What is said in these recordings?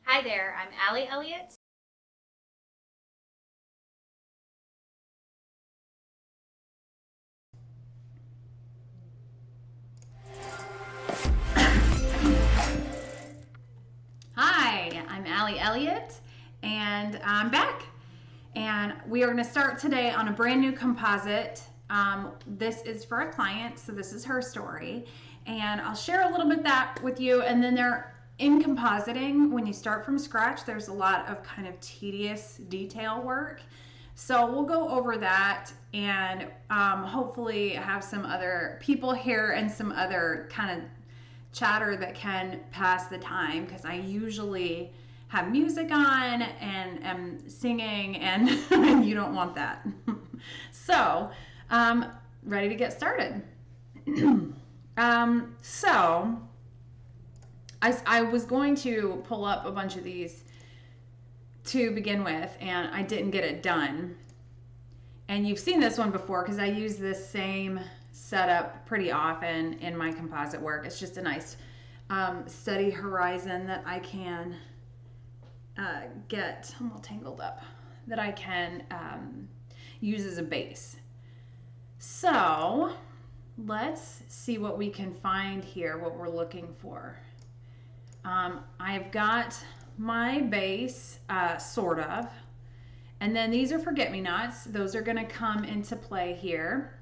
Hi there, I'm Allie Elliott. Hi, I'm Allie Elliott, and I'm back. And we are going to start today on a brand new composite. This is for a client, so this is her story. And I'll share a little bit that with you. And then in compositing, when you start from scratch, there's a lot of kind of tedious detail work. So we'll go over that and hopefully have some other people here and some other kind of chatter that can pass the time, because I usually have music on and am singing, and you don't want that. So, ready to get started. So, I was going to pull up a bunch of these to begin with, and I didn't get it done. And you've seen this one before because I use this same setup pretty often in my composite work. It's just a nice steady horizon that I can get, I'm all tangled up, that I can use as a base. So let's see what we can find here, what we're looking for. I've got my base, sort of. And then these are forget-me-nots. Those are going to come into play here.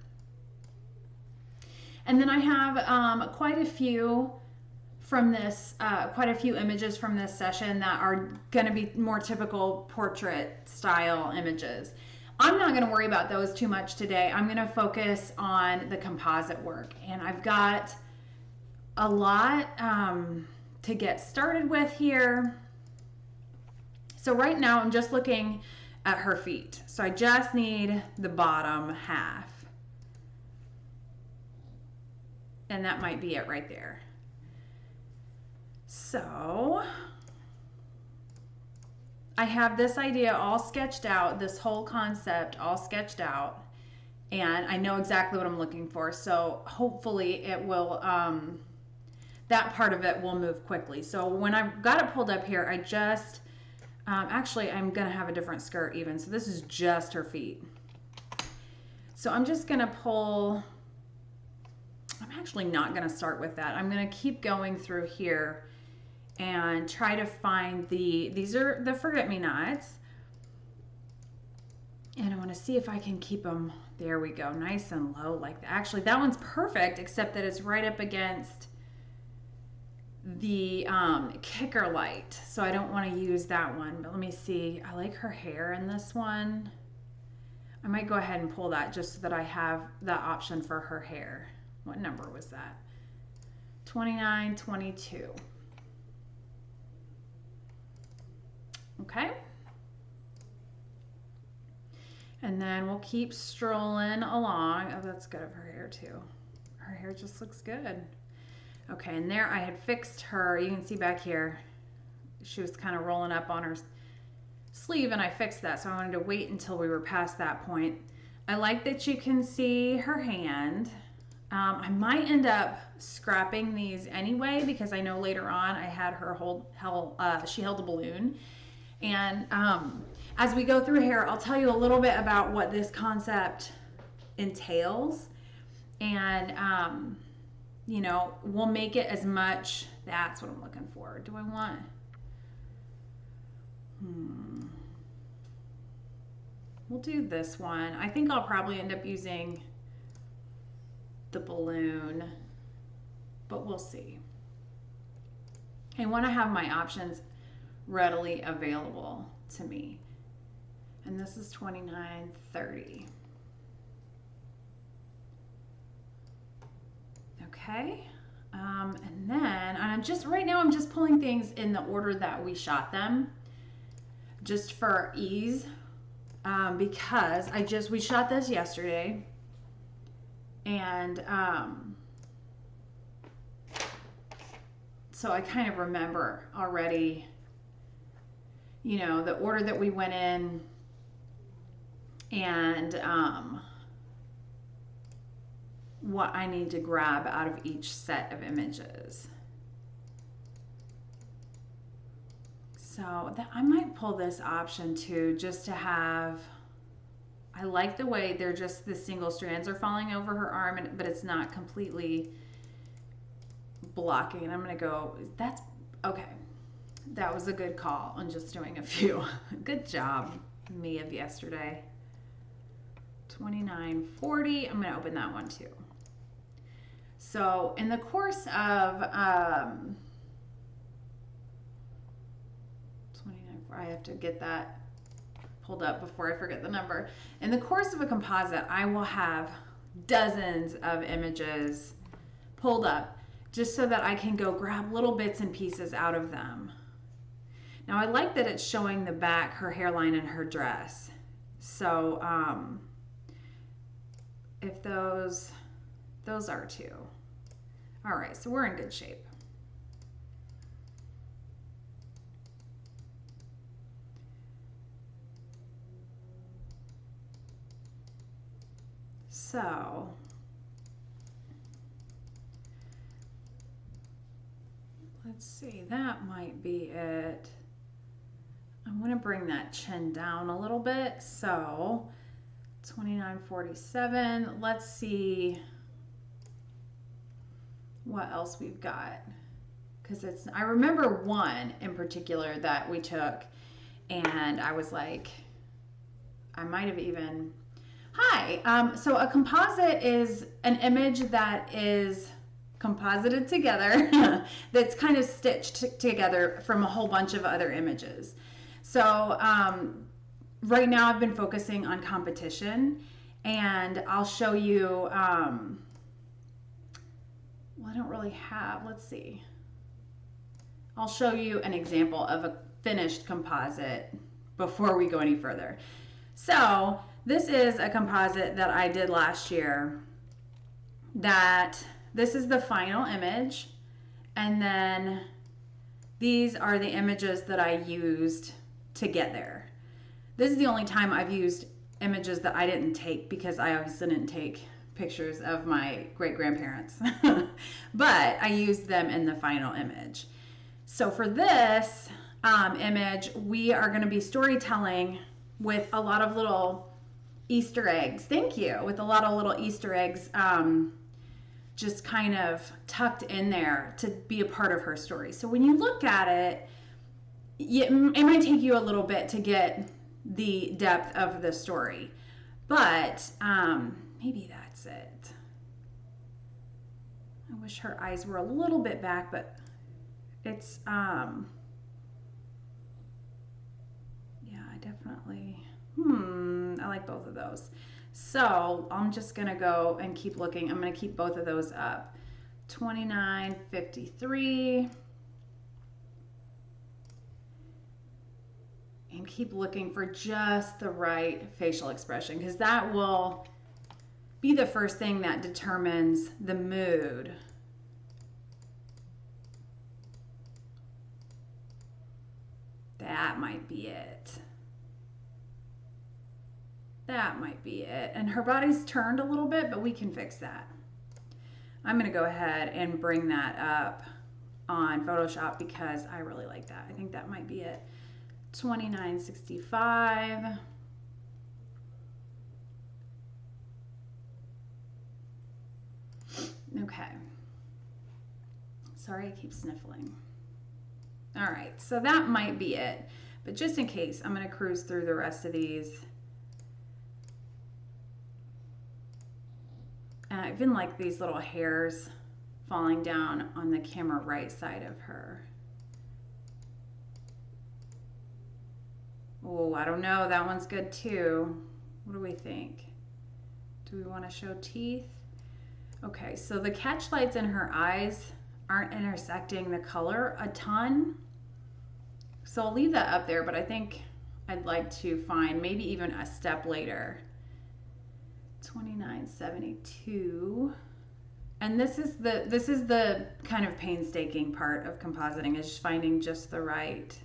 And then I have quite a few from this, quite a few images from this session that are going to be more typical portrait style images. I'm not going to worry about those too much today. I'm going to focus on the composite work. And I've got a lot to get started with here. So right now I'm just looking at her feet. So I just need the bottom half. And that might be it right there. So I have this idea all sketched out, this whole concept all sketched out, and I know exactly what I'm looking for. So hopefully it will, that part of it will move quickly. So when I've got it pulled up here, I just, actually I'm gonna have a different skirt even. So this is just her feet. So I'm just gonna pull, I'm actually not gonna start with that. I'm gonna keep going through here and try to find these are the forget-me-nots. And I wanna see if I can keep them, there we go, nice and low like that. Actually, that one's perfect, except that it's right up against the kicker light, so I don't want to use that one. But let me see, I like her hair in this one. I might go ahead and pull that just so that I have that option for her hair. What number was that? 29, 22. Okay. And then we'll keep strolling along. Oh, that's good of her hair too. Her hair just looks good. Okay, and there I had fixed her. You can see back here, she was kind of rolling up on her sleeve, and I fixed that. So I wanted to wait until we were past that point. I like that you can see her hand. I might end up scrapping these anyway, because I know later on I had her she held a balloon. And as we go through here, I'll tell you a little bit about what this concept entails. And you know, we'll make it as much, that's what I'm looking for. Do I want, we'll do this one. I think I'll probably end up using the balloon, but we'll see. I want to have my options readily available to me. And this is 29.30. Okay. And then I'm just, right now I'm just pulling things in the order that we shot them, just for ease, because we shot this yesterday, and so I kind of remember already, you know, the order that we went in, and what I need to grab out of each set of images. So that, I might pull this option too, just to have, I like the way they're just, the single strands are falling over her arm, but it's not completely blocking. And I'm gonna go, that's, okay. That was a good call on just doing a few. Good job, me of yesterday. 29.40, I'm gonna open that one too. So in the course of 29, I have to get that pulled up before I forget the number. In the course of a composite, I will have dozens of images pulled up just so that I can go grab little bits and pieces out of them. Now I like that it's showing the back, her hairline and her dress. So if those are two. All right, so we're in good shape. So let's see, that might be it. I'm gonna bring that chin down a little bit. So 29.47, let's see what else we've got. Because it's, I remember one in particular that we took and I was like, I might have even, hi. So a composite is an image that is composited together that's kind of stitched together from a whole bunch of other images. So right now I've been focusing on competition, and I'll show you, well, I don't really have, let's see. I'll show you an example of a finished composite before we go any further. So this is a composite that I did last year, that this is the final image, and then these are the images that I used to get there. This is the only time I've used images that I didn't take, because I obviously didn't take pictures of my great-grandparents, but I used them in the final image. So for this image, we are going to be storytelling with a lot of little Easter eggs. Thank you. With a lot of little Easter eggs just kind of tucked in there to be a part of her story. So when you look at it, it might take you a little bit to get the depth of the story, but maybe that's it. I wish her eyes were a little bit back, but it's yeah, I definitely I like both of those. So I'm just gonna go and keep looking. I'm gonna keep both of those up. 29.53, and keep looking for just the right facial expression, because that will be the first thing that determines the mood. That might be it. That might be it. And her body's turned a little bit, but we can fix that. I'm going to go ahead and bring that up on Photoshop because I really like that. I think that might be it. 29.65. Okay. Sorry, I keep sniffling. All right, so that might be it. But just in case, I'm going to cruise through the rest of these. And I even like these little hairs falling down on the camera right side of her. Oh, I don't know. That one's good too. What do we think? Do we want to show teeth? Okay, so the catch lights in her eyes aren't intersecting the color a ton. So I'll leave that up there, but I think I'd like to find maybe even a step later. 29.72. And this is the kind of painstaking part of compositing, is finding just the right.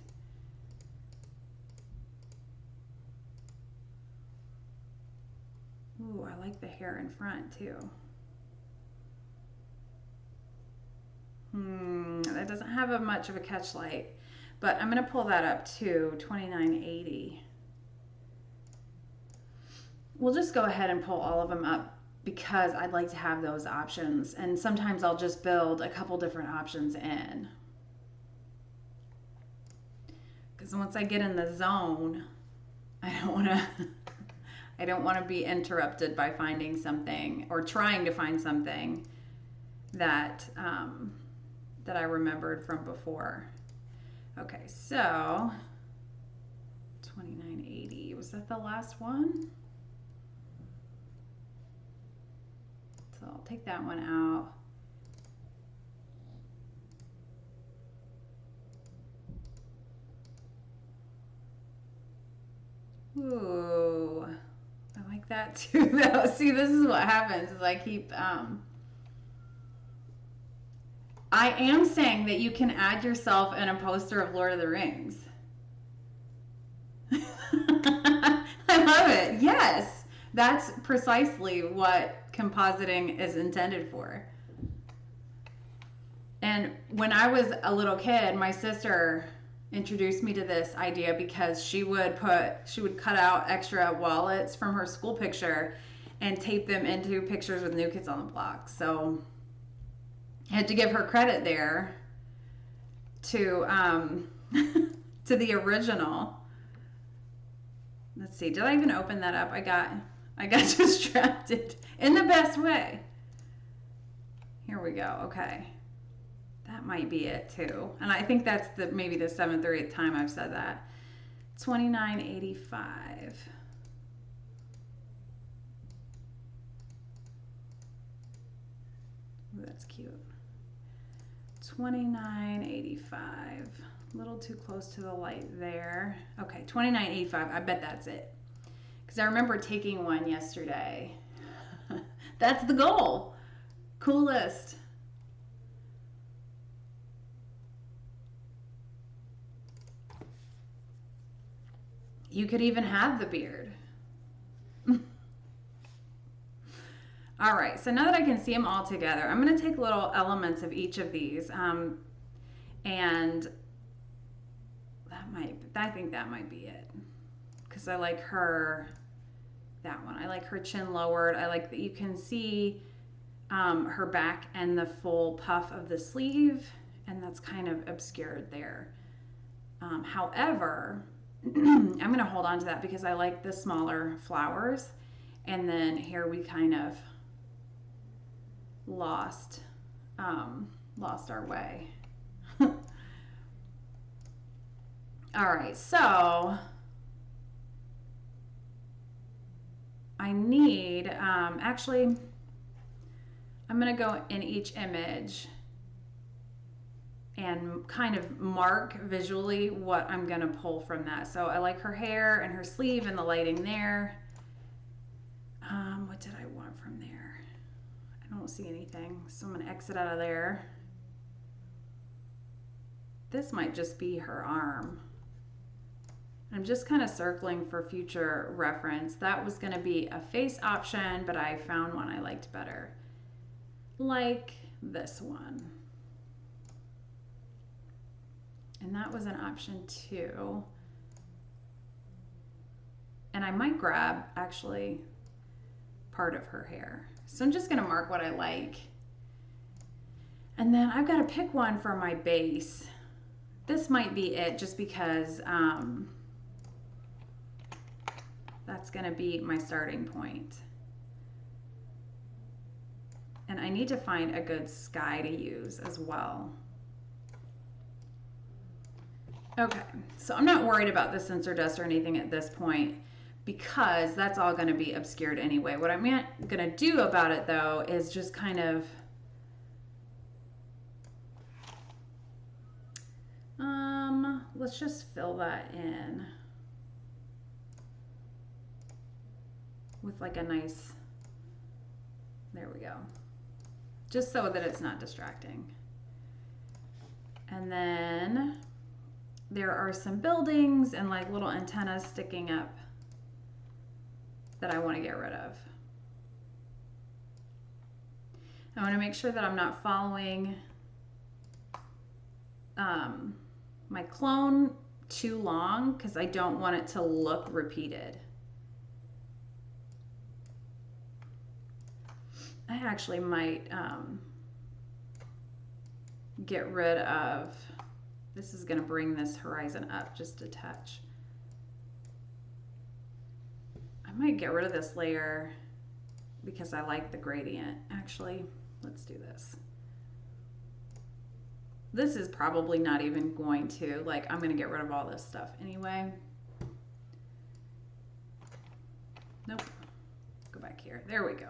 Ooh, I like the hair in front too. That doesn't have much of a catch light, But I'm going to pull that up to 2980. We'll just go ahead and pull all of them up because I'd like to have those options. And sometimes I'll just build a couple different options in. Because once I get in the zone, I don't want to be interrupted by finding something or trying to find something that that I remembered from before. Okay, so 2980, was that the last one? So I'll take that one out. Ooh, I like that too though. See, this is what happens is I keep, I am saying that you can add yourself in a poster of Lord of the Rings. I love it. Yes, that's precisely what compositing is intended for. And when I was a little kid, my sister introduced me to this idea because she would cut out extra wallets from her school picture and tape them into pictures with New Kids on the Block. So I had to give her credit there to to the original. Let's see, did I even open that up? I got distracted in the best way. Here we go. Okay. That might be it too. And I think that's maybe the 7th or 8th time I've said that. 2985. Ooh, that's cute. 2985. A little too close to the light there. Okay, 2985. I bet that's it. Because I remember taking one yesterday. That's the goal. Coolest. You could even have the beard. All right, so now that I can see them all together, I'm going to take little elements of each of these, and I think that might be it, because I like that one. I like her chin lowered. I like that you can see her back and the full puff of the sleeve, and that's kind of obscured there. However, I'm going to hold on to that because I like the smaller flowers. And then here we kind of lost our way. All right, so I need, actually, I'm going to go in each image and kind of mark visually what I'm going to pull from that. So I like her hair and her sleeve and the lighting there. What did I want from there? I don't see anything, so I'm going to exit out of there. This might just be her arm. I'm just kind of circling for future reference. That was going to be a face option, but I found one I liked better. Like this one. And that was an option too. And I might grab actually part of her hair. So I'm just going to mark what I like. And then I've got to pick one for my base. This might be it just because that's going to be my starting point. And I need to find a good sky to use as well. Okay, so I'm not worried about the sensor dust or anything at this point because that's all going to be obscured anyway. What I'm going to do about it though is just kind of let's just fill that in with like a nice, there we go, just so that it's not distracting. And then there are some buildings and like little antennas sticking up that I want to get rid of. I want to make sure that I'm not following my clone too long because I don't want it to look repeated. I actually might get rid of, this is going to bring this horizon up just a touch. I might get rid of this layer because I like the gradient. Actually, let's do this. This is probably not even going to, like, I'm going to get rid of all this stuff anyway. Nope. Go back here. There we go.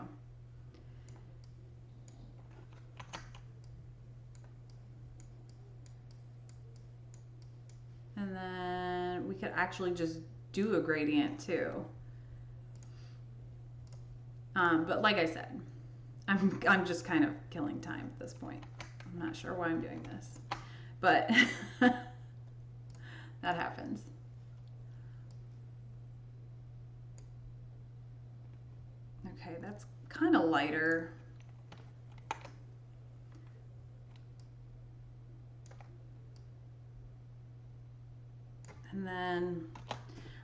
And then we could actually just do a gradient too. But like I said, I'm just kind of killing time at this point. I'm not sure why I'm doing this, but that happens. Okay, that's kind of lighter. And then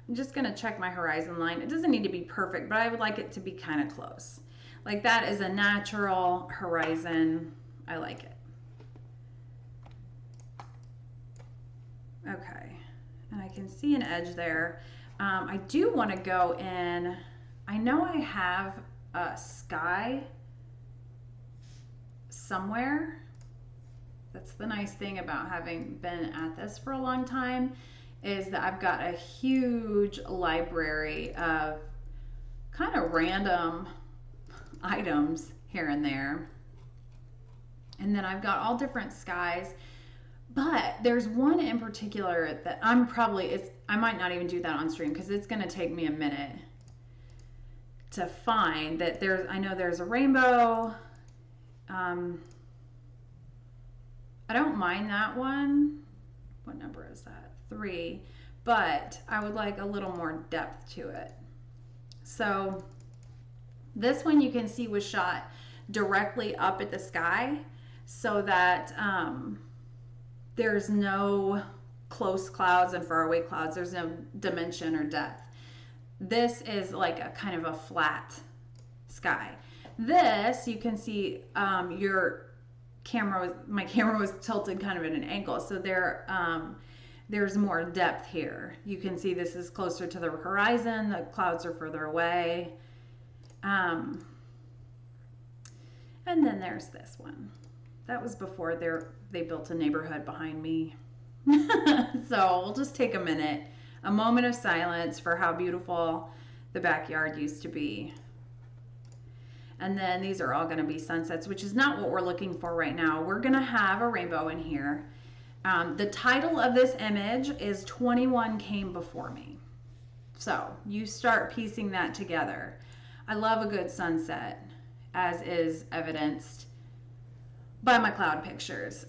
I'm just going to check my horizon line. It doesn't need to be perfect, but I would like it to be kind of close. Like that is a natural horizon. I like it. Okay, and I can see an edge there. I do want to go in, I know I have a sky somewhere. That's the nice thing about having been at this for a long time, is that I've got a huge library of kind of random items here and there. And then I've got all different skies, but there's one in particular that I might not even do that on stream because it's going to take me a minute to find that. I know there's a rainbow. I don't mind that one. What number is that? 3, but I would like a little more depth to it. So this one you can see was shot directly up at the sky so that there's no close clouds and faraway clouds. There's no dimension or depth. This is like a kind of a flat sky. This, you can see my camera was tilted kind of at an angle, so there's more depth here. You can see this is closer to the horizon, the clouds are further away. And then there's this one. That was before they built a neighborhood behind me. So we'll just take a moment of silence for how beautiful the backyard used to be. And then these are all going to be sunsets, which is not what we're looking for right now. We're going to have a rainbow in here. The title of this image is 21 Came Before Me. So you start piecing that together. I love a good sunset, as is evidenced by my cloud pictures.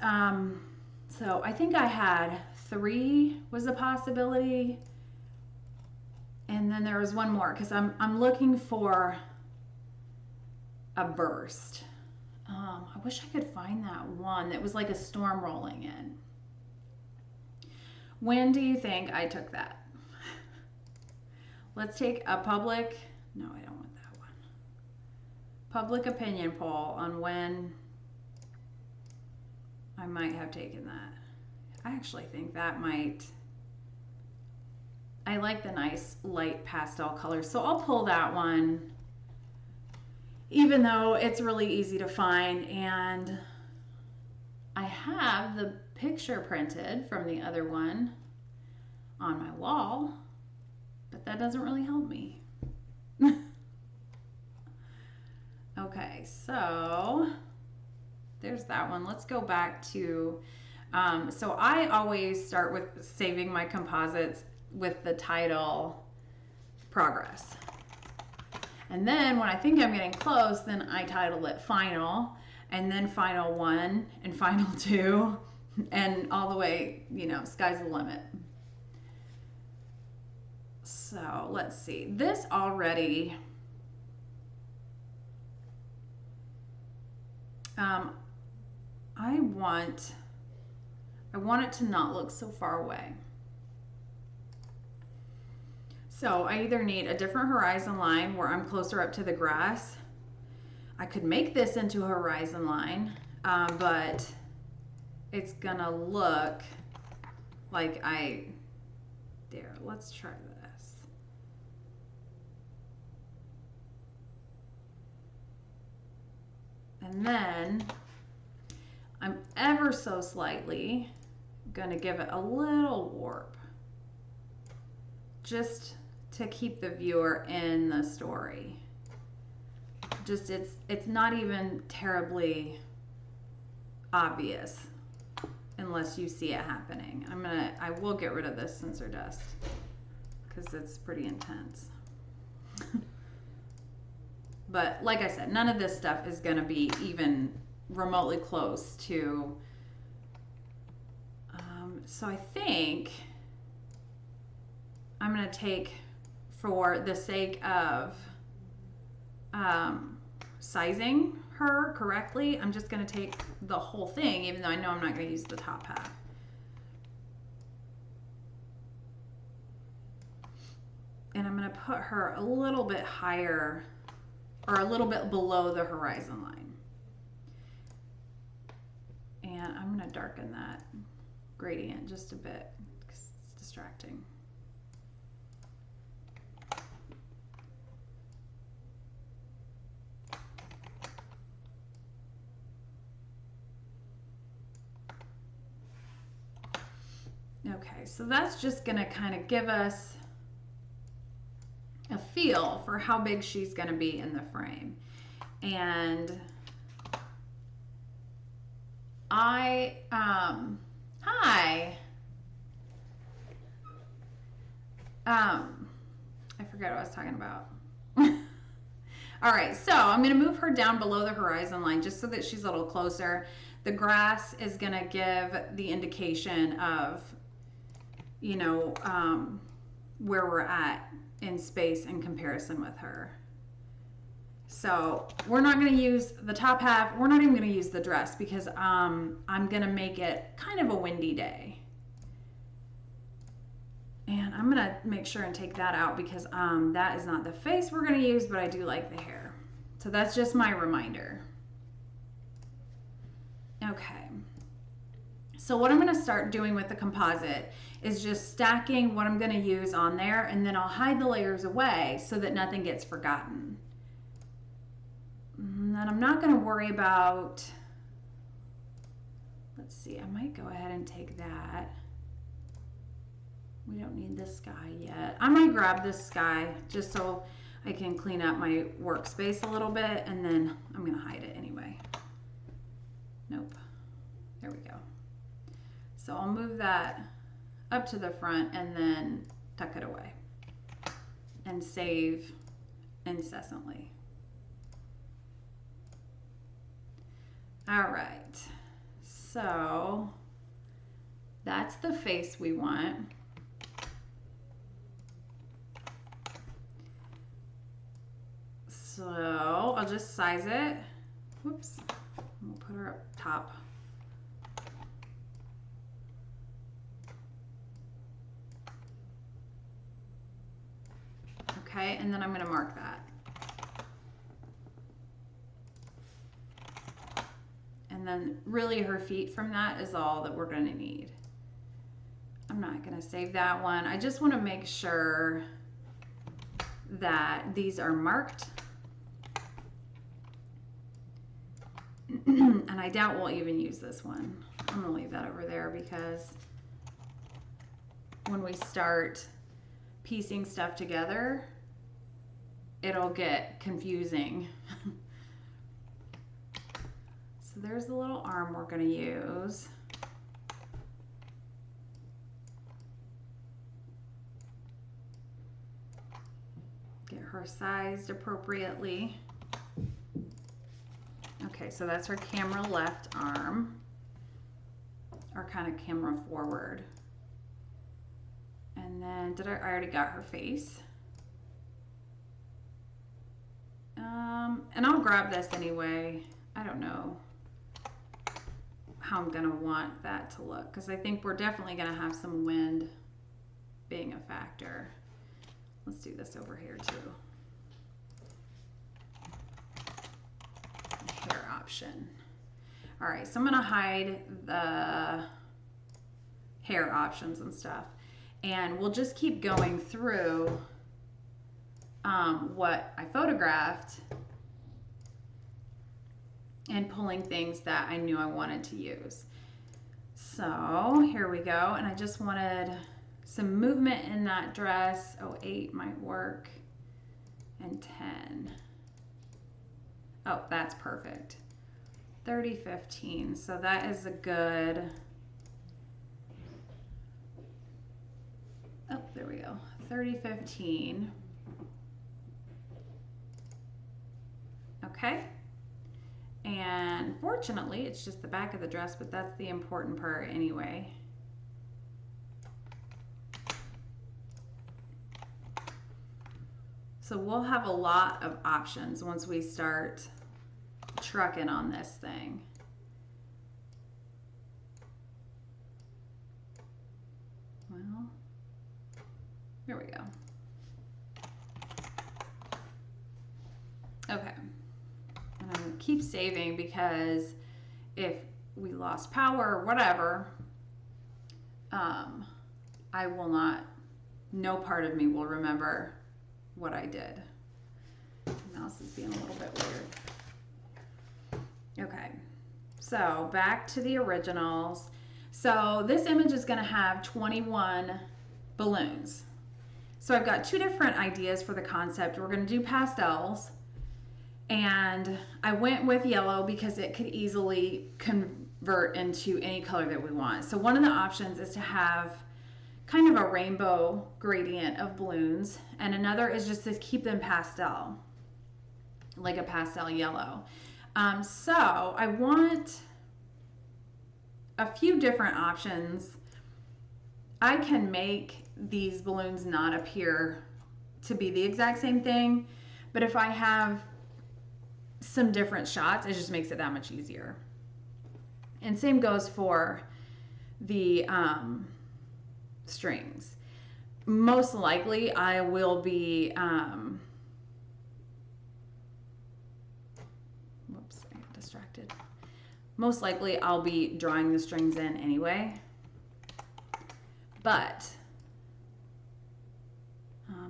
So I think I had 3 was a possibility. And then there was one more because I'm looking for a burst. I wish I could find that one that was like a storm rolling in. When do you think I took that? Let's take a public, no, I don't want that one. Public opinion poll on when I might have taken that. I actually think that might, I like the nice light pastel colors, so I'll pull that one, even though it's really easy to find, and I have the picture printed from the other one on my wall, but that doesn't really help me. Okay, so there's that one. Let's go back to, so I always start with saving my composites with the title progress. And then when I think I'm getting close, then I title it final, and then final 1 and final 2, and all the way, sky's the limit. So let's see, this already, I I want it to not look so far away. So I either need a different horizon line where I'm closer up to the grass. I could make this into a horizon line, but it's gonna look like there, let's try this. And then I'm ever so slightly gonna give it a little warp, just to keep the viewer in the story. Just it's not even terribly obvious unless you see it happening. I will get rid of this sensor dust because it's pretty intense. But like I said, none of this stuff is gonna be even remotely close to, so I think I'm gonna take, for the sake of sizing her correctly, I'm just gonna take the whole thing, even though I know I'm not gonna use the top half. And I'm gonna put her a little bit higher, or a little bit below the horizon line. And I'm gonna darken that gradient just a bit because it's distracting. Okay, so that's just gonna kind of give us a feel for how big she's gonna be in the frame. And hi. I forget what I was talking about. All right, so I'm gonna move her down below the horizon line just so that she's a little closer. The grass is gonna give the indication of, you know, where we're at in space in comparison with her. So we're not going to use the top half. We're not even going to use the dress because I'm going to make it kind of a windy day. And I'm going to make sure and take that out because that is not the face we're going to use, but I do like the hair. So that's just my reminder. Okay. So what I'm going to start doing with the composite is just stacking what I'm going to use on there, and then I'll hide the layers away so that nothing gets forgotten. And then I'm not going to worry about, let's see, I might go ahead and take that. We don't need this sky yet. I might grab this sky just so I can clean up my workspace a little bit, and then I'm going to hide it anyway. Nope. There we go. So I'll move that up to the front and then tuck it away and save incessantly. All right, so that's the face we want. So I'll just size it. Whoops, we'll put her up top. Okay, and then I'm going to mark that. And then really her feet from that is all that we're going to need. I'm not going to save that one. I just want to make sure that these are marked. And I doubt we'll even use this one. I'm going to leave that over there because when we start piecing stuff together, it'll get confusing. So there's the little arm we're going to use. Get her sized appropriately. Okay, so that's her camera left arm, or kind of camera forward. And then, I already got her face. And I'll grab this anyway. I don't know how I'm gonna want that to look, because I think we're definitely gonna have some wind being a factor. Let's do this over here too. Hair option. All right, so I'm gonna hide the hair options and stuff, and we'll just keep going through what I photographed and pulling things that I knew I wanted to use. So here we go, and I just wanted some movement in that dress. Oh, 8 might work, and 10. Oh, that's perfect. 30, 15, so that is a good, oh, there we go, 30, 15. Okay, and fortunately it's just the back of the dress, but that's the important part anyway. So we'll have a lot of options once we start trucking on this thing. Well, here we go. Okay, and I'm gonna keep saving, because if we lost power or whatever, I will not, no part of me will remember what I did. The mouse is being a little bit weird. Okay, so back to the originals. So this image is going to have 21 balloons. So I've got 2 different ideas for the concept. We're going to do pastels, and I went with yellow because it could easily convert into any color that we want. So one of the options is to have kind of a rainbow gradient of balloons, and another is just to keep them pastel, like a pastel yellow. So I want a few different options. I can make these balloons not appear to be the exact same thing, but if I have some different shots, it just makes it that much easier. And same goes for the strings. Most likely I will be whoops, I got distracted. Most likely I'll be drawing the strings in anyway, but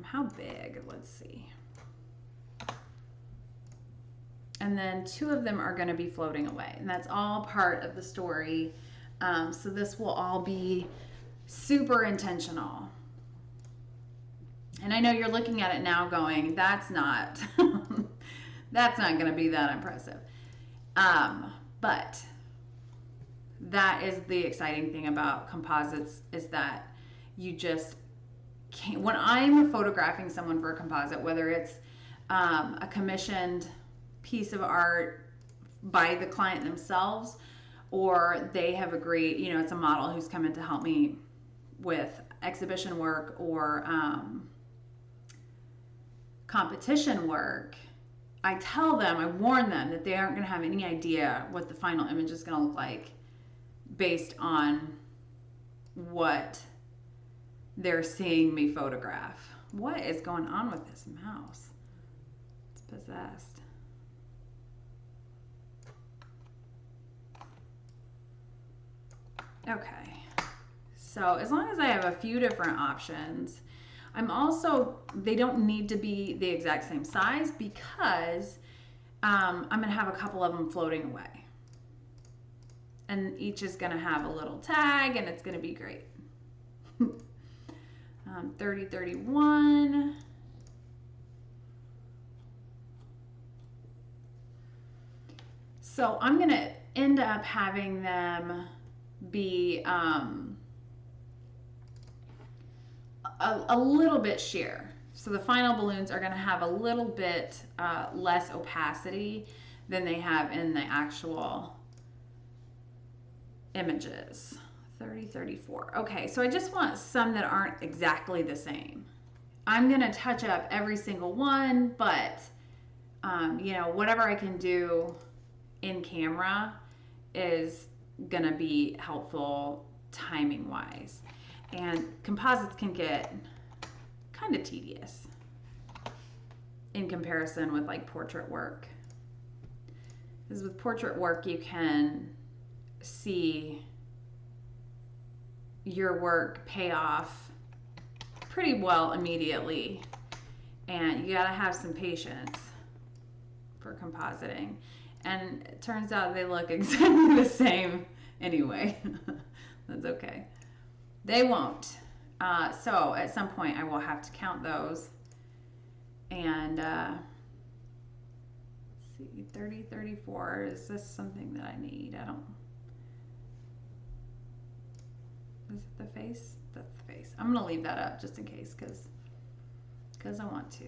how big? Let's see. And then 2 of them are going to be floating away, and that's all part of the story. So this will all be super intentional. And I know you're looking at it now going, that's not that's not going to be that impressive. But that is the exciting thing about composites, is that you just can't, when I'm photographing someone for a composite, whether it's a commissioned piece of art by the client themselves, or they have agreed, you know, it's a model who's come in to help me with exhibition work or competition work, I tell them, I warn them that they aren't going to have any idea what the final image is going to look like based on what they're seeing me photograph. What is going on with this mouse? It's possessed. Okay, so as long as I have a few different options, I'm also, they don't need to be the exact same size, because I'm going to have a couple of them floating away. And each is going to have a little tag, and it's going to be great. 30, 31. So I'm going to end up having them be a little bit sheer. So the final balloons are going to have a little bit less opacity than they have in the actual images. 30, 34. Okay, so I just want some that aren't exactly the same. I'm going to touch up every single one, but you know, whatever I can do in camera is gonna be helpful timing wise. And composites can get kind of tedious in comparison with like portrait work. Because with portrait work, you can see your work pay off pretty well immediately. And you gotta have some patience for compositing. And it turns out they look exactly the same anyway. That's okay. They won't. So at some point I will have to count those. And let's see, 30, 34. Is this something that I need? I don't. Is it the face? That's the face. I'm gonna leave that up just in case, because I want to.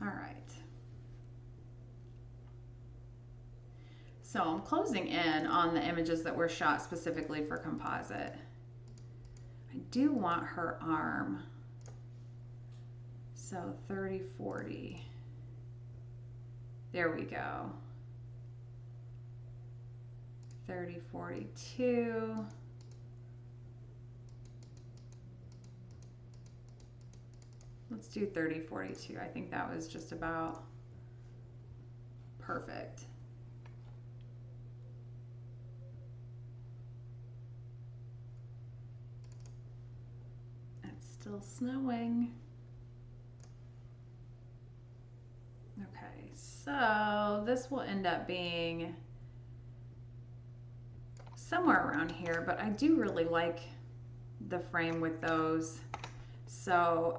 All right. So I'm closing in on the images that were shot specifically for composite. I do want her arm. So 30, 40. There we go. 30, 42. Let's do 30, 42. I think that was just about perfect. It's still snowing. Okay, so this will end up being somewhere around here, but I do really like the frame with those. So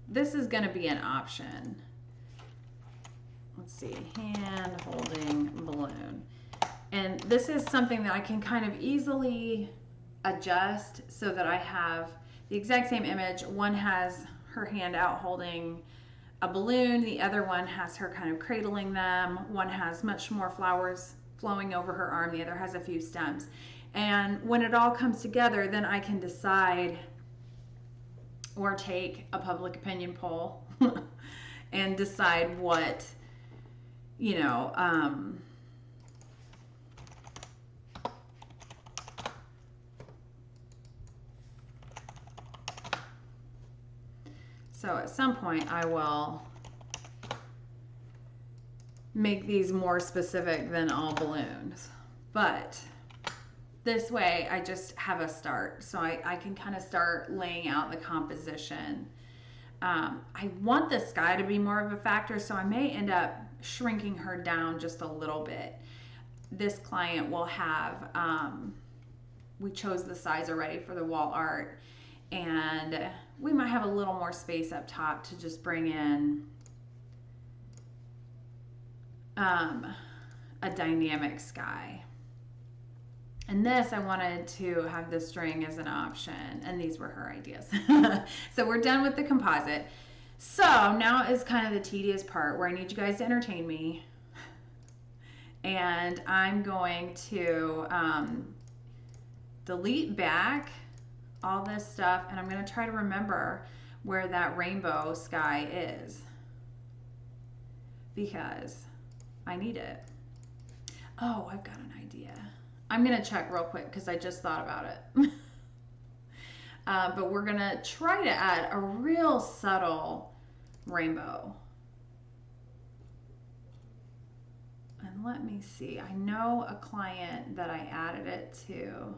this is going to be an option. Let's see, hand holding balloon. And this is something that I can kind of easily adjust so that I have the exact same image. One has her hand out holding a balloon, the other one has her kind of cradling them, one has much more flowers flowing over her arm, the other has a few stems. And when it all comes together, then I can decide or take a public opinion poll and decide what, you know, so at some point I will make these more specific than all balloons, but this way I just have a start, so I can kind of start laying out the composition. I want the sky to be more of a factor, so I may end up shrinking her down just a little bit. This client will have, we chose the size already for the wall art, and we might have a little more space up top to just bring in a dynamic sky. And this, I wanted to have the string as an option, and these were her ideas. So we're done with the composite. So now is kind of the tedious part where I need you guys to entertain me. And I'm going to delete back all this stuff, and I'm going to try to remember where that rainbow sky is, because I need it. Oh, I've got an idea. I'm going to check real quick because I just thought about it. But we're going to try to add a real subtle rainbow. And let me see. I know a client that I added it to.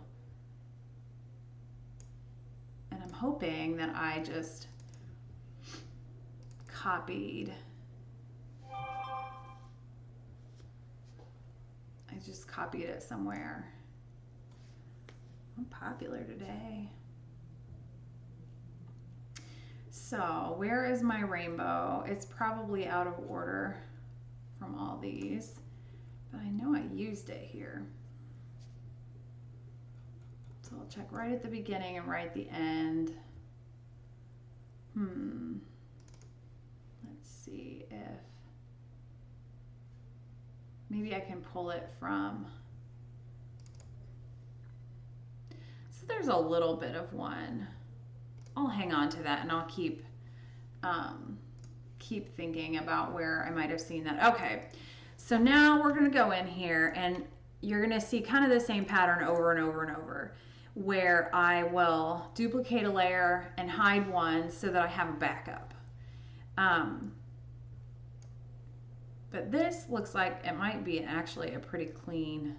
And I'm hoping that I just copied. I just copied it somewhere. I'm popular today. So where is my rainbow? It's probably out of order from all these, but I know I used it here. So I'll check right at the beginning and right at the end. Let's see if maybe I can pull it from. So there's a little bit of one. I'll hang on to that and I'll keep keep thinking about where I might have seen that. Okay, so now we're gonna go in here and you're gonna see kind of the same pattern over and over and over, where I will duplicate a layer and hide one so that I have a backup. But this looks like it might be actually a pretty clean.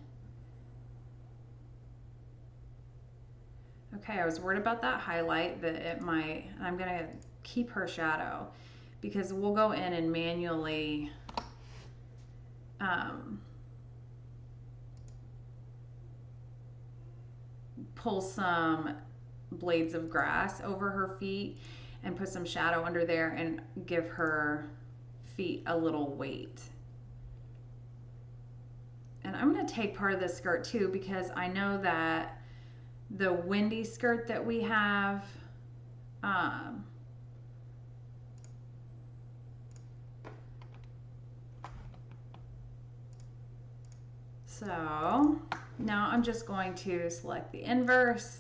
Okay, I was worried about that highlight, that it might, I'm gonna keep her shadow because we'll go in and manually pull some blades of grass over her feet and put some shadow under there and give her feet a little weight. And I'm going to take part of this skirt too because I know that the windy skirt that we have, so now I'm just going to select the inverse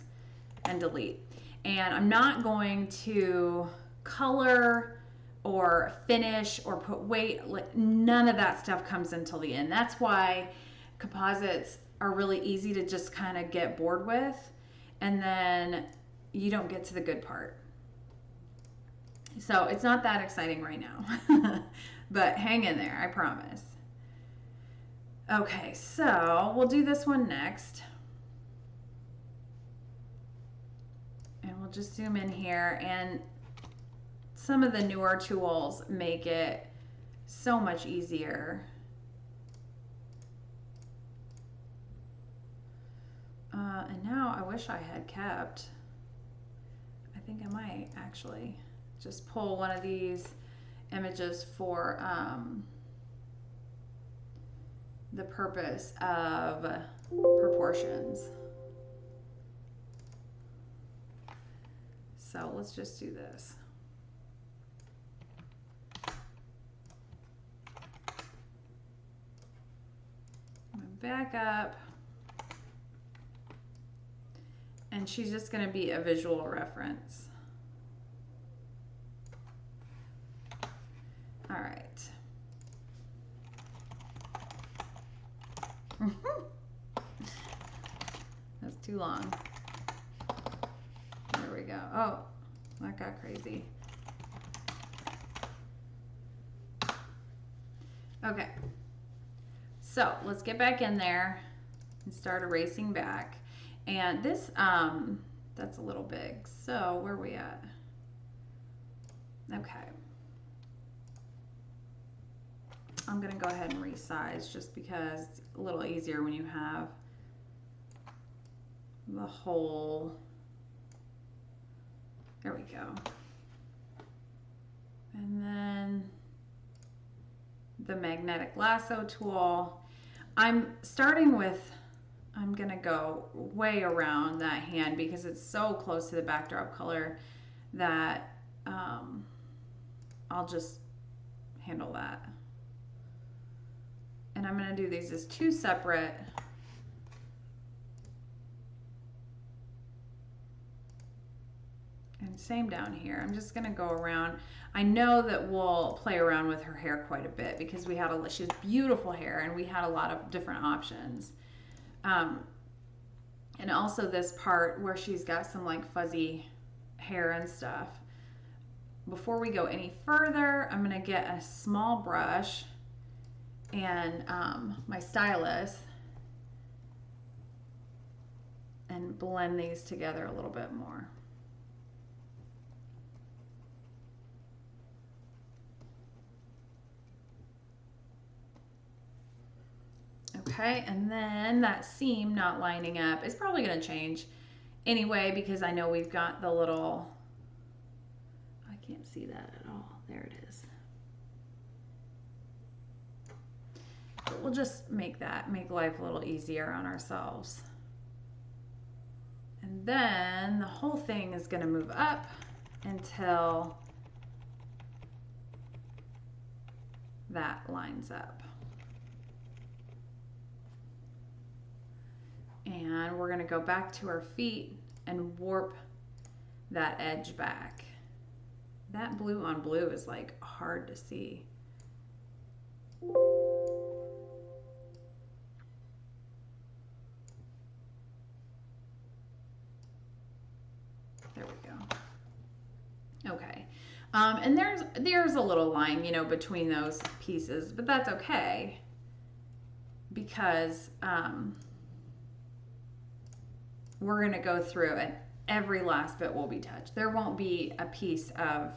and delete. And I'm not going to color or finish or put weight. None of that stuff comes until the end. That's why composites are really easy to just kind of get bored with, and then you don't get to the good part. So it's not that exciting right now, but hang in there, I promise. Okay, so we'll do this one next. And we'll just zoom in here, and some of the newer tools make it so much easier. And now I wish I had kept, I think I might actually just pull one of these images for the purpose of proportions. So let's just do this. Back up. And she's just going to be a visual reference. All right. That's too long. There we go. Oh, that got crazy. Okay. So let's get back in there and start erasing back. And this, that's a little big. So where are we at? Okay. I'm going to go ahead and resize just because it's a little easier when you have the whole. There we go. And then the magnetic lasso tool. I'm starting with, I'm gonna go way around that hand because it's so close to the backdrop color that I'll just handle that. And I'm gonna do these as two separate. And same down here. I'm just gonna go around. I know that we'll play around with her hair quite a bit because we had she has beautiful hair and we had a lot of different options. And also this part where she's got some like fuzzy hair and stuff. Before we go any further, I'm gonna get a small brush and my stylus and blend these together a little bit more. Okay, and then that seam not lining up is probably going to change anyway because I know we've got the little, I can't see that at all. There it is. But we'll just make life a little easier on ourselves. And then the whole thing is going to move up until that lines up. And we're going to go back to our feet and warp that edge back That blue on blue is like hard to see. There we go. Okay. And there's a little line, you know, between those pieces, but that's okay because we're going to go through it. Every last bit will be touched. There won't be a piece of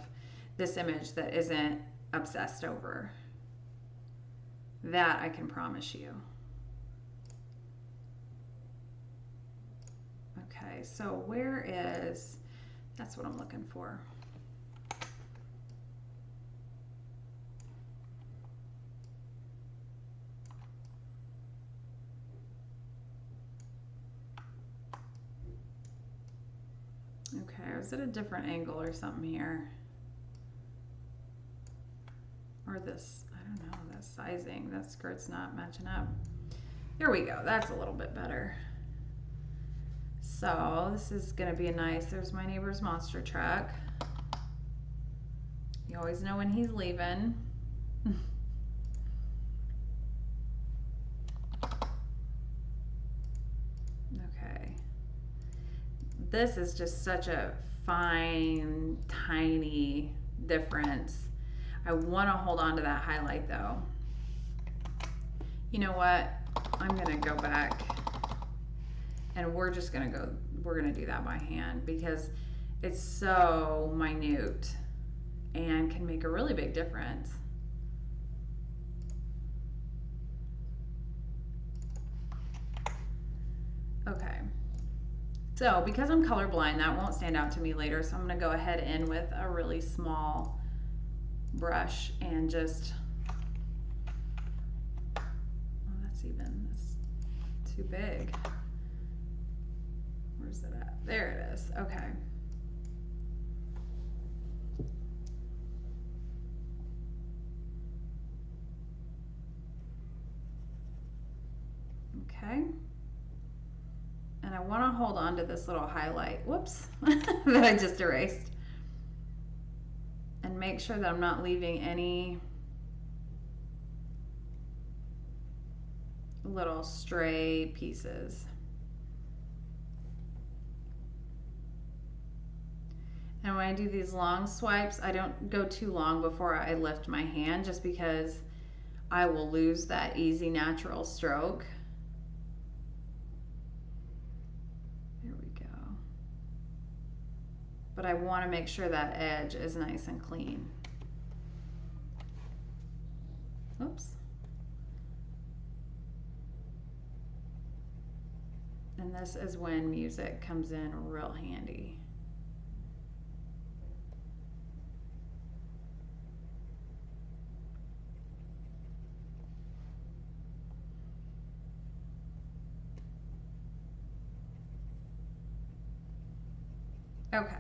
this image that isn't obsessed over. That I can promise you. Okay, so where is, that's what I'm looking for. Okay, or is it a different angle or something here? Or this, I don't know, that sizing, that skirt's not matching up. There we go, that's a little bit better. So this is gonna be a nice, there's my neighbor's monster truck. You always know when he's leaving. Okay. This is just such a fine, tiny difference. I want to hold on to that highlight though. You know what? I'm going to go back and we're just going to do that by hand because it's so minute and can make a really big difference. Okay. So because I'm colorblind, that won't stand out to me later. So I'm going to go ahead in with a really small brush and just, oh, that's too big. Where's it at? There it is. Okay. Okay. And I want to hold on to this little highlight, whoops, that I just erased. And make sure that I'm not leaving any little stray pieces. And when I do these long swipes, I don't go too long before I lift my hand just because I will lose that easy natural stroke. But I want to make sure that edge is nice and clean. Oops. And this is when music comes in real handy. Okay.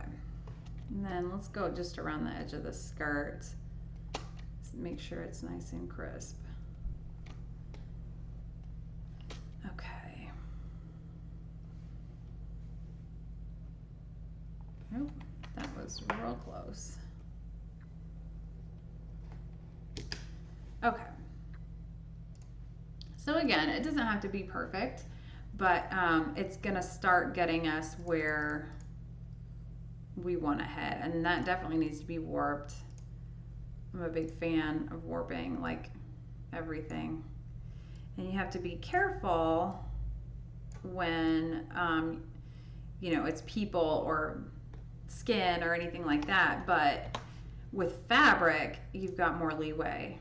And then let's go just around the edge of the skirt. Just make sure it's nice and crisp. Okay. Nope, that was real close. Okay. So again, it doesn't have to be perfect, but it's gonna start getting us where we want to head, and that definitely needs to be warped. I'm a big fan of warping like everything, and you have to be careful when you know, it's people or skin or anything like that, but with fabric you've got more leeway.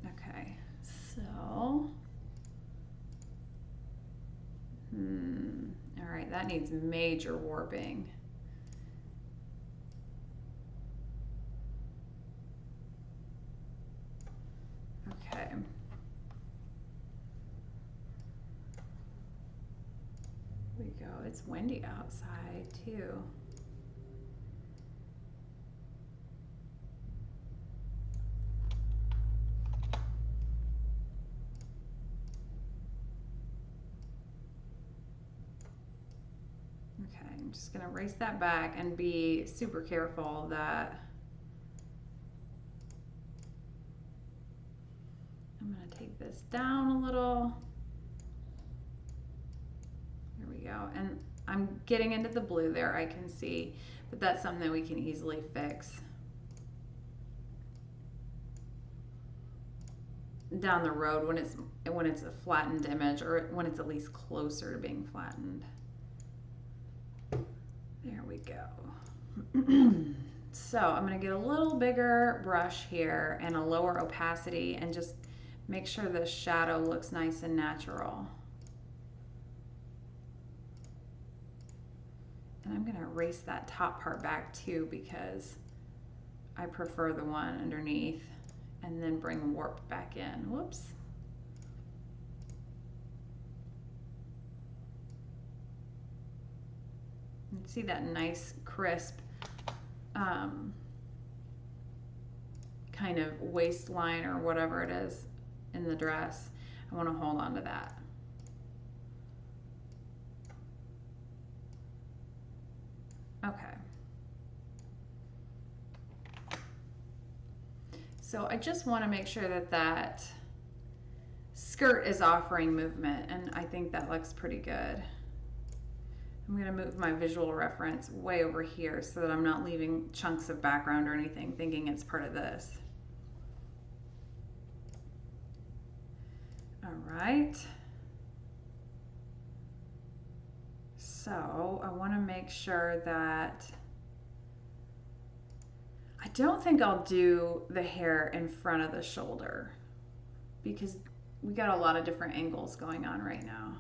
Okay, so all right, that needs major warping. Okay. There we go. It's windy outside too. I'm just gonna erase that back and be super careful that I'm gonna take this down a little. There we go. And I'm getting into the blue there, I can see, but that's something that we can easily fix down the road when it's a flattened image, or when it's at least closer to being flattened. There we go. So I'm going to get a little bigger brush here and a lower opacity and just make sure the shadow looks nice and natural. And I'm going to erase that top part back too, because I prefer the one underneath, and then bring warp back in. Whoops. You see that nice crisp kind of waistline or whatever it is in the dress. I want to hold on to that. Okay. So I just want to make sure that that skirt is offering movement, and I think that looks pretty good. I'm going to move my visual reference way over here so that I'm not leaving chunks of background or anything thinking it's part of this. All right. So I want to make sure that I don't think I'll do the hair in front of the shoulder, because we got a lot of different angles going on right now.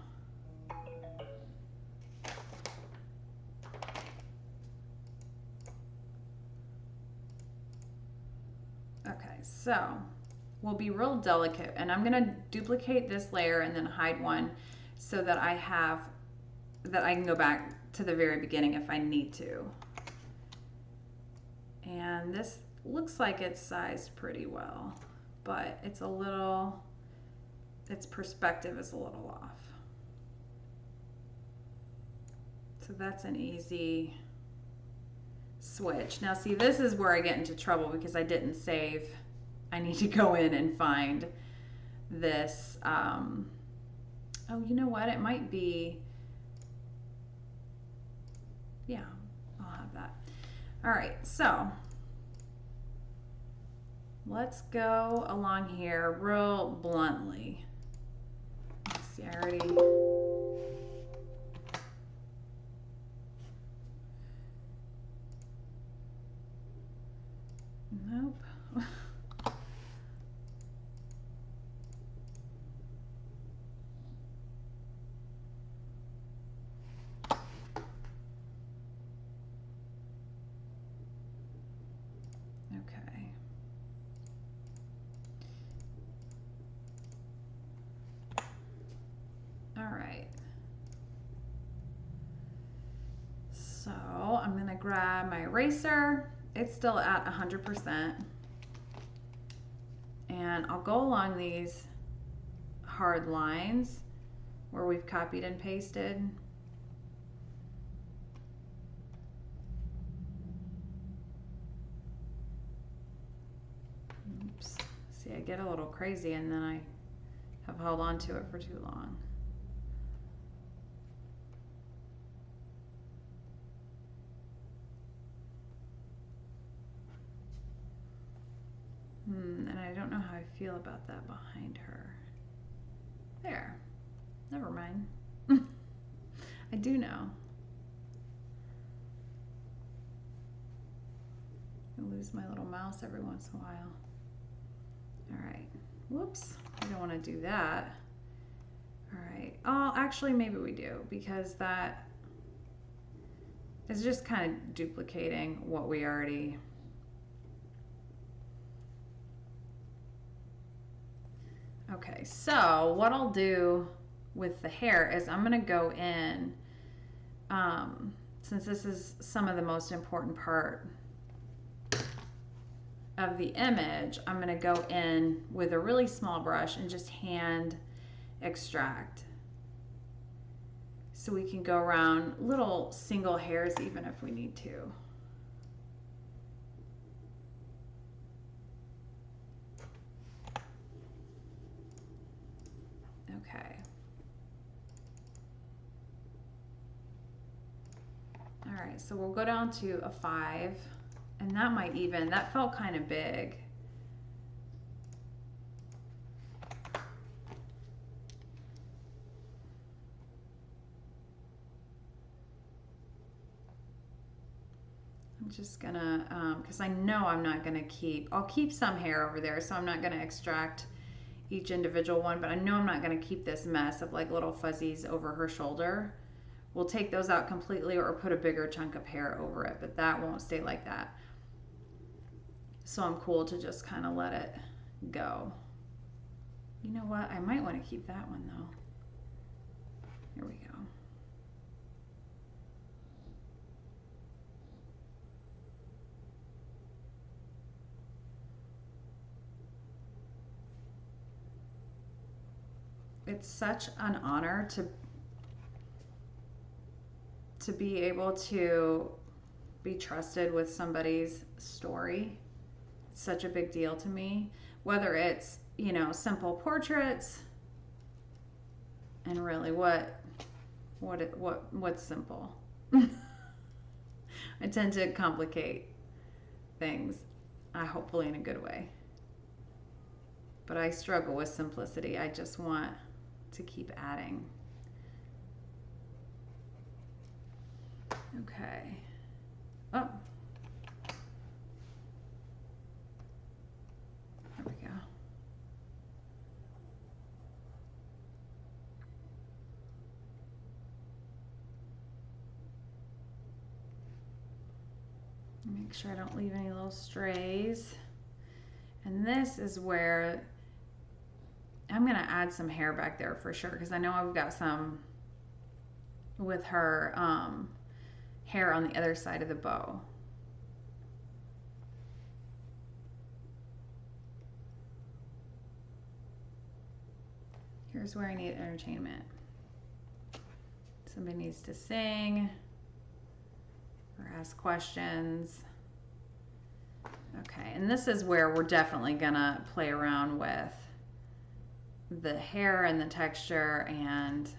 Okay, so we'll be real delicate, and I'm gonna duplicate this layer and then hide one so that I can go back to the very beginning if I need to. And this looks like it's sized pretty well, but it's its perspective is a little off. So that's an easy switch. Now see, this is where I get into trouble because I didn't save. I need to go in and find this. Oh, you know what? It might be, yeah, I'll have that. All right, so let's go along here real bluntly. Let's see, I already, nope. Okay. All right. So I'm gonna grab my eraser. It's still at 100%. And I'll go along these hard lines where we've copied and pasted. Oops. See, I get a little crazy and then I have held on to it for too long. And I don't know how I feel about that behind her. There. Never mind. I do know. I lose my little mouse every once in a while. All right. Whoops. I don't want to do that. All right. Oh, actually, maybe we do, because that is just kind of duplicating what we already. Okay, so what I'll do with the hair is I'm going to go in, since this is some of the most important part of the image, I'm going to go in with a really small brush and just hand extract. So we can go around little single hairs even if we need to. Okay. All right, so we'll go down to a 5, and that might even, that felt kind of big. I'm just gonna, because I know I'm not gonna I'll keep some hair over there, so I'm not gonna extract each individual one, but I know I'm not gonna keep this mess of like little fuzzies over her shoulder. We'll take those out completely or put a bigger chunk of hair over it, but that won't stay like that. So I'm cool to just kind of let it go. You know what? I might want to keep that one though. Here we go. It's such an honor to be able to be trusted with somebody's story. It's such a big deal to me, whether it's, you know, simple portraits, and really what's simple. I tend to complicate things, hopefully in a good way, but I struggle with simplicity. I just want to keep adding. Okay. Oh. There we go. Make sure I don't leave any little strays. And this is where I'm going to add some hair back there for sure, because I know I've got some with her hair on the other side of the bow. Here's where I need entertainment. Somebody needs to sing or ask questions. Okay, and this is where we're definitely gonna play around with the hair and the texture, and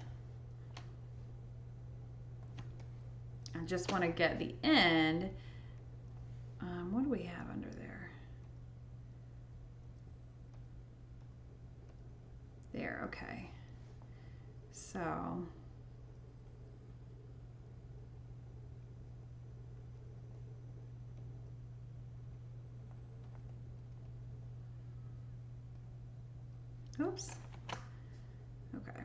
I just want to get the end. What do we have under there? There, okay. So oops. Okay.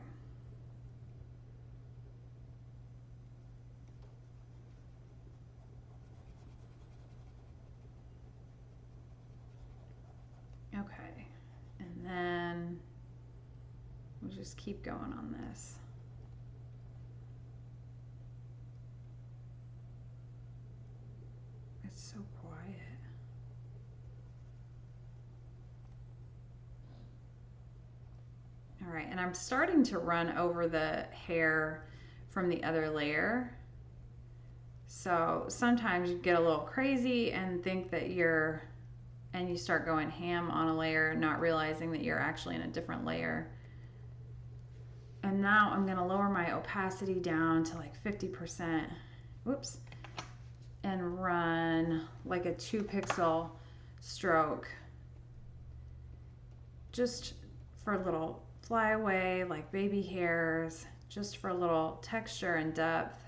Okay. And then we'll just keep going on this. It's so quiet. All right, and I'm starting to run over the hair from the other layer. So sometimes you get a little crazy and think that you start going ham on a layer, not realizing that you're actually in a different layer. And now I'm gonna lower my opacity down to like 50%, whoops, and run like a 2 pixel stroke, just for a little flyaway, like baby hairs, just for a little texture and depth.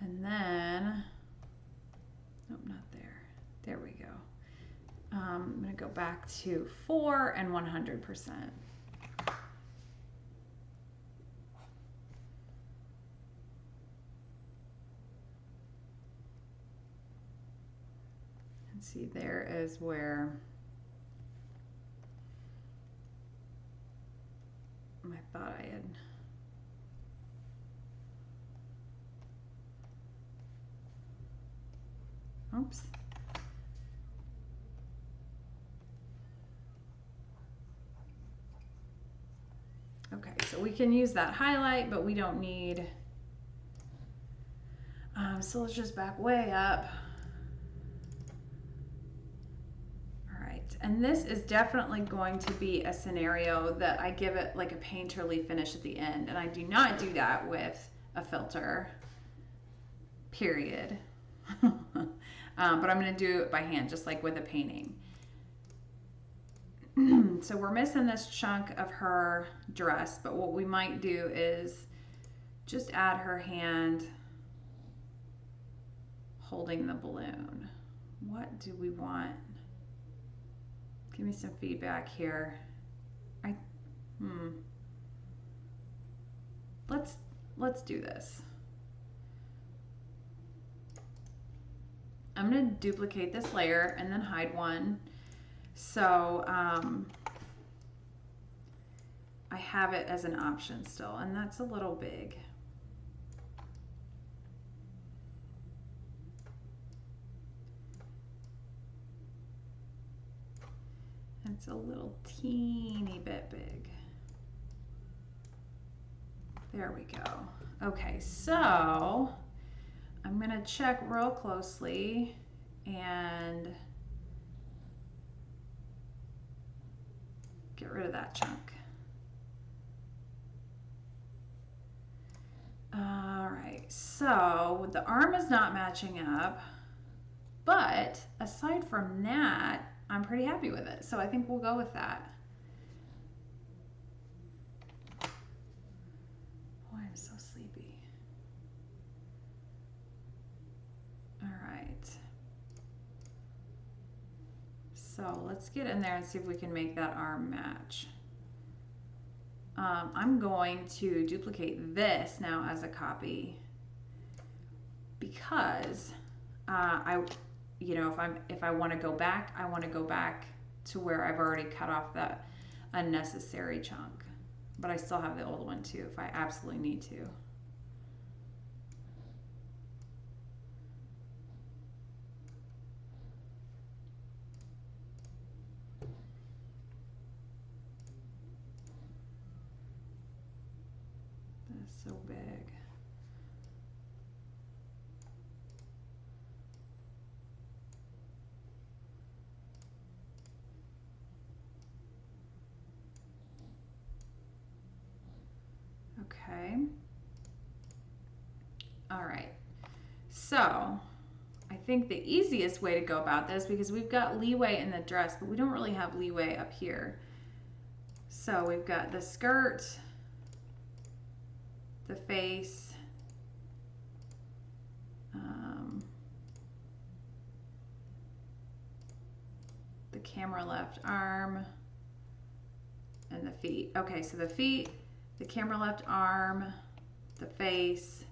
And then, nope, not there. There we go. I'm going to go back to 4 and 100%. And see, there is where I thought I had. Oops. So we can use that highlight, but we don't need, so let's just back way up. All right, and this is definitely going to be a scenario that I give it like a painterly finish at the end, and I do not do that with a filter, period. But I'm going to do it by hand, just like with a painting. So we're missing this chunk of her dress, but what we might do is just add her hand holding the balloon. What do we want? Give me some feedback here. Let's do this. I'm going to duplicate this layer and then hide one. So I have it as an option still, and that's a little big. It's a little teeny bit big. There we go. Okay, so I'm going to check real closely and get rid of that chunk. All right, so the arm is not matching up, but aside from that, I'm pretty happy with it. So I think we'll go with that. Boy, I'm so sleepy. All right. So let's get in there and see if we can make that arm match. I'm going to duplicate this now as a copy because if I want to go back, I want to go back to where I've already cut off that unnecessary chunk. But I still have the old one too if I absolutely need to. That's so big. Okay. All right. So I think the easiest way to go about this, because we've got leeway in the dress, but we don't really have leeway up here. So we've got the skirt, the face, the camera left arm, and the feet. Okay, so the feet, the camera left arm, the face,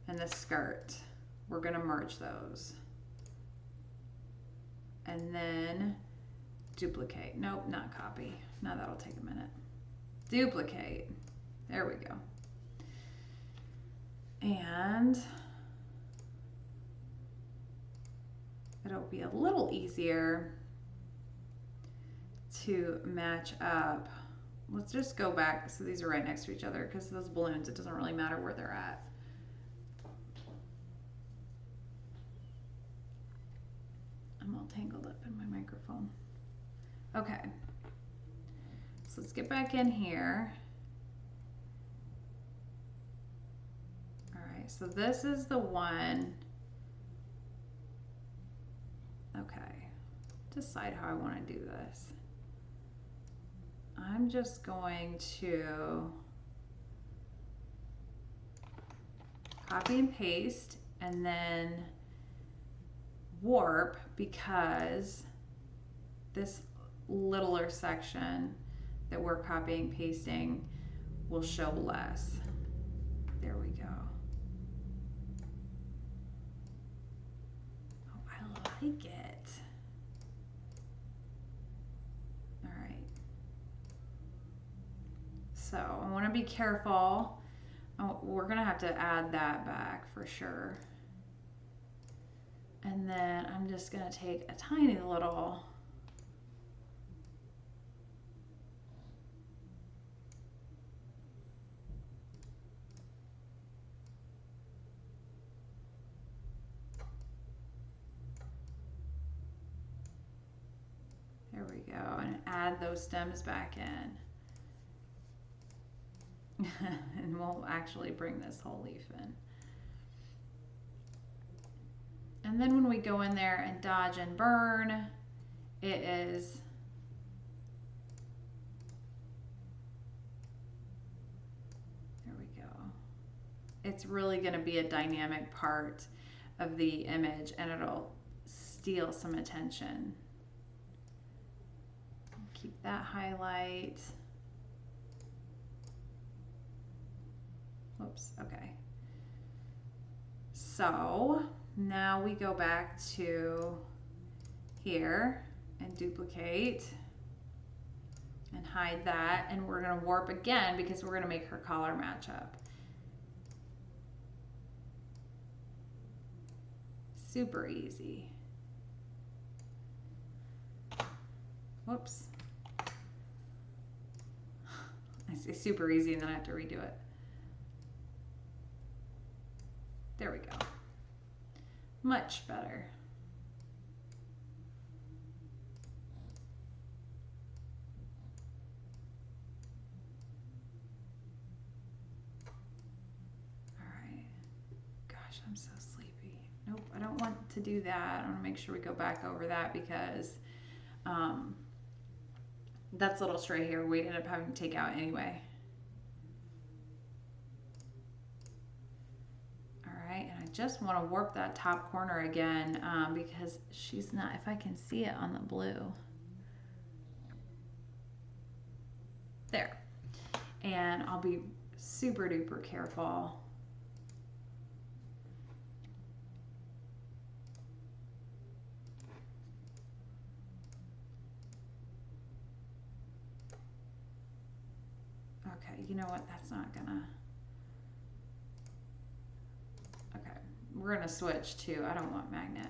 and the skirt. We're going to merge those. And then duplicate. Nope, not copy. Now that'll take a minute. Duplicate. There we go. And it'll be a little easier to match up. Let's just go back. So these are right next to each other because those balloons, it doesn't really matter where they're at. I'm all tangled up in my microphone. Okay. So let's get back in here. All right, so this is the one. Okay. Decide how I want to do this. I'm just going to copy and paste and then warp, because this littler section that we're copying pasting will show less. There we go. Oh, I like it. All right. So I want to be careful. Oh, we're going to have to add that back for sure. And then I'm just going to take a tiny little and add those stems back in. And we'll actually bring this whole leaf in. And then when we go in there and dodge and burn, it is it's really going to be a dynamic part of the image, and it'll steal some attention. Keep that highlight. Whoops, okay. So now we go back to here and duplicate and hide that, and we're going to warp again because we're going to make her collar match up. Super easy. Whoops. I say super easy and then I have to redo it. There we go. Much better. All right. Gosh, I'm so sleepy. Nope, I don't want to do that. I want to make sure we go back over that because that's little stray hair we ended up having to take out anyway. All right, and I just want to warp that top corner again because she's not, if I can see it on the blue. There. And I'll be super duper careful. Okay, you know what? That's not gonna. Okay, we're gonna switch to, I don't want magnet.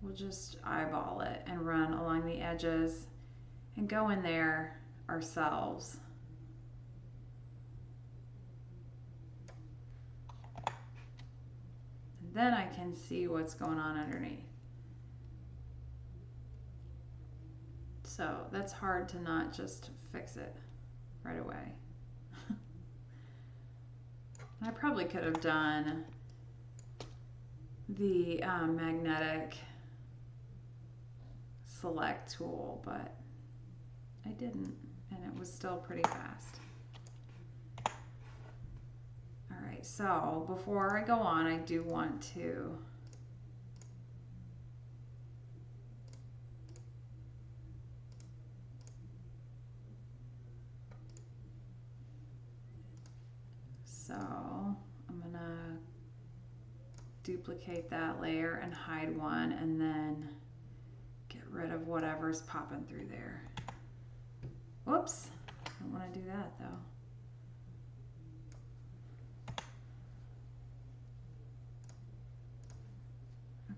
We'll just eyeball it and run along the edges and go in there ourselves. And then I can see what's going on underneath. So that's hard to not just fix it right away. I probably could have done the magnetic select tool, but I didn't, and it was still pretty fast. All right, so before I go on, I do want to I'm gonna duplicate that layer and hide one and then get rid of whatever's popping through there. Whoops, I don't want to do that though.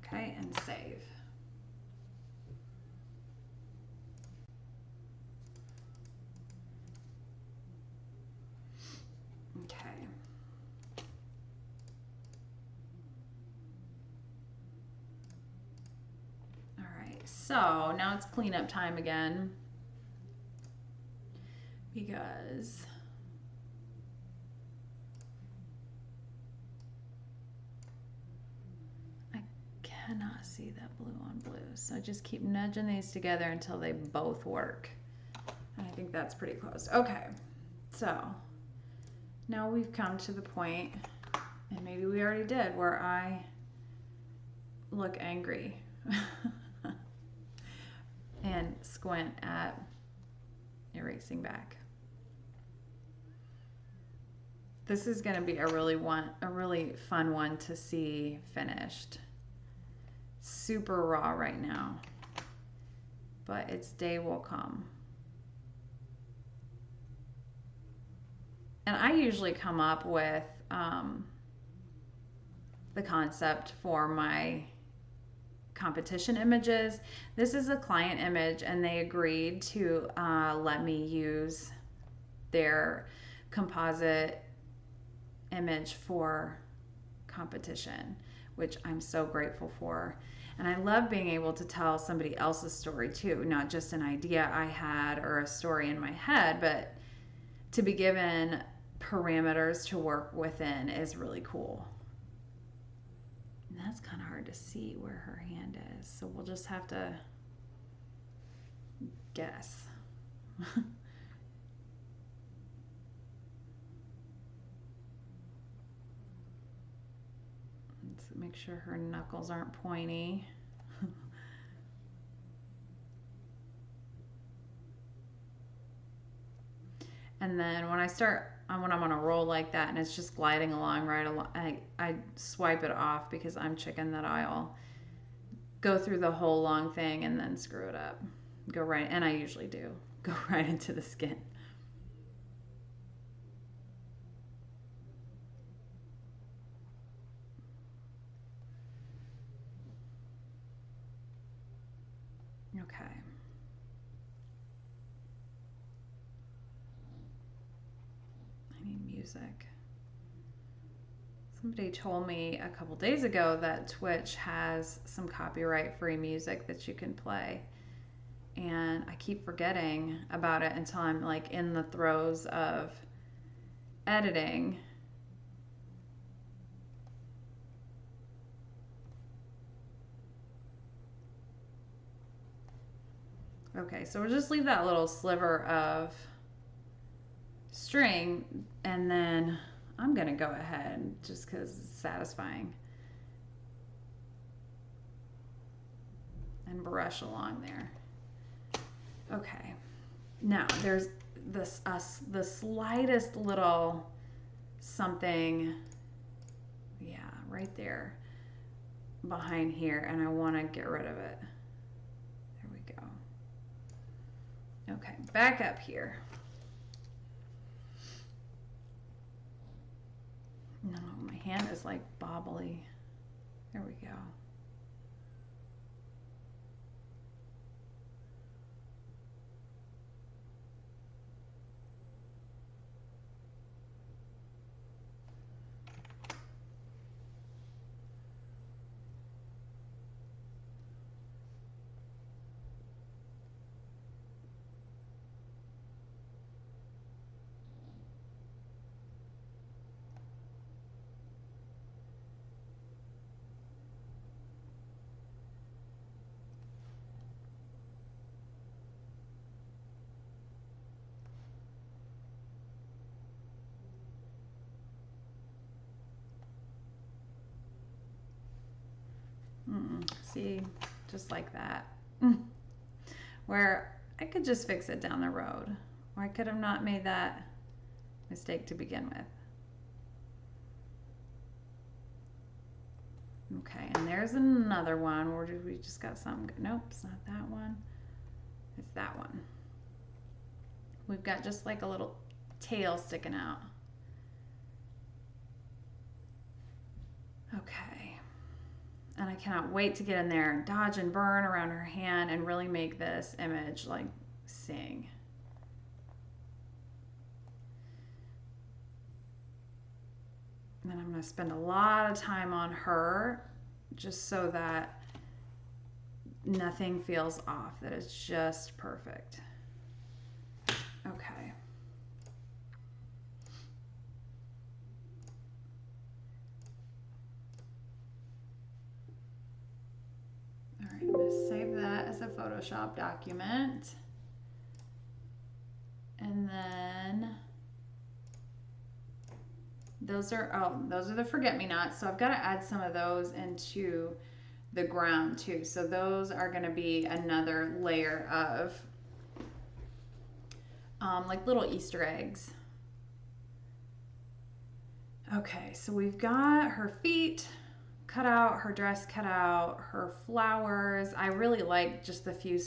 Okay, and save. Okay. All right, so now it's cleanup time again because I cannot see that blue on blue. So just keep nudging these together until they both work. And I think that's pretty close. Okay, so now we've come to the point, and maybe we already did, where I look angry and squint at erasing back. This is going to be a really fun one to see finished. Super raw right now, but its day will come. And I usually come up with the concept for my competition images. This is a client image, and they agreed to let me use their composite image for competition, which I'm so grateful for. And I love being able to tell somebody else's story too, not just an idea I had or a story in my head, but to be given parameters to work within is really cool. And that's kind of hard to see where her hand is, so we'll just have to guess. Let's make sure her knuckles aren't pointy. And then when I'm on a roll like that and it's just gliding along right along, I swipe it off because I'm chicken that I'll go through the whole long thing and then screw it up. Go right, and I usually do, go right into the skin. Okay. I need music. Somebody told me a couple days ago that Twitch has some copyright-free music that you can play. And I keep forgetting about it until I'm like in the throes of editing. Okay, so we'll just leave that little sliver of string, and then I'm gonna go ahead just because it's satisfying and brush along there. Okay, now there's this the slightest little something, yeah, right there behind here, and I want to get rid of it. There we go. Okay, back up here. No, my hand is like bobbly. There we go. See, just like that. Where I could just fix it down the road, or I could have not made that mistake to begin with. Okay, and there's another one. Or did we just got something? Nope, it's not that one. It's that one. We've got just like a little tail sticking out. Okay. And I cannot wait to get in there and dodge and burn around her hand and really make this image like sing. And then I'm going to spend a lot of time on her just so that nothing feels off, that it's just perfect. Okay. All right, I'm going to save that as a Photoshop document. And then those are the forget-me-nots. So I've got to add some of those into the ground too. So those are going to be another layer of like little Easter eggs. Okay, so we've got her feet cut out, her dress cut out, her flowers. I really like just the few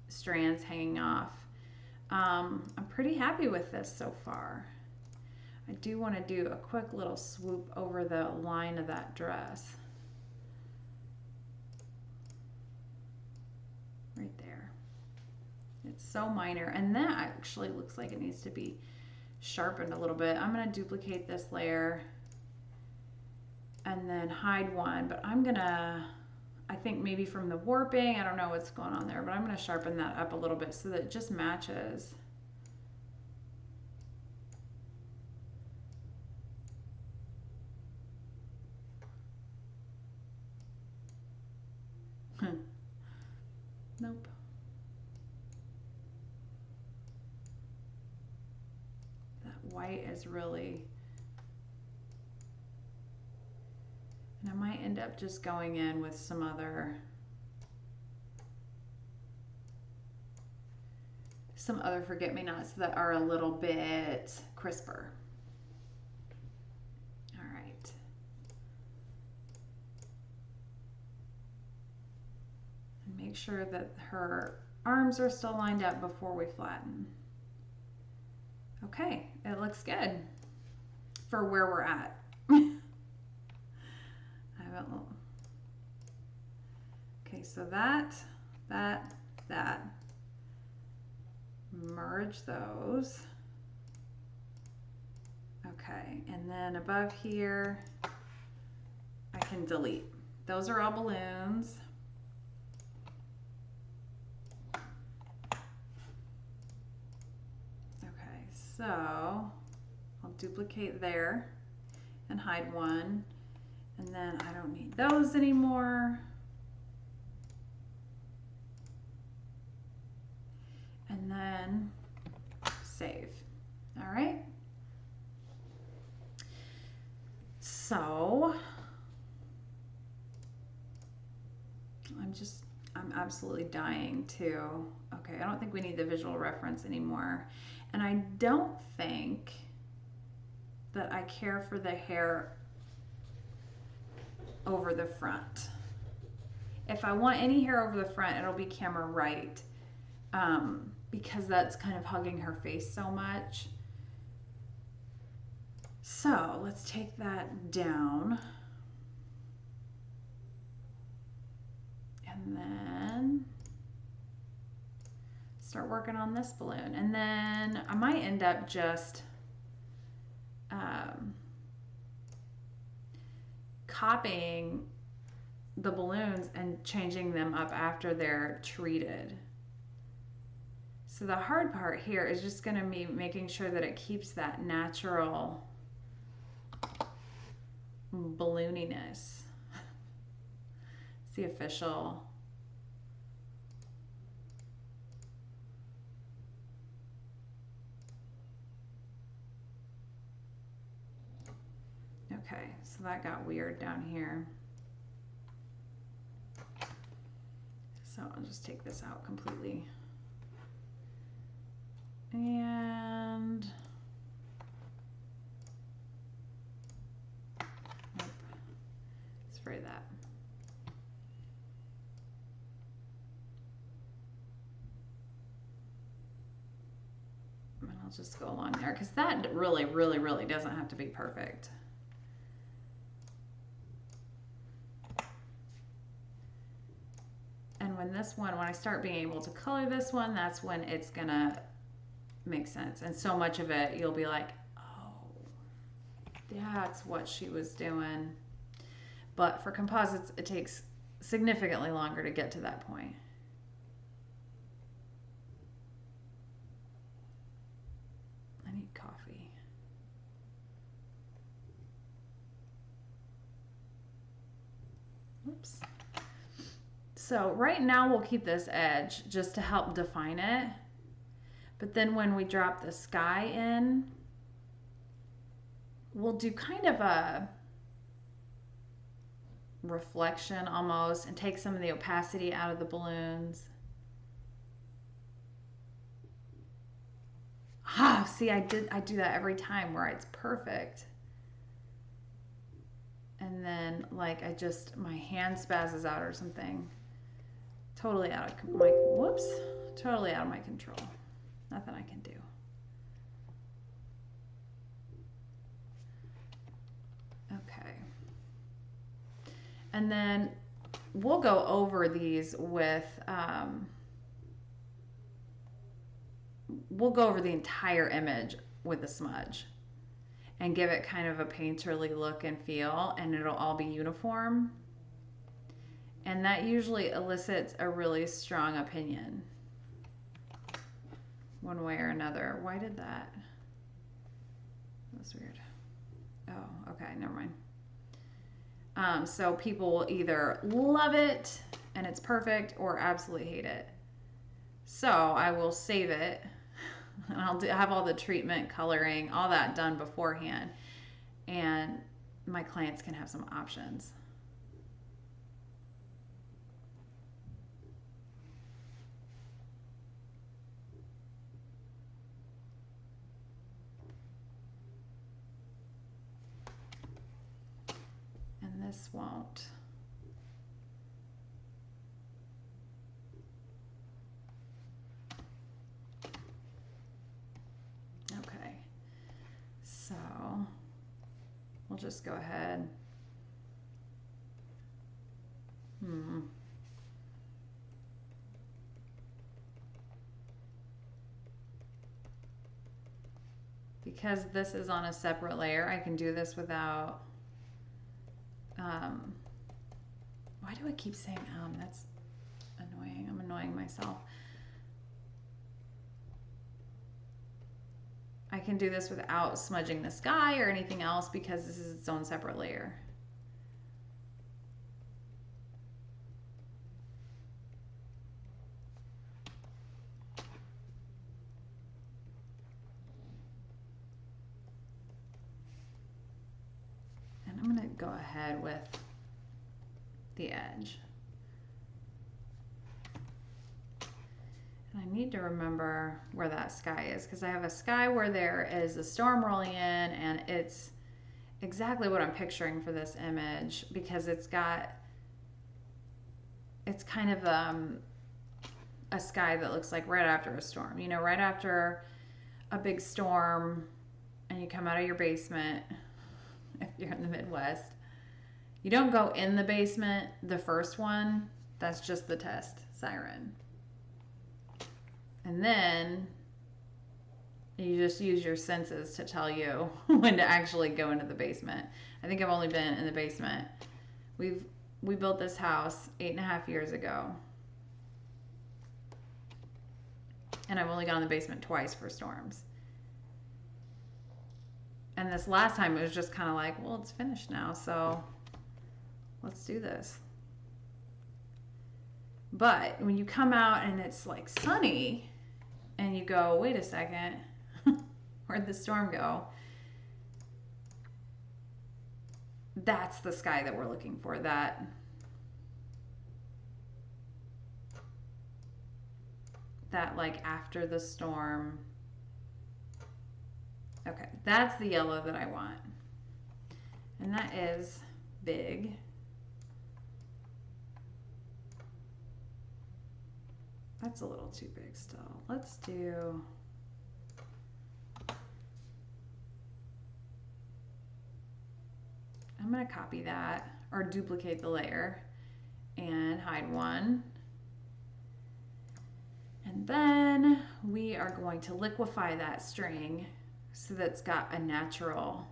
strands hanging off. I'm pretty happy with this so far. I do want to do a quick little swoop over the line of that dress. Right there. It's so minor, and that actually looks like it needs to be sharpened a little bit. I'm going to duplicate this layer and then hide one, but I'm gonna I think maybe from the warping. I don't know what's going on there, but I'm going to sharpen that up a little bit so that it just matches. Nope. That white is really... And I might end up just going in with some other forget-me-nots that are a little bit crisper. All right. And make sure that her arms are still lined up before we flatten. Okay, it looks good for where we're at. Okay, so that. Merge those. Okay, and then above here, I can delete. Those are all balloons. Okay, so I'll duplicate there and hide one. And then I don't need those anymore. And then save. All right. So I'm absolutely dying to, okay, I don't think we need the visual reference anymore. And I don't think that I care for the hair over the front. If I want any hair over the front, it'll be camera right, because that's kind of hugging her face so much. So let's take that down. And then start working on this balloon. And then I might end up just copying the balloons and changing them up after they're treated. So the hard part here is just going to be making sure that it keeps that natural ballooniness. It's the official. Okay, so that got weird down here. So I'll just take this out completely. And nope. Spray that. And I'll just go along there because that really doesn't have to be perfect. And when I start being able to color this one, that's when it's gonna make sense. And so much of it, you'll be like, oh, that's what she was doing. But for composites, it takes significantly longer to get to that point. I need coffee. Whoops. So right now we'll keep this edge just to help define it. But then when we drop the sky in, we'll do kind of a reflection almost and take some of the opacity out of the balloons. See, I do that every time where it's perfect. And then like my hand spazzes out or something. Totally out of totally out of my control. Nothing I can do. Okay. And then we'll go over these with, we'll go over the entire image with a smudge and give it kind of a painterly look and feel, and it'll all be uniform. And that usually elicits a really strong opinion one way or another. Why did that? That's weird. Oh, okay, never mind. So people will either love it and it's perfect or absolutely hate it. So I will save it and I'll have all the treatment, coloring, all that done beforehand. And my clients can have some options. And this won't. Okay, so we'll just go ahead. Because this is on a separate layer, I can do this without, why do I keep saying that's annoying. I'm annoying myself. I can do this without smudging the sky or anything else because this is its own separate layer. And I'm going to go ahead with the edge. And I need to remember where that sky is because I have a sky where there is a storm rolling in, and it's exactly what I'm picturing for this image because it's kind of a sky that looks like right after a storm. You know, right after a big storm and you come out of your basement, if you're in the Midwest, you don't go in the basement, the first one, that's just the test siren. And then you just use your senses to tell you when to actually go into the basement. I think I've only been in the basement. We built this house 8.5 years ago. And I've only gone in the basement twice for storms. And this last time it was just kind of like, well, it's finished now, so let's do this. But when you come out and it's like sunny and you go, wait a second, where'd the storm go? That's the sky that we're looking for. That like after the storm. Okay, that's the yellow that I want. And that is big. That's a little too big still. Let's do, I'm going to copy that or duplicate the layer and hide one. And then we are going to liquefy that string so that it's got a natural.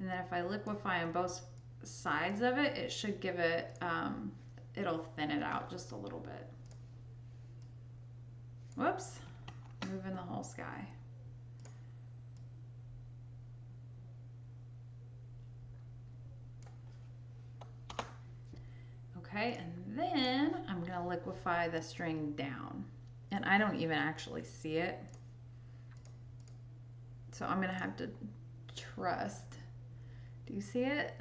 And then if I liquefy on both sides of it, it should give it, it'll thin it out just a little bit. Whoops, moving the whole sky. Okay, and then I'm going to liquefy the string down. And I don't even actually see it. So I'm going to have to trust. Do you see it?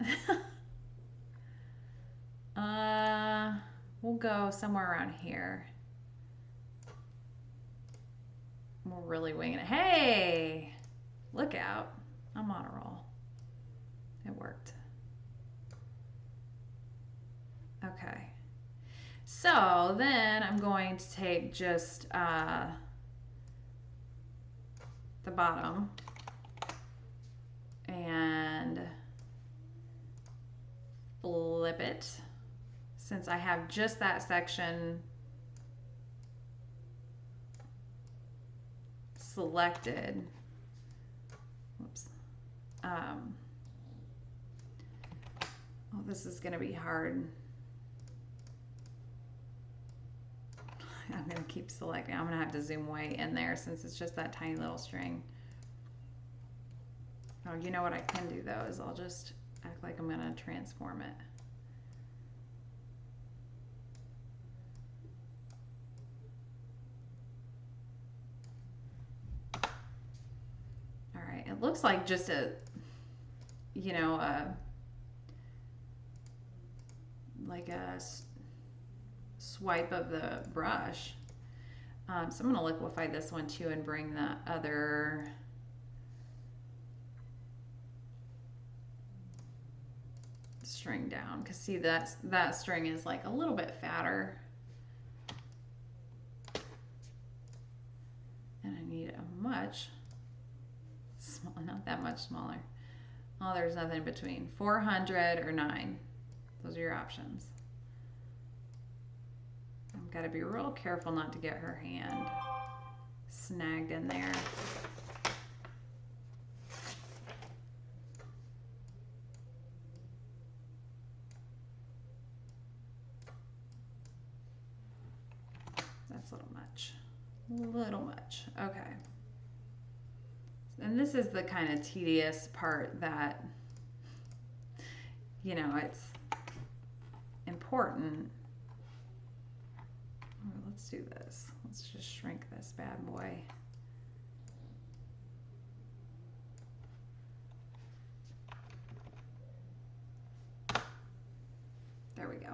We'll go somewhere around here. We're really winging it. Hey, look out. I'm on a roll. It worked. Okay. So then I'm going to take just the bottom and flip it, since I have just that section selected. Whoops. this is going to be hard. I'm going to keep selecting. I'm going to have to zoom way in there since it's just that tiny little string. Oh, you know what I can do though is I'll just act like I'm going to transform it. All right, it looks like just a, you know, like a swipe of the brush. So I'm going to liquefy this one too and bring the other string down, because see that string is like a little bit fatter, and I need a much smaller, not that much smaller. Oh, there's nothing in between. 400 or 9. Those are your options. I've got to be real careful not to get her hand snagged in there. That's a little much. A little much. Okay. And this is the kind of tedious part that, you know, it's important. Well, let's do this. Let's just shrink this bad boy. There we go.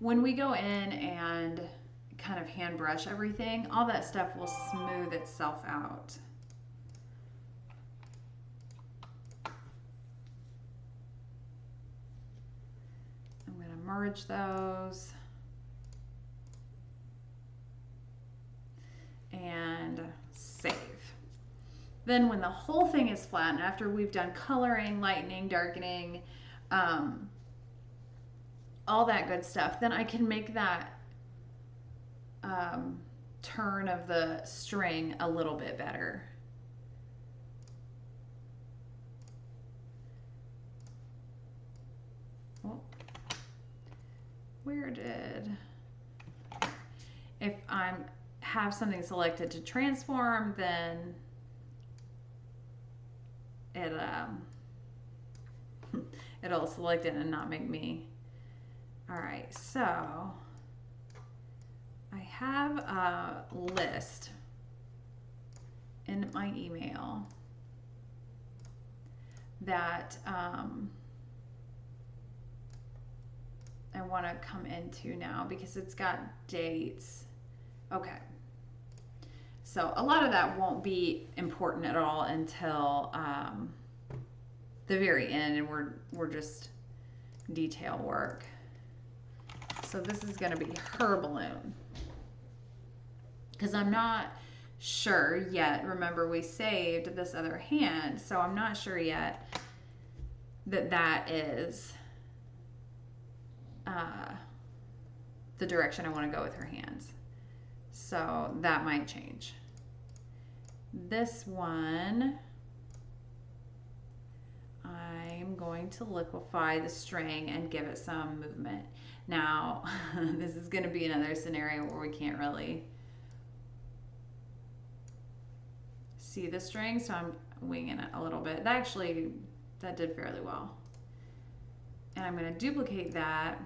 When we go in and kind of hand brush everything, all that stuff will smooth itself out. I'm going to merge those and save. Then when the whole thing is flat, and after we've done coloring, lightening, darkening, all that good stuff, then I can make that turn of the string a little bit better. Oh, where did, if I'm have something selected to transform, then it it'll select it and not make me. All right, so I have a list in my email that I want to come into now because it's got dates. Okay. So a lot of that won't be important at all until the very end, and we're just detail work. So this is going to be her balloon, because I'm not sure yet. Remember, we saved this other hand, so I'm not sure yet that that is the direction I want to go with her hands. So that might change. This one, I'm going to liquefy the string and give it some movement. Now, this is going to be another scenario where we can't really see the string, so I'm winging it a little bit. That did fairly well. And I'm going to duplicate that,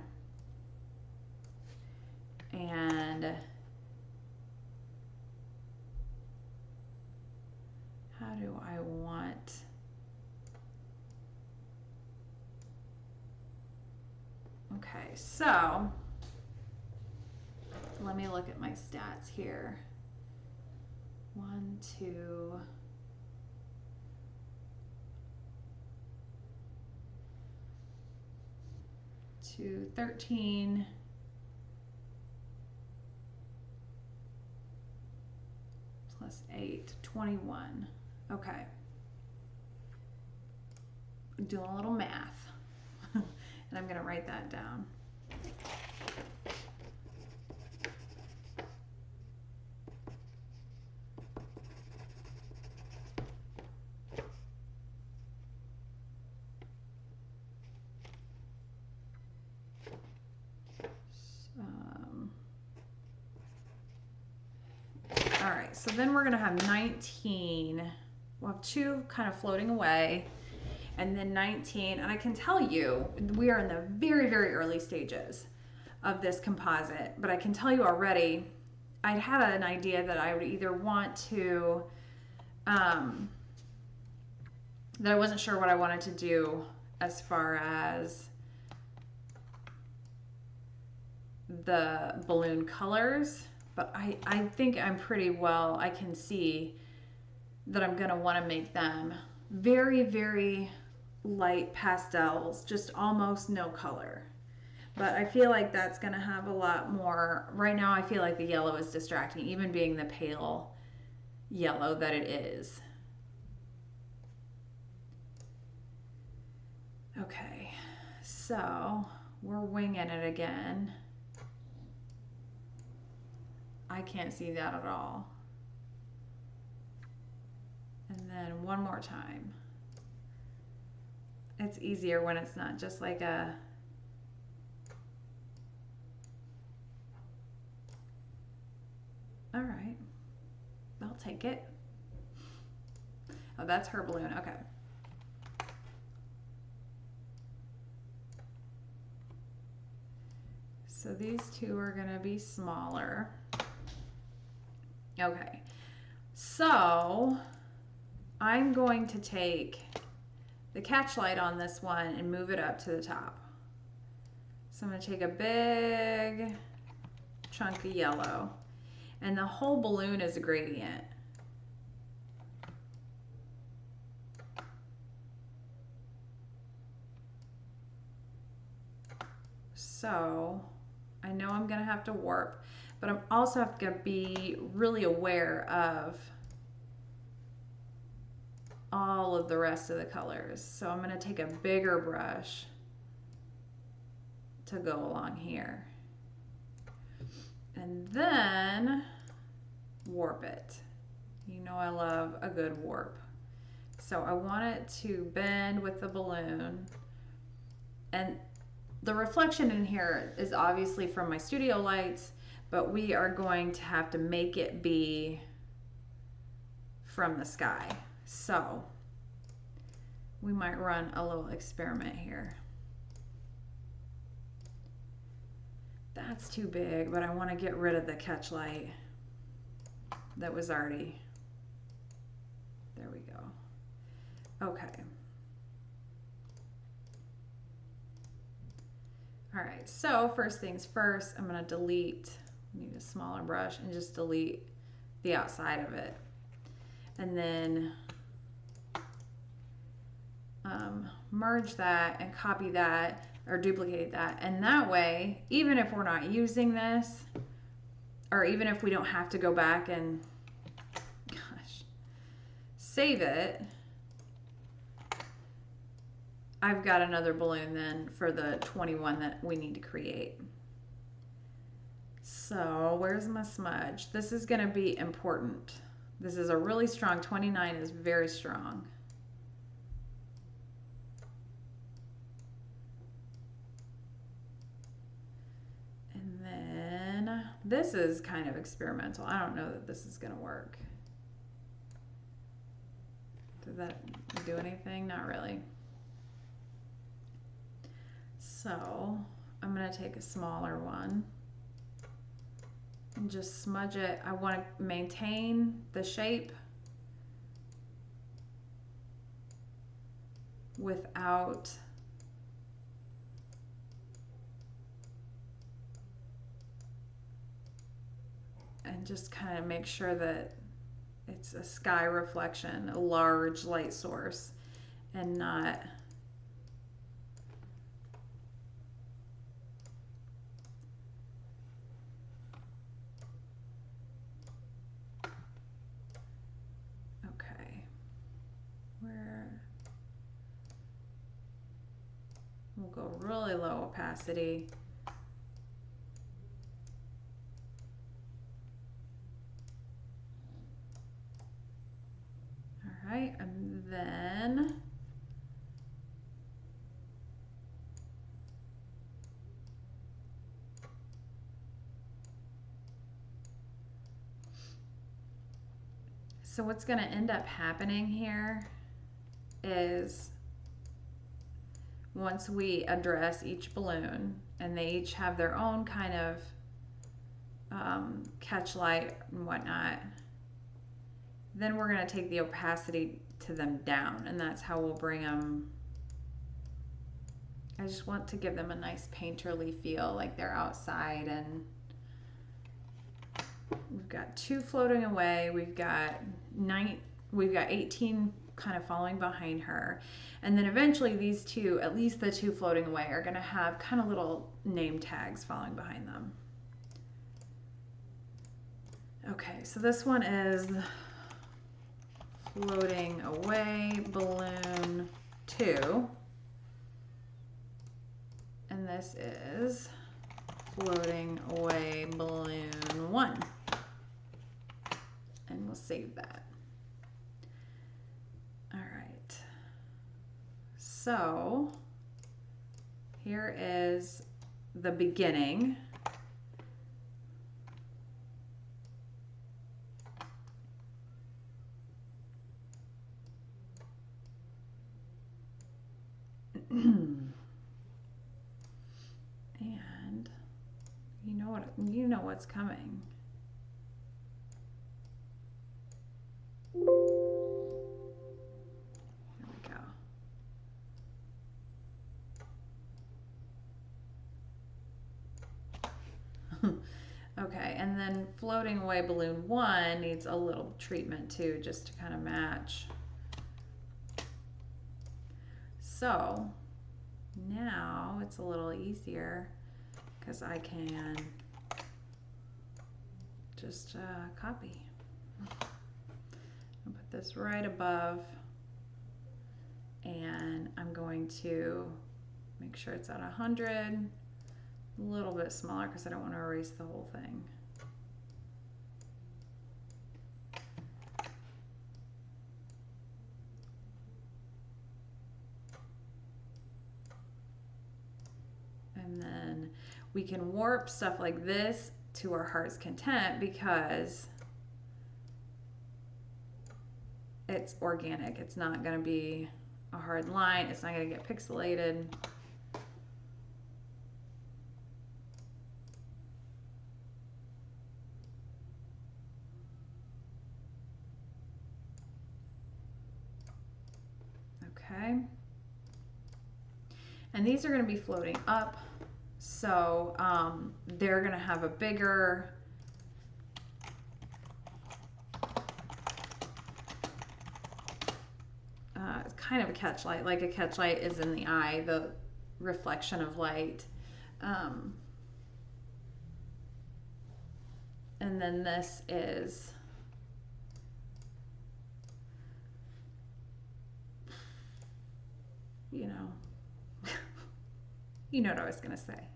and how do I want, okay, so let me look at my stats here. 1, 2, 2, 13, plus 8, 21. Okay. I'm doing a little math, and I'm going to write that down. so then we're gonna have 19. We'll have 2 kind of floating away, and then 19. And I can tell you, we are in the very, very early stages of this composite, but I can tell you already, I'd had an idea that I would either want to, that I wasn't sure what I wanted to do as far as the balloon colors, but I think I'm pretty well, I can see that I'm gonna wanna make them very, very light pastels, just almost no color. But I feel like that's gonna have a lot more, right now I feel like the yellow is distracting, even being the pale yellow that it is. Okay, so we're winging it again. I can't see that at all. And then one more time. It's easier when it's not just like a, all right, I'll take it. Oh, that's her balloon, okay. So these 2 are gonna be smaller. Okay, so I'm going to take the catch light on this one and move it up to the top. So I'm going to take a big chunk of yellow, and the whole balloon is a gradient. So I know I'm going to have to warp, but I'm also have to be really aware of all of the rest of the colors. So I'm going to take a bigger brush to go along here. And then warp it. You know I love a good warp. So I want it to bend with the balloon. And the reflection in here is obviously from my studio lights, but we are going to have to make it be from the sky. So we might run a little experiment here. That's too big, but I want to get rid of the catch light that was already, there we go. Okay. All right, so first things first, I'm going to delete, need a smaller brush, and just delete the outside of it. And then merge that and copy that or duplicate that. And that way, even if we're not using this, or even if we don't have to go back and, gosh, save it, I've got another balloon then for the 21 that we need to create. So where's my smudge? This is going to be important. This is a really strong, 29 is very strong. And then this is kind of experimental. I don't know that this is going to work. Did that do anything? Not really. So I'm going to take a smaller one and just smudge it. I want to maintain the shape without and just kind of make sure that it's a sky reflection, a large light source, and not we'll go really low opacity. All right, and then So what's going to end up happening here is once we address each balloon, and they each have their own kind of catch light and whatnot, then we're going to take the opacity to them down, and that's how we'll bring them. I just want to give them a nice painterly feel, like they're outside. And we've got 2 floating away. We've got 18 kind of following behind her. And then eventually these 2, at least the 2 floating away, are going to have kind of little name tags following behind them. Okay, so this one is floating away balloon 2. And this is floating away balloon 1. And we'll save that. All right. So here is the beginning. And you know what's coming. Here we go. Okay, and then floating away balloon 1 needs a little treatment too, just to kind of match. So now it's a little easier because I can just copy. I'll put this right above, and I'm going to make sure it's at 100, a little bit smaller because I don't want to erase the whole thing. And then we can warp stuff like this to our heart's content because it's organic. It's not going to be a hard line. It's not going to get pixelated. Okay. And these are going to be floating up. So they're going to have a bigger kind of a catch light, like a catch light is in the eye, the reflection of light. And then this is you know what I was going to say.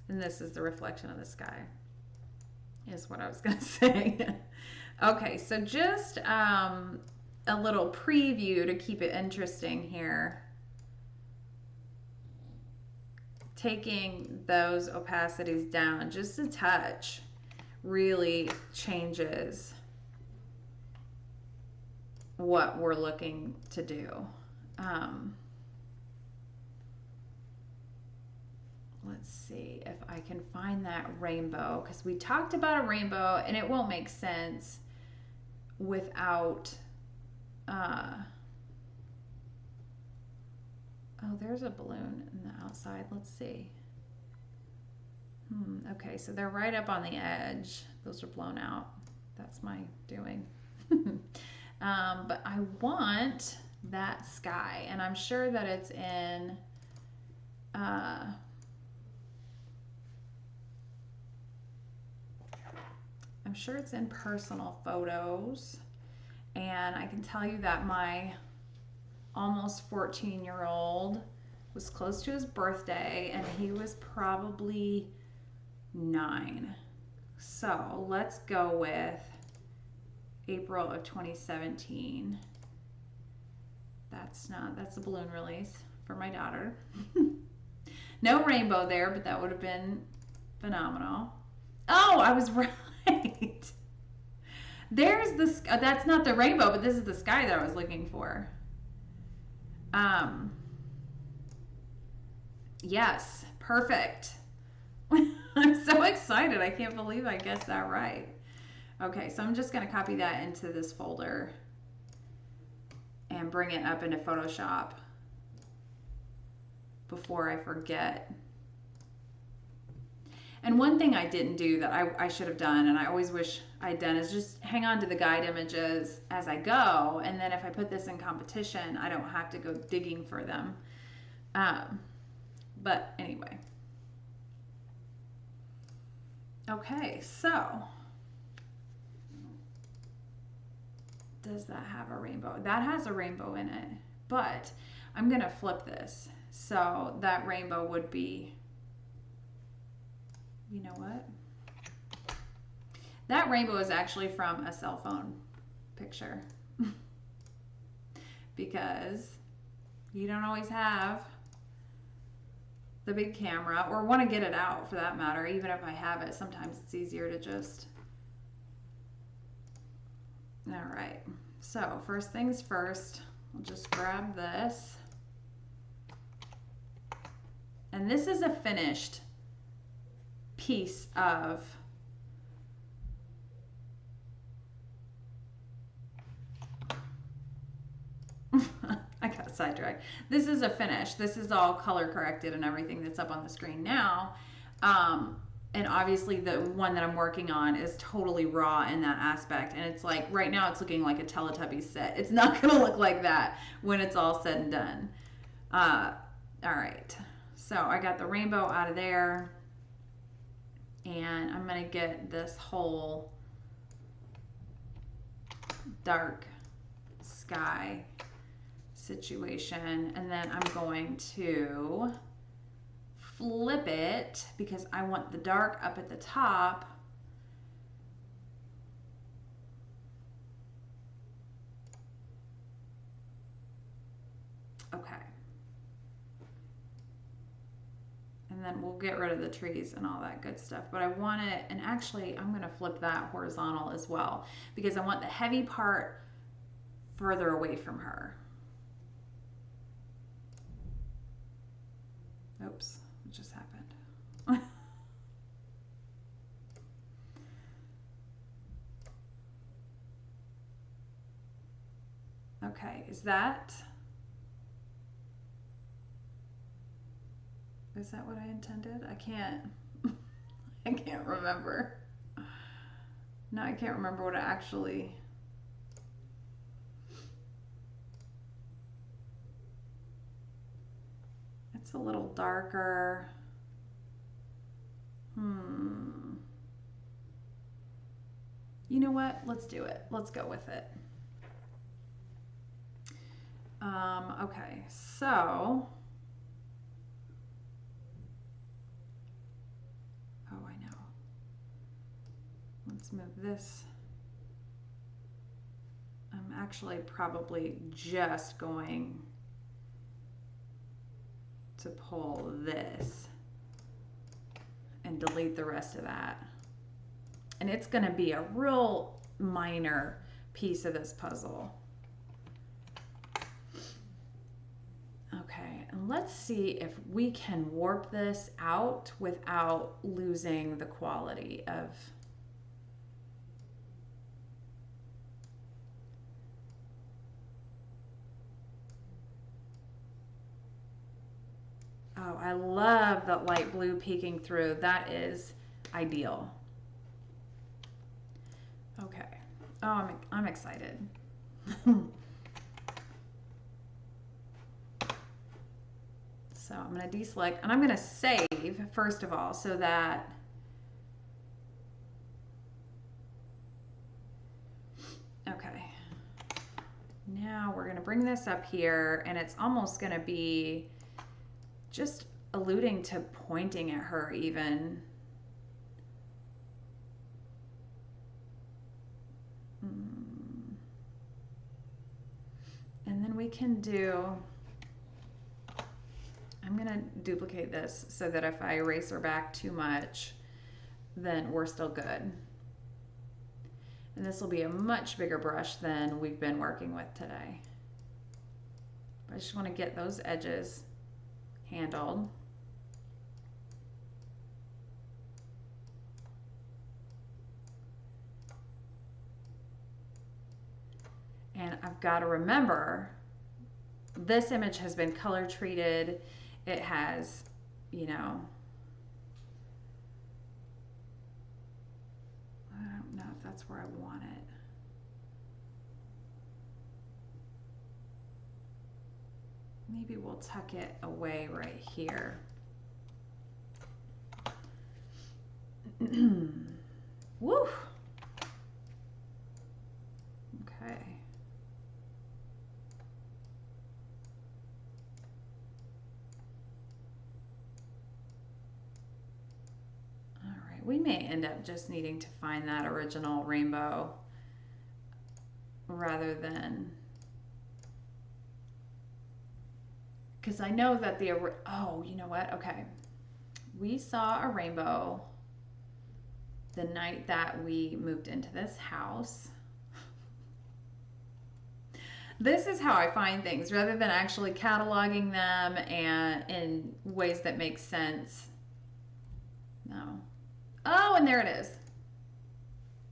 And this is the reflection of the sky, is what I was going to say. Okay, so just a little preview to keep it interesting here. Taking those opacities down just a touch really changes what we're looking to do. Let's see if I can find that rainbow, because we talked about a rainbow and it won't make sense without oh, there's a balloon in the outside. Let's see. Okay, so they're right up on the edge. Those are blown out. That's my doing. But I want that sky, and I'm sure that it's in I'm sure it's in personal photos, and I can tell you that my almost 14-year-old was close to his birthday, and he was probably 9. So let's go with April of 2017. That's a balloon release for my daughter. No rainbow there, but that would have been phenomenal. Oh, I was right. There's this, that's not the rainbow, but this is the sky that I was looking for. Yes, perfect. I'm so excited. I can't believe I guessed that right. Okay, so I'm just going to copy that into this folder and bring it up into Photoshop before I forget. And one thing I didn't do that I should have done, and I always wish I'd done, is just hang on to the guide images as I go. And then if I put this in competition, I don't have to go digging for them. But anyway. Okay, so does that have a rainbow? That has a rainbow in it, but I'm going to flip this. So that rainbow would be, you know what? That rainbow is actually from a cell phone picture because you don't always have the big camera or want to get it out for that matter. Even if I have it, sometimes it's easier to just, all right. So first things first, I'll just grab this. And this is a finished piece of I got sidetracked. This is a finish. This is all color corrected and everything that's up on the screen now. And obviously the one that I'm working on is totally raw in that aspect. And it's like, right now it's looking like a Teletubbies set. It's not going to look like that when it's all said and done. All right. So I got the rainbow out of there. And I'm going to get this whole dark sky situation, and then I'm going to flip it because I want the dark up at the top. Okay. And then we'll get rid of the trees and all that good stuff. But I want it, and actually I'm going to flip that horizontal as well because I want the heavy part further away from her. Oops, what just happened? Okay, is that what I intended? I can't I can't remember. No, I can't remember what I actually. It's a little darker. You know what? Let's do it. Let's go with it. Okay, so. Oh, I know. Let's move this. I'm actually probably just going to pull this and delete the rest of that. And it's going to be a real minor piece of this puzzle. Okay, and let's see if we can warp this out without losing the quality of. Oh, I love that light blue peeking through. That is ideal. Okay. Oh, I'm excited. So I'm going to deselect, and I'm going to save first of all so that okay. Now we're going to bring this up here, and it's almost going to be just alluding to pointing at her even. And then we can do, I'm going to duplicate this so that if I erase her back too much, then we're still good. And this will be a much bigger brush than we've been working with today. I just want to get those edges handled. And I've got to remember, this image has been color treated. It has, you know, I don't know if that's where I want it. Maybe we'll tuck it away right here. Woo! Okay. All right, we may end up just needing to find that original rainbow rather than, because I know that the, oh, you know what? Okay. We saw a rainbow the night that we moved into this house. This is how I find things rather than actually cataloging them and in ways that make sense. No. Oh, and there it is.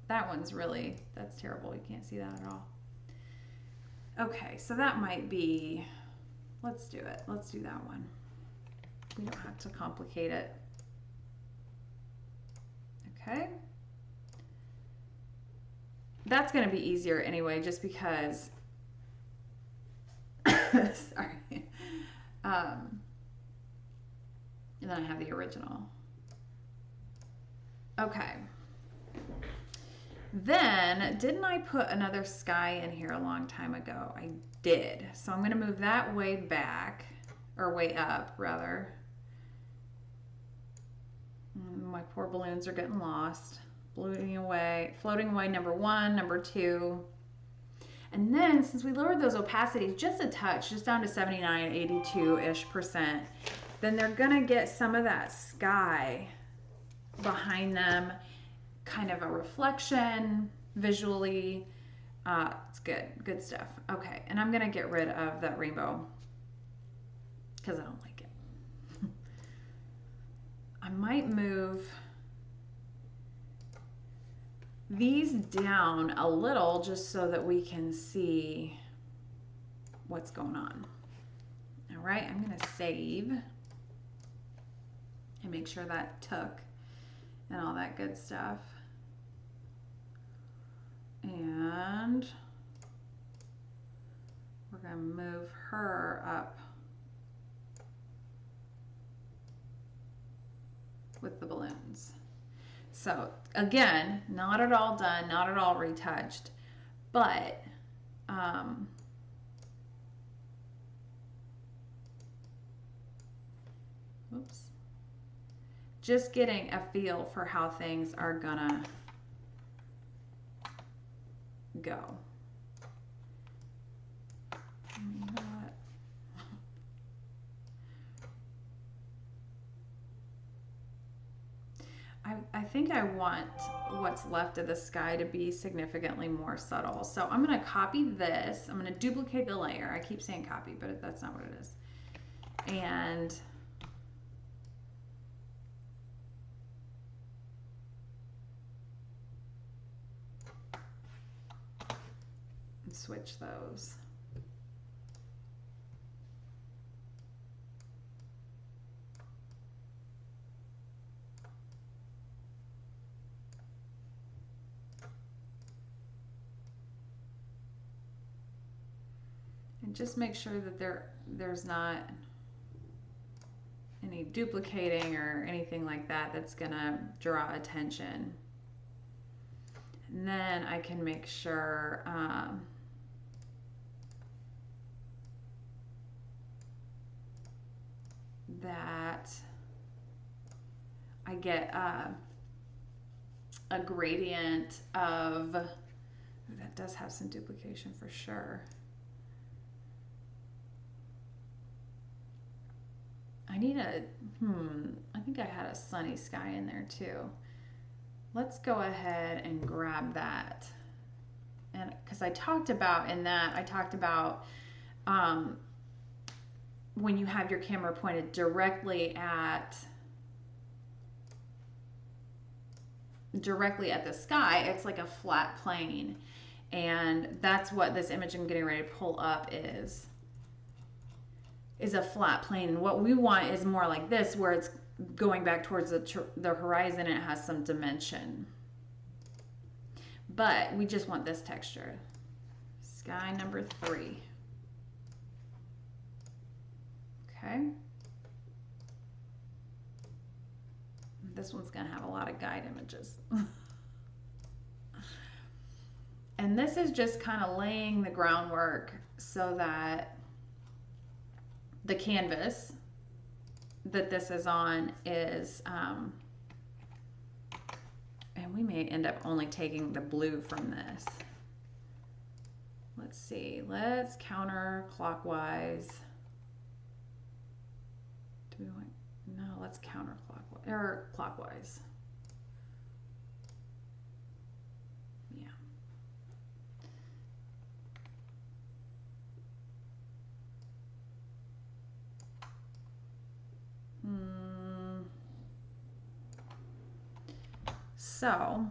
That one's really, that's terrible. You can't see that at all. Okay, so that might be, let's do it. Let's do that one. We don't have to complicate it. Okay. That's going to be easier anyway, just because, sorry. And then I have the original. Okay. Then, didn't I put another sky in here a long time ago? I did. So I'm going to move that way back, or way up, rather. My poor balloons are getting lost. Floating away, number 1, number 2. And then, since we lowered those opacities just a touch, just down to 79, 82-ish%, then they're going to get some of that sky behind them, kind of a reflection visually. It's good stuff. Okay, and I'm going to get rid of that rainbow because I don't like it. I might move these down a little just so that we can see what's going on. All right, I'm going to save and make sure that took and all that good stuff. And we're going to move her up with the balloons. So again, not at all done, not at all retouched, but oops, just getting a feel for how things are gonna go. I think I want what's left of the sky to be significantly more subtle. So I'm going to copy this. I'm going to duplicate the layer. I keep saying copy, but that's not what it is. And switch those. And just make sure that there's not any duplicating or anything like that that's gonna draw attention. And then I can make sure that I get a gradient of, that does have some duplication for sure. I need a, I think I had a sunny sky in there too. Let's go ahead and grab that and because I talked about when you have your camera pointed directly at the sky, it's like a flat plane. And that's what this image I'm getting ready to pull up is a flat plane. What we want is more like this, where it's going back towards the horizon and it has some dimension. But we just want this texture. Sky number 3. Okay. This one's going to have a lot of guide images. And this is just kind of laying the groundwork so that the canvas that this is on is, and we may end up only taking the blue from this. Let's see, let's counterclockwise. Do we want, no, let's counterclockwise, or clockwise. Yeah. So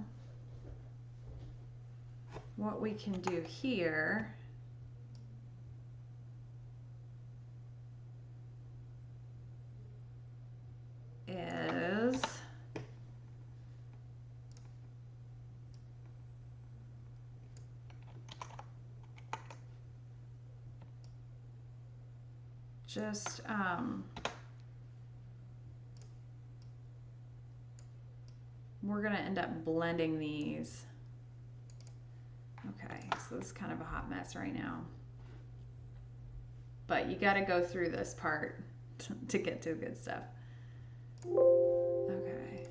what we can do here is just we're going to end up blending these. Okay, so this is kind of a hot mess right now. But you got to go through this part to get to the good stuff. Okay.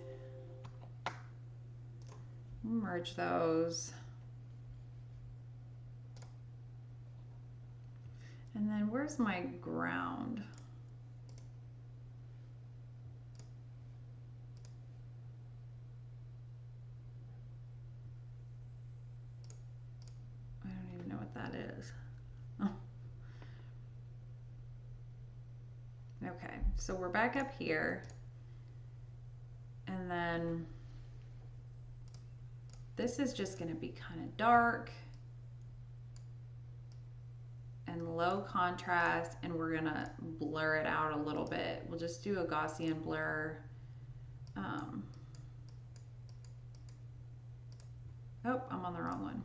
Merge those. And then where's my ground? I don't even know what that is. Oh. Okay, so we're back up here. And then this is just going to be kind of dark and low contrast, and we're going to blur it out a little bit. We'll just do a Gaussian blur. Oh, I'm on the wrong one.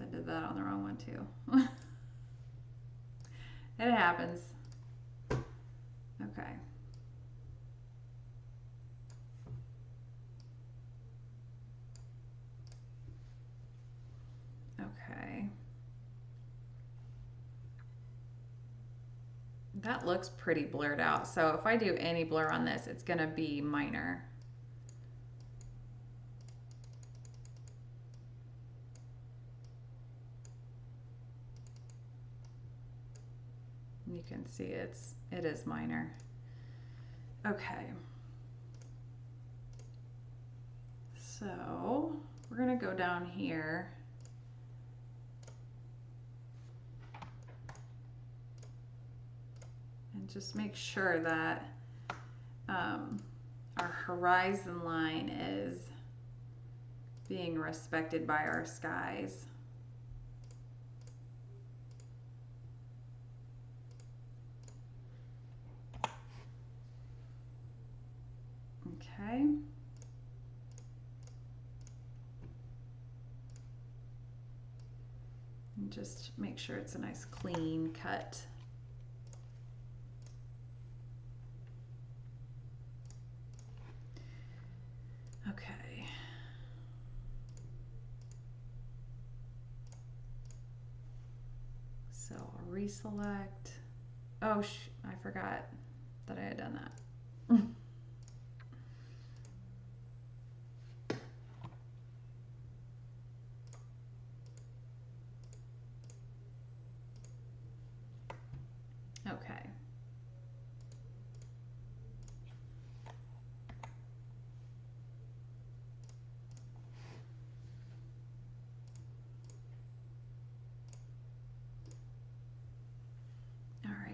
I did that on the wrong one too. It happens. Okay. Okay. That looks pretty blurred out. So if I do any blur on this, it's going to be minor. You can see it is minor. Okay. So we're going to go down here. And just make sure that our horizon line is being respected by our skies. Okay. And just make sure it's a nice clean cut. Okay. So I'll reselect. Oh, I forgot that I had done that. Okay.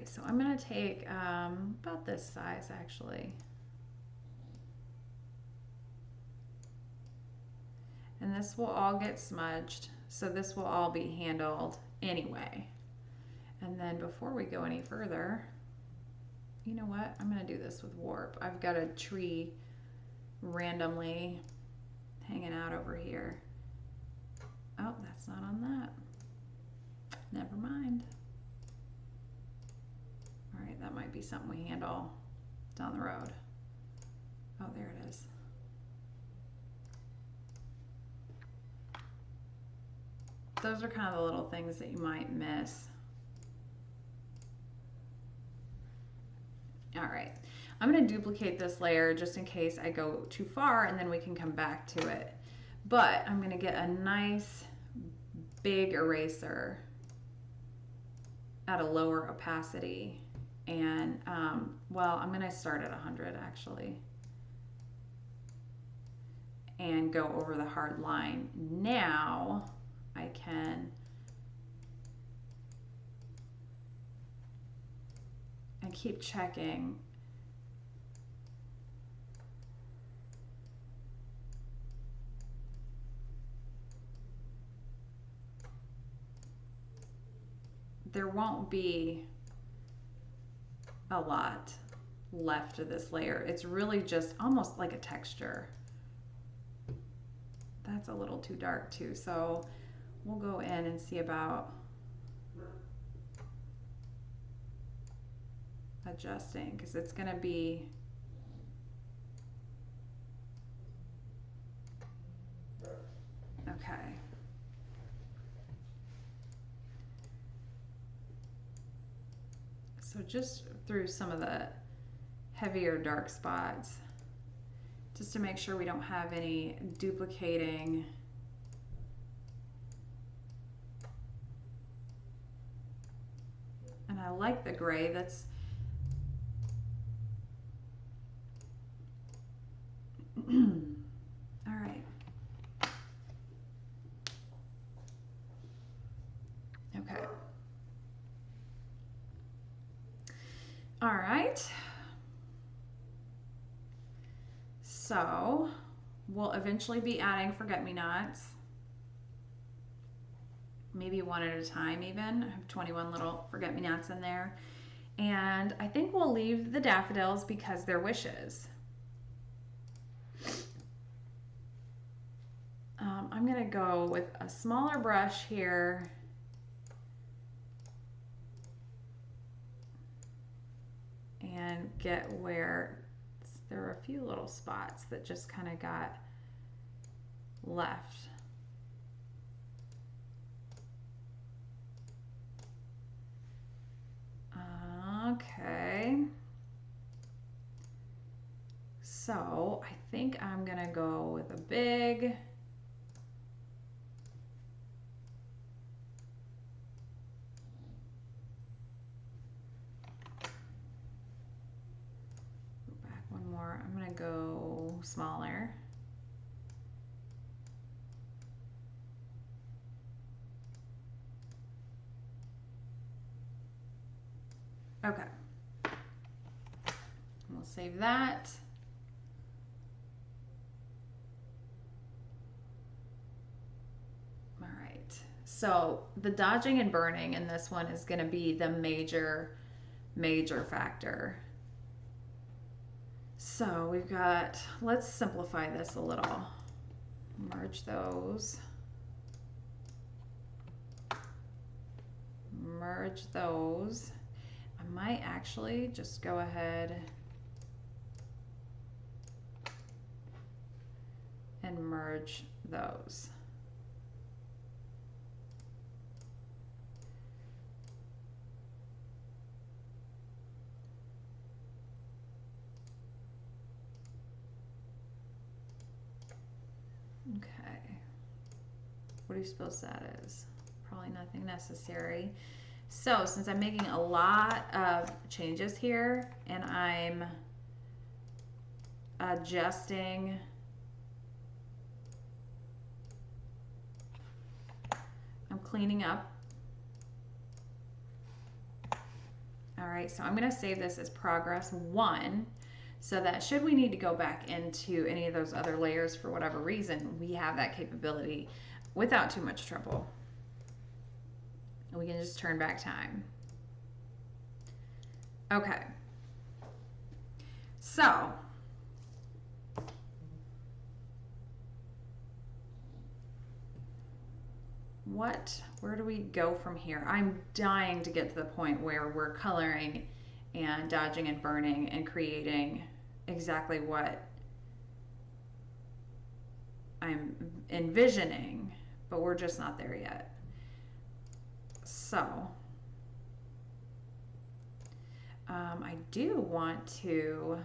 right, so I'm gonna take about this size actually. And this will all get smudged, so this will all be handled anyway. And then before we go any further, you know what? I'm gonna do this with warp. I've got a tree randomly hanging out over here. Oh, that's not on that. Never mind. All right, that might be something we handle down the road. Oh, there it is. Those are kind of the little things that you might miss. All right, I'm going to duplicate this layer just in case I go too far, and then we can come back to it. But I'm going to get a nice big eraser at a lower opacity. And well, I'm going to start at 100 actually, and go over the hard line. Now I can and keep checking. There won't be a lot left of this layer. It's really just almost like a texture. That's a little too dark too, so we'll go in and see about adjusting, because it's going to be okay. So just through some of the heavier dark spots, just to make sure we don't have any duplicating. And I like the gray. That's all right. Okay. All right. So we'll eventually be adding forget-me-nots. Maybe one at a time even. I have 21 little forget-me-nots in there. And I think we'll leave the daffodils because they're wishes. I'm gonna go with a smaller brush here. And get where there are a few little spots that just kind of got left. Okay. So I think I'm gonna go with a big one more. I'm gonna go smaller. Okay. We'll save that. All right. So the dodging and burning in this one is going to be the major factor. So we've got, let's simplify this a little. Merge those. Merge those. I might actually just go ahead and merge those. Okay. What do you suppose that is? Probably nothing necessary. So since I'm making a lot of changes here and I'm adjusting I'm cleaning up. All right, so I'm going to save this as progress 1 so that should we need to go back into any of those other layers for whatever reason, we have that capability without too much trouble. We can just turn back time. Okay. So, where do we go from here? I'm dying to get to the point where we're coloring and dodging and burning and creating exactly what I'm envisioning, but we're just not there yet. So, I do want to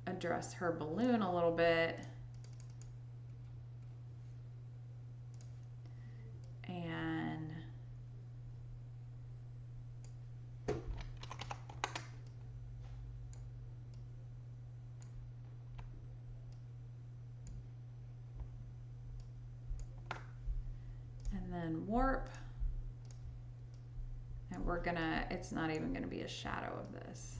address her balloon a little bit. And then warp. And we're gonna, it's not even gonna be a shadow of this.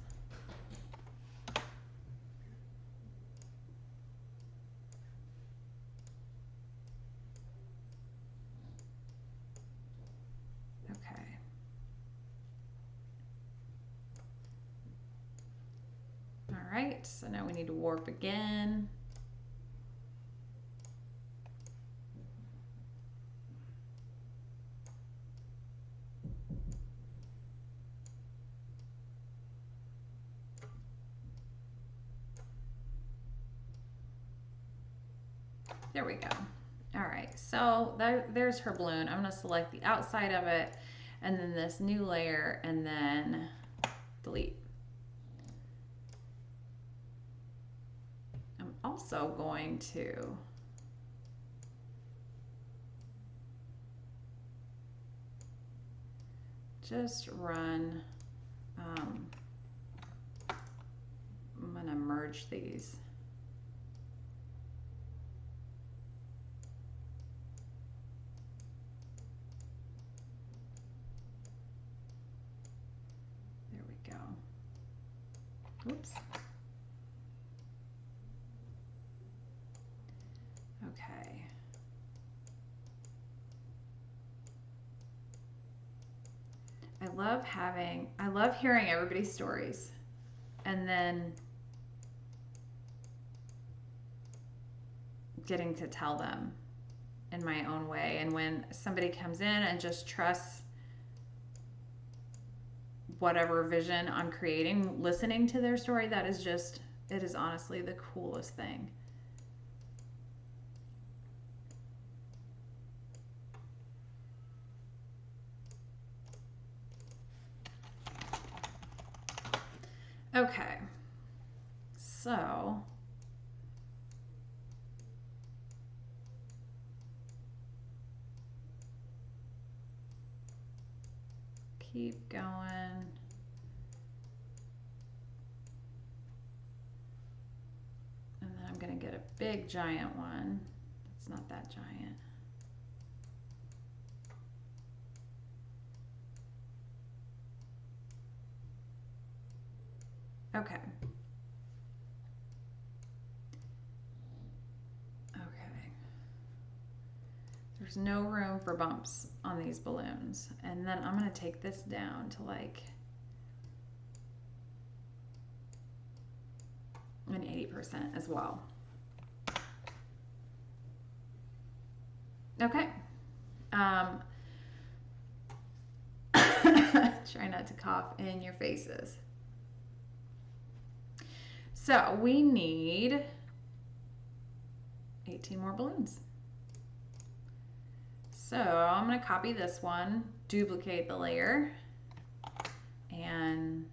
Okay. All right, so now we need to warp again. There we go. All right, so there's her balloon. I'm gonna select the outside of it and then this new layer and then delete. I'm also going to just run, I'm gonna merge these. Oops. Okay. I love hearing everybody's stories and then getting to tell them in my own way. And when somebody comes in and just trusts whatever vision I'm creating, listening to their story, that is just, it is honestly the coolest thing. Okay, so keep going. And then I'm going to get a big giant one. It's not that giant. Okay. Okay. There's no room for bumps on these balloons. And then I'm going to take this down to like an 80% as well. Okay. Try not to cough in your faces. So we need 18 more balloons. So I'm going to copy this one, duplicate the layer, and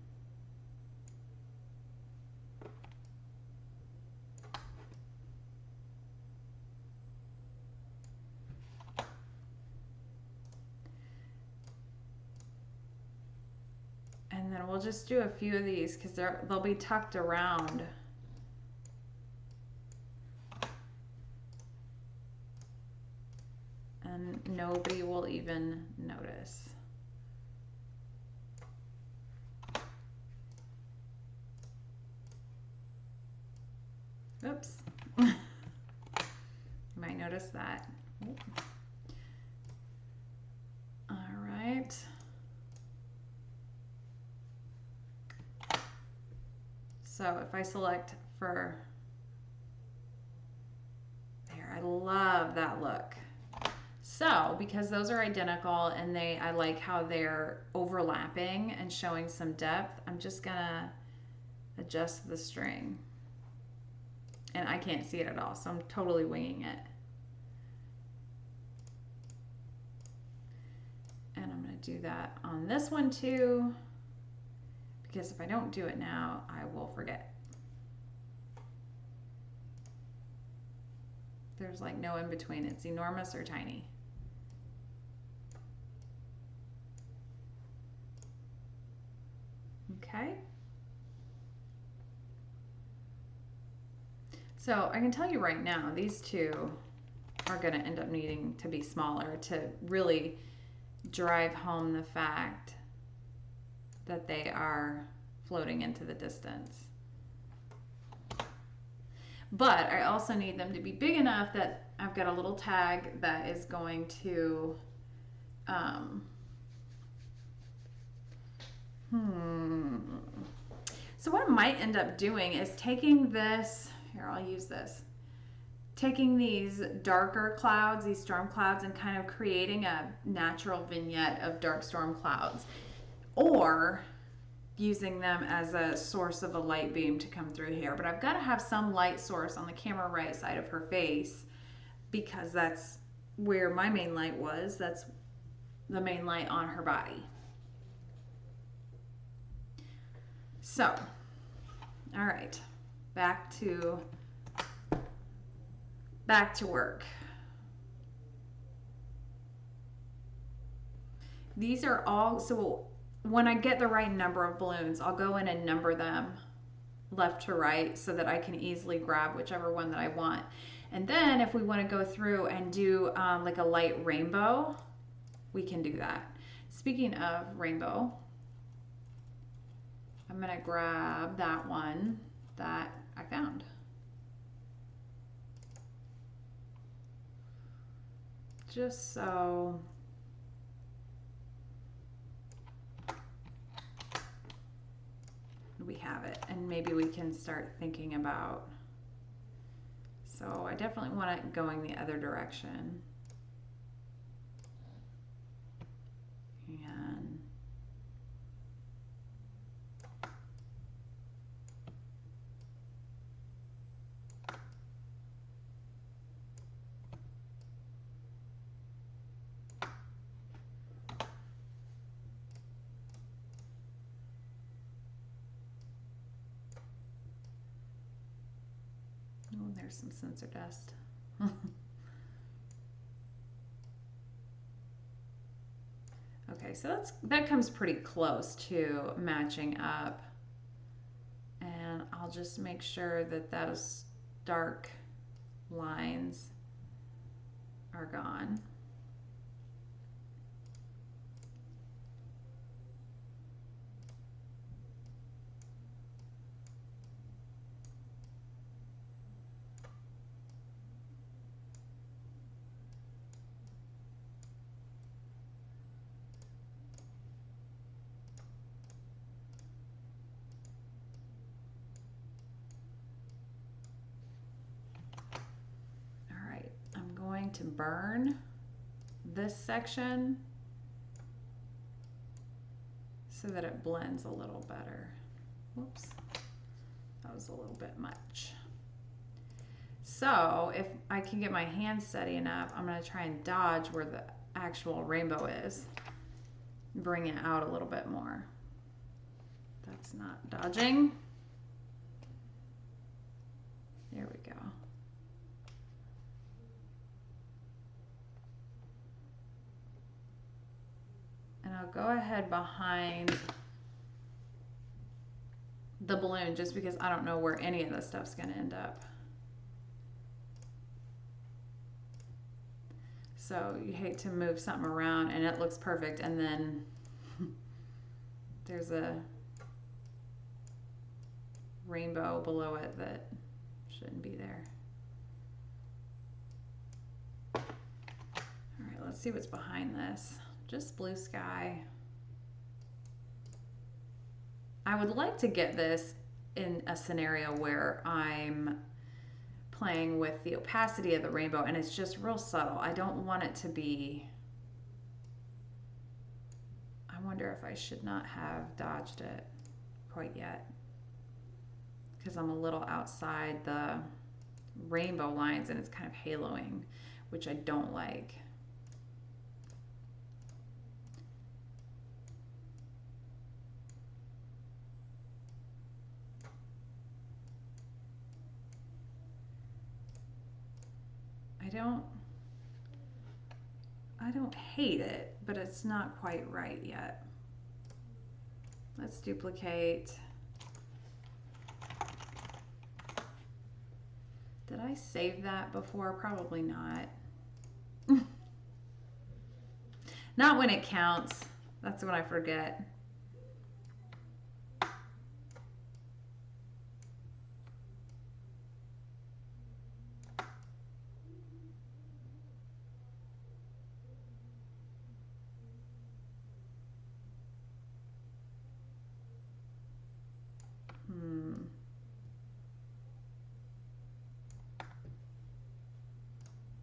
then we'll just do a few of these because they'll be tucked around. And nobody will even notice. just that. All right. So if I select for there, I love that look. So because those are identical and I like how they're overlapping and showing some depth, I'm just gonna adjust the string. And I can't see it at all, so I'm totally winging it. And I'm gonna do that on this one too, because if I don't do it now, I will forget. There's like no in between. It's enormous or tiny. Okay. So I can tell you right now, these two are going to end up needing to be smaller to really drive home the fact that they are floating into the distance. But I also need them to be big enough that I've got a little tag that is going to So what I might end up doing is taking this, here I'll use this, taking these darker clouds, these storm clouds, and kind of creating a natural vignette of dark storm clouds, or using them as a source of a light beam to come through here. But I've got to have some light source on the camera right side of her face, because that's where my main light was. That's the main light on her body. So, all right, back to work. These are all, so when I get the right number of balloons, I'll go in and number them left to right so that I can easily grab whichever one that I want. And then if we want to go through and do like a light rainbow, we can do that. Speaking of rainbow, I'm going to grab that one that I found. Just so we have it, and maybe we can start thinking about, so I definitely want it going the other direction. And oh, there's some sensor dust. Okay, so that comes pretty close to matching up. And I'll just make sure that those dark lines are gone. To burn this section so that it blends a little better. Whoops, that was a little bit much. So if I can get my hand steady enough, I'm going to try and dodge where the actual rainbow is, bring it out a little bit more. That's not dodging. There we go. And I'll go ahead behind the balloon just because I don't know where any of this stuff's going to end up. So you hate to move something around and it looks perfect and then there's a rainbow below it that shouldn't be there. let's see what's behind this. Just blue sky. I would like to get this in a scenario where I'm playing with the opacity of the rainbow and it's just real subtle. I don't want it to be, I wonder if I should not have dodged it quite yet, because I'm a little outside the rainbow lines and it's kind of haloing, which I don't like. I don't hate it, but it's not quite right yet. Let's duplicate. Did I save that before? Probably not. Not when it counts. That's when I forget.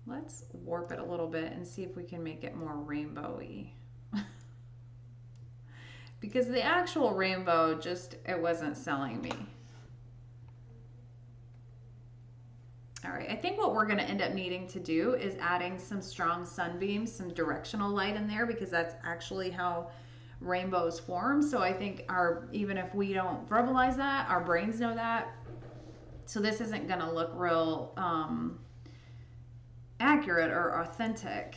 Let's warp it a little bit and see if we can make it more rainbowy. Because the actual rainbow just, it wasn't selling me. All right, I think what we're going to end up needing to do is adding some strong sunbeams, some directional light in there, because that's actually how rainbows form. So I think even if we don't verbalize that, our brains know that. So this isn't going to look real accurate or authentic.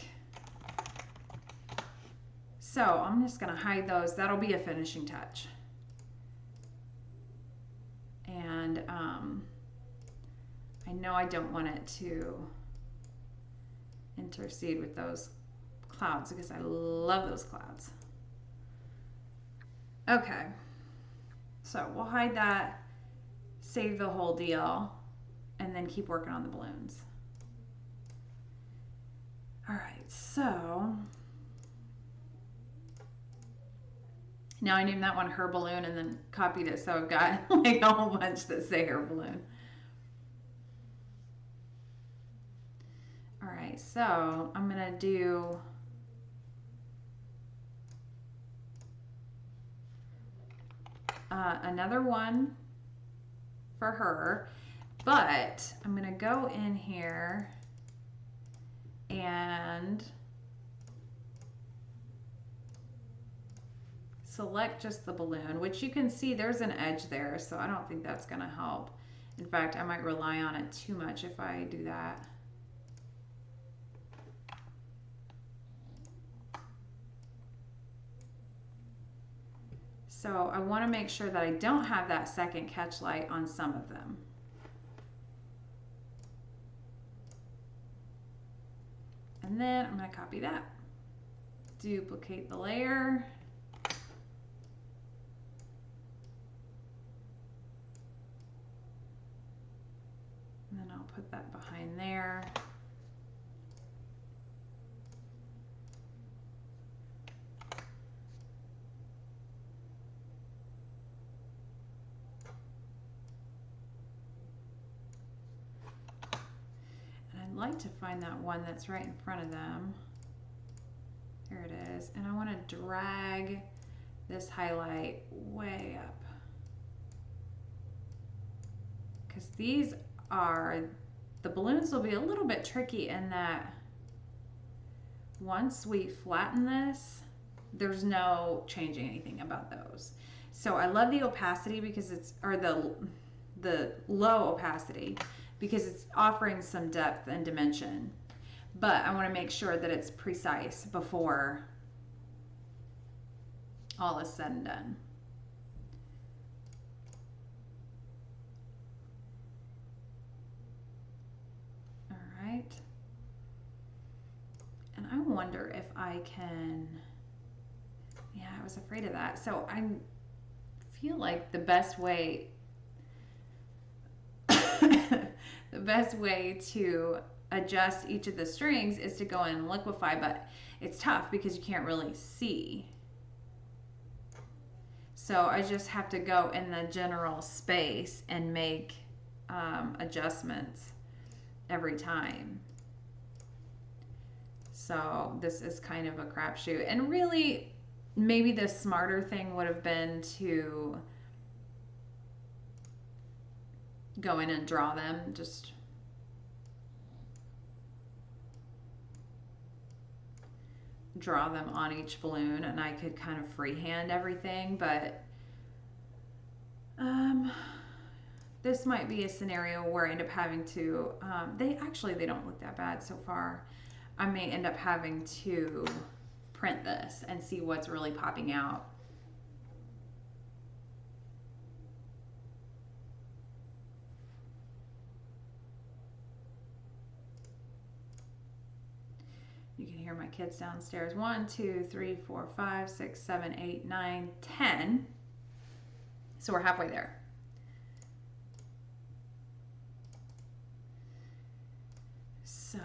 So I'm just going to hide those. That'll be a finishing touch. And I know I don't want it to intercede with those clouds because I love those clouds. Okay, so we'll hide that, save the whole deal, and then keep working on the balloons. All right, so now I named that one Her Balloon and then copied it, so I've got like a whole bunch that say Her Balloon. All right, so I'm gonna do another one for her, but I'm gonna go in here and select just the balloon, which you can see there's an edge there, so I don't think that's gonna help. In fact, I might rely on it too much if I do that. So I want to make sure that I don't have that second catch light on some of them. And then I'm going to copy that. Duplicate the layer. And then I'll put that behind there. I'd like to find that one that's right in front of them. There it is. And I want to drag this highlight way up. Because these are, the balloons will be a little bit tricky in that once we flatten this, there's no changing anything about those. So I love the opacity because it's, or the low opacity, because it's offering some depth and dimension. But I want to make sure that it's precise before all is said and done. All right. And I wonder if I can, yeah, I was afraid of that. So I feel like the best way to adjust each of the strings is to go in and liquefy, but it's tough because you can't really see. So I just have to go in the general space and make adjustments every time. So this is kind of a crapshoot. And really, maybe the smarter thing would have been to go in and draw them, just draw them on each balloon, and I could kind of freehand everything, but this might be a scenario where I end up having to, they don't look that bad so far. I may end up having to print this and see what's really popping out. You can hear my kids downstairs. 1, 2, 3, 4, 5, 6, 7, 8, 9, 10. So we're halfway there. So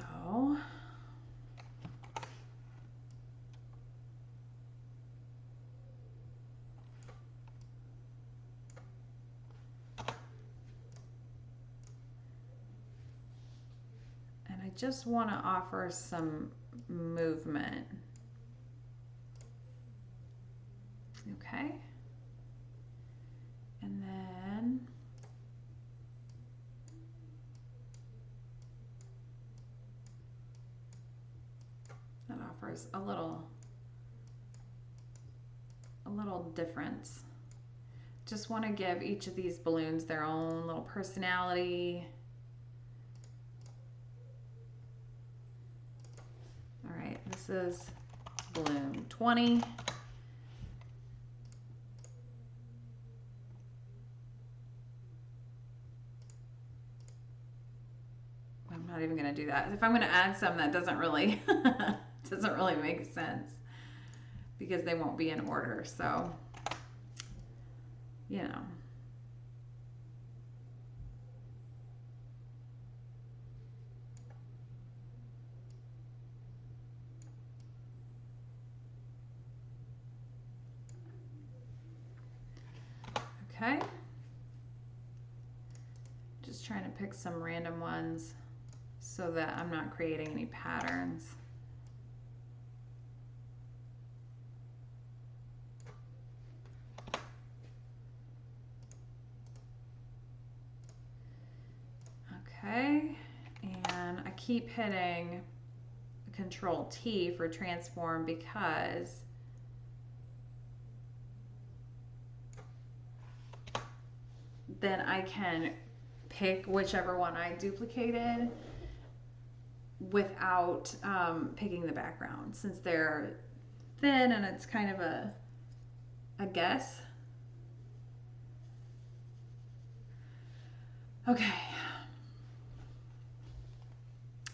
and I just want to offer some movement. Okay. And then that offers a little difference. Just want to give each of these balloons their own little personality. All right, this is balloon 20. I'm not even going to do that. If I'm going to add some, that doesn't really make sense because they won't be in order. So, you know. Okay. Just trying to pick some random ones so that I'm not creating any patterns. Okay, and I keep hitting Control T for transform because then I can pick whichever one I duplicated without picking the background, since they're thin and it's kind of a guess. Okay.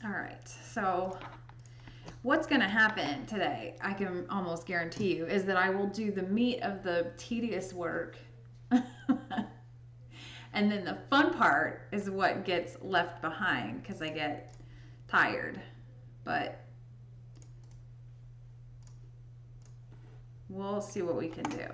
All right, so what's gonna happen today, I can almost guarantee you, is that I will do the meat of the tedious work and then the fun part is what gets left behind because I get tired. But we'll see what we can do.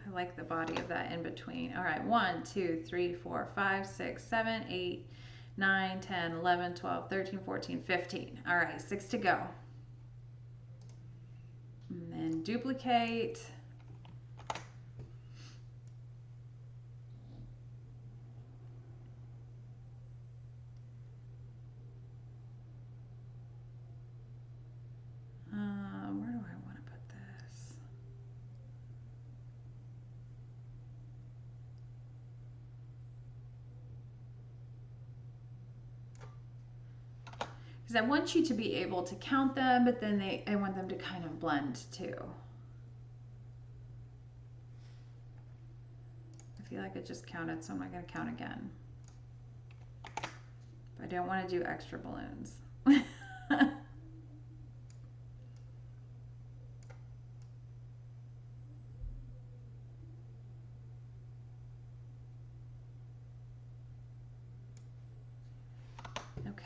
I like the body of that in between. All right, 1, 2, 3, 4, 5, 6, 7, 8, 9, 10, 11, 12, 13, 14, 15. All right, 6 to go. And then duplicate. Where do I want to put this? Because I want you to be able to count them, but then I want them to kind of blend too. I feel like I just counted, so I'm not going to count again. But I don't want to do extra balloons.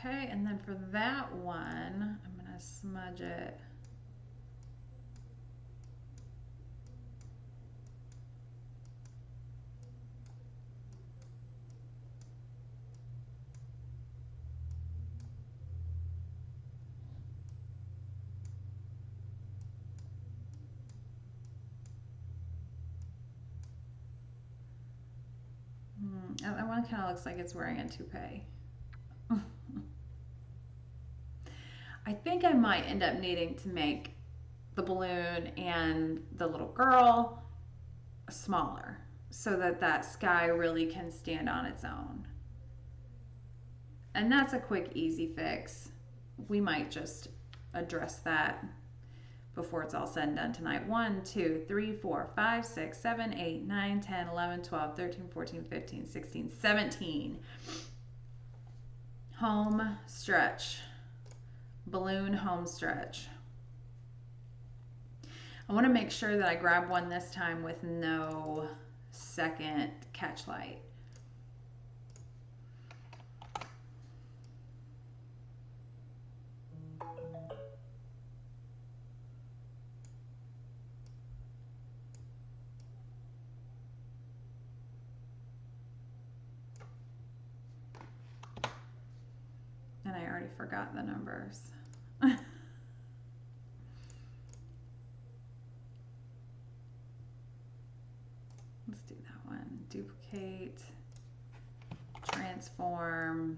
Okay, and then for that one, I'm gonna smudge it. That one kind of looks like it's wearing a toupee. I think I might end up needing to make the balloon and the little girl smaller so that that sky really can stand on its own. And that's a quick, easy fix. We might just address that before it's all said and done tonight. 1, 2, 3, 4, 5, 6, 7, 8, 9, 10, 11, 12, 13, 14, 15, 16, 17. Home stretch. Balloon home stretch. I want to make sure that I grab one this time with no second catch light. And I already forgot the numbers. Let's do that one. Duplicate, transform.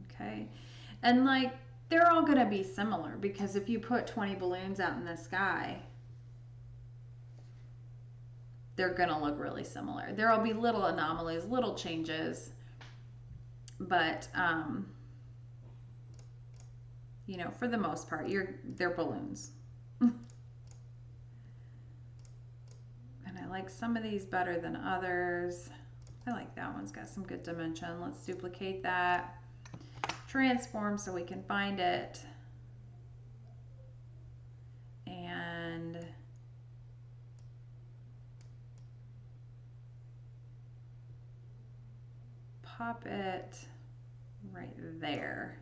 Okay. And like, they're all going to be similar because if you put 20 balloons out in the sky, they're going to look really similar. There will be little anomalies, little changes, but you know, for the most part, they're balloons. And I like some of these better than others. I like that one's got some good dimension. Let's duplicate that. Transform so we can find it. And pop it right there.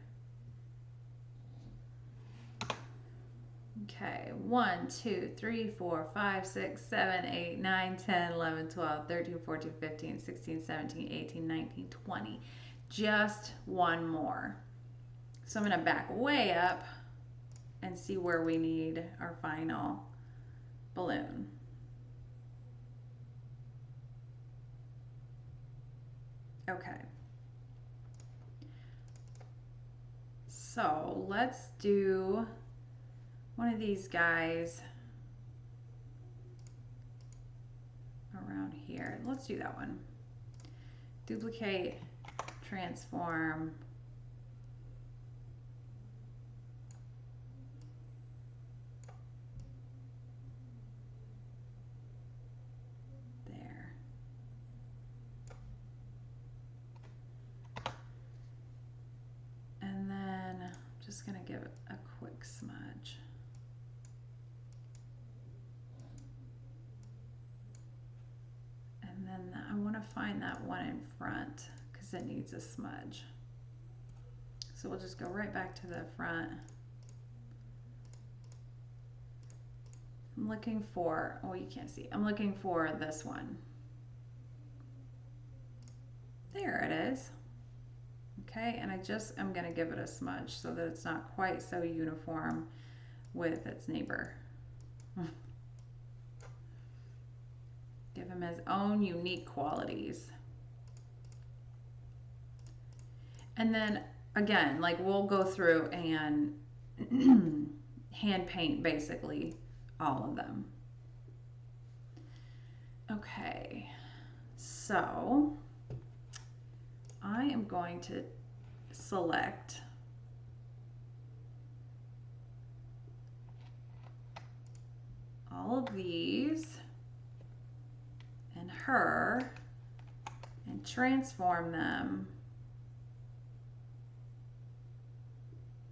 Okay, 1, 2, 3, 4, 5, 6, 7, 8, 9, 10, 11, 12, 13, 14, 15, 16, 17, 18, 19, 20. Just one more. So I'm going to back way up and see where we need our final balloon. Okay. So let's do one of these guys around here. Let's do that one. Duplicate, transform. There. And then I'm just going to give it a quick smudge. And then I want to find that one in front because it needs a smudge. So we'll just go right back to the front. I'm looking for, oh, you can't see. I'm looking for this one. There it is. Okay, and I'm going to give it a smudge so that it's not quite so uniform with its neighbor. Give him his own unique qualities. And then again, like we'll go through and hand paint basically all of them. Okay, so I am going to select all of these and her and transform them.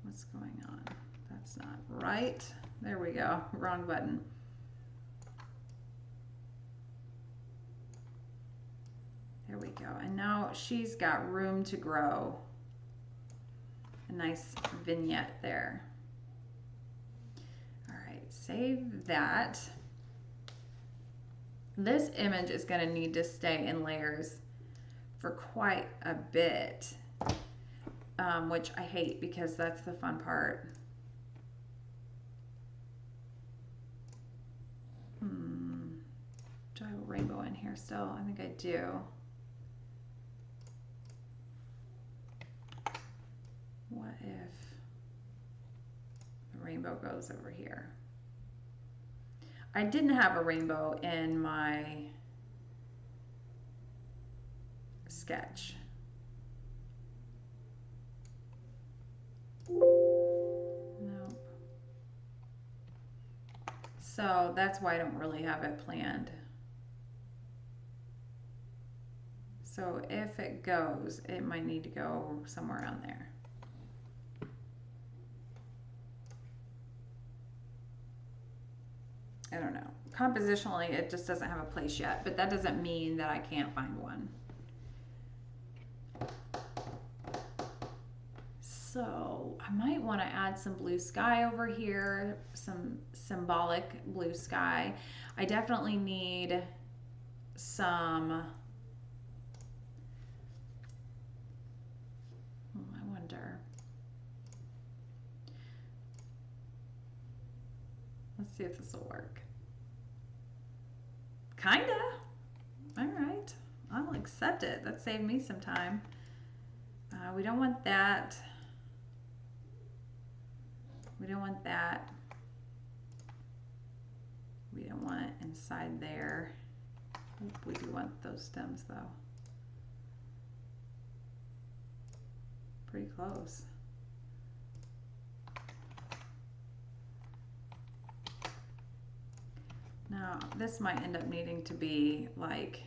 What's going on? That's not right. There we go. Wrong button. There we go. And now she's got room to grow. A nice vignette there. All right, save that. This image is going to need to stay in layers for quite a bit, which I hate because that's the fun part. Do I have a rainbow in here still? I think I do. What if the rainbow goes over here? I didn't have a rainbow in my sketch. Nope. So that's why I don't really have it planned. So if it goes, it might need to go somewhere around there. I don't know. Compositionally, it just doesn't have a place yet, but that doesn't mean that I can't find one. So I might want to add some blue sky over here, some symbolic blue sky. I definitely need some, I wonder. Let's see if this will work. Kinda. All right. I'll accept it. That saved me some time. We don't want that. We don't want that. We don't want it inside there. We do want those stems though. Pretty close. Now, this might end up needing to be like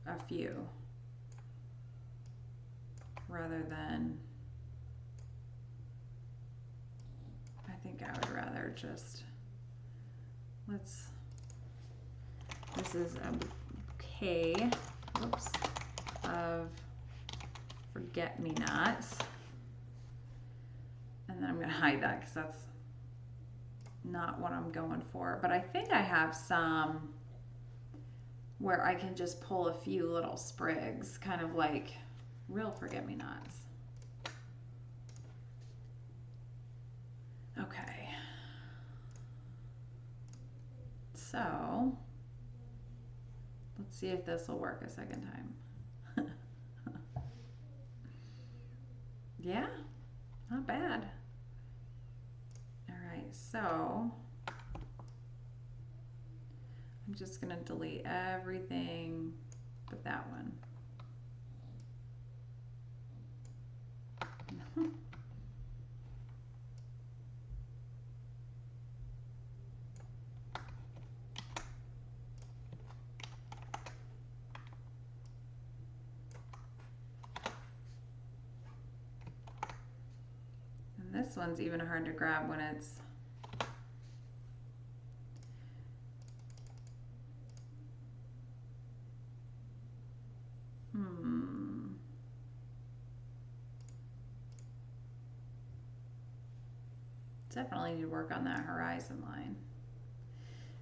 a few rather than, I think I would rather just, this is a bouquet, oops, of forget-me-nots. And then I'm gonna hide that because that's not what I'm going for, but I think I have some where I can just pull a few little sprigs, kind of like real forget-me-nots. Okay. So let's see if this will work a second time. Yeah, not bad. So I'm just going to delete everything but that one. And this one's even hard to grab when it's definitely need to work on that horizon line.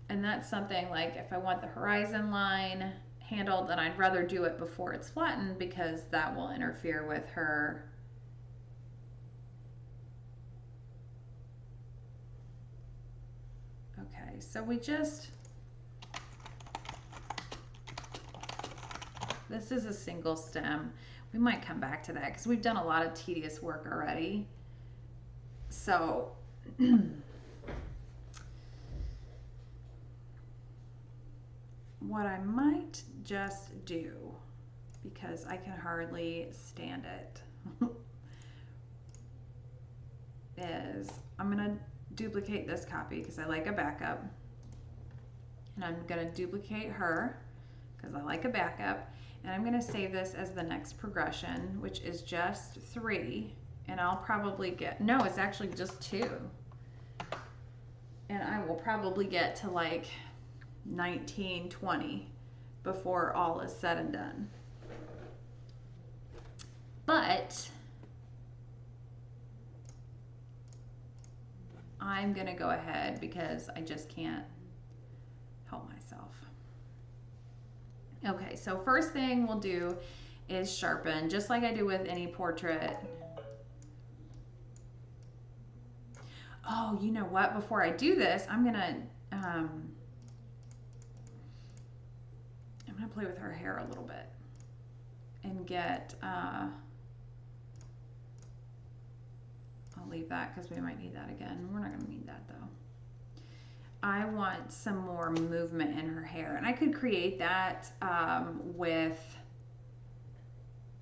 And that's something like if I want the horizon line handled, then I'd rather do it before it's flattened because that will interfere with her okay, so this is a single stem. We might come back to that because we've done a lot of tedious work already. So what I might just do, because I can hardly stand it, is I'm going to duplicate this copy because I like a backup. And I'm going to duplicate her because I like a backup. And I'm going to save this as the next progression, which is just 3. And I'll probably get, no, it's actually just 2. And I will probably get to like 19, 20 before all is said and done. But I'm gonna go ahead because I just can't help myself. Okay, so first thing we'll do is sharpen, just like I do with any portrait. Oh, you know what? Before I do this, I'm gonna play with her hair a little bit and get. I'll leave that because we might need that again. We're not gonna need that though. I want some more movement in her hair, and I could create that with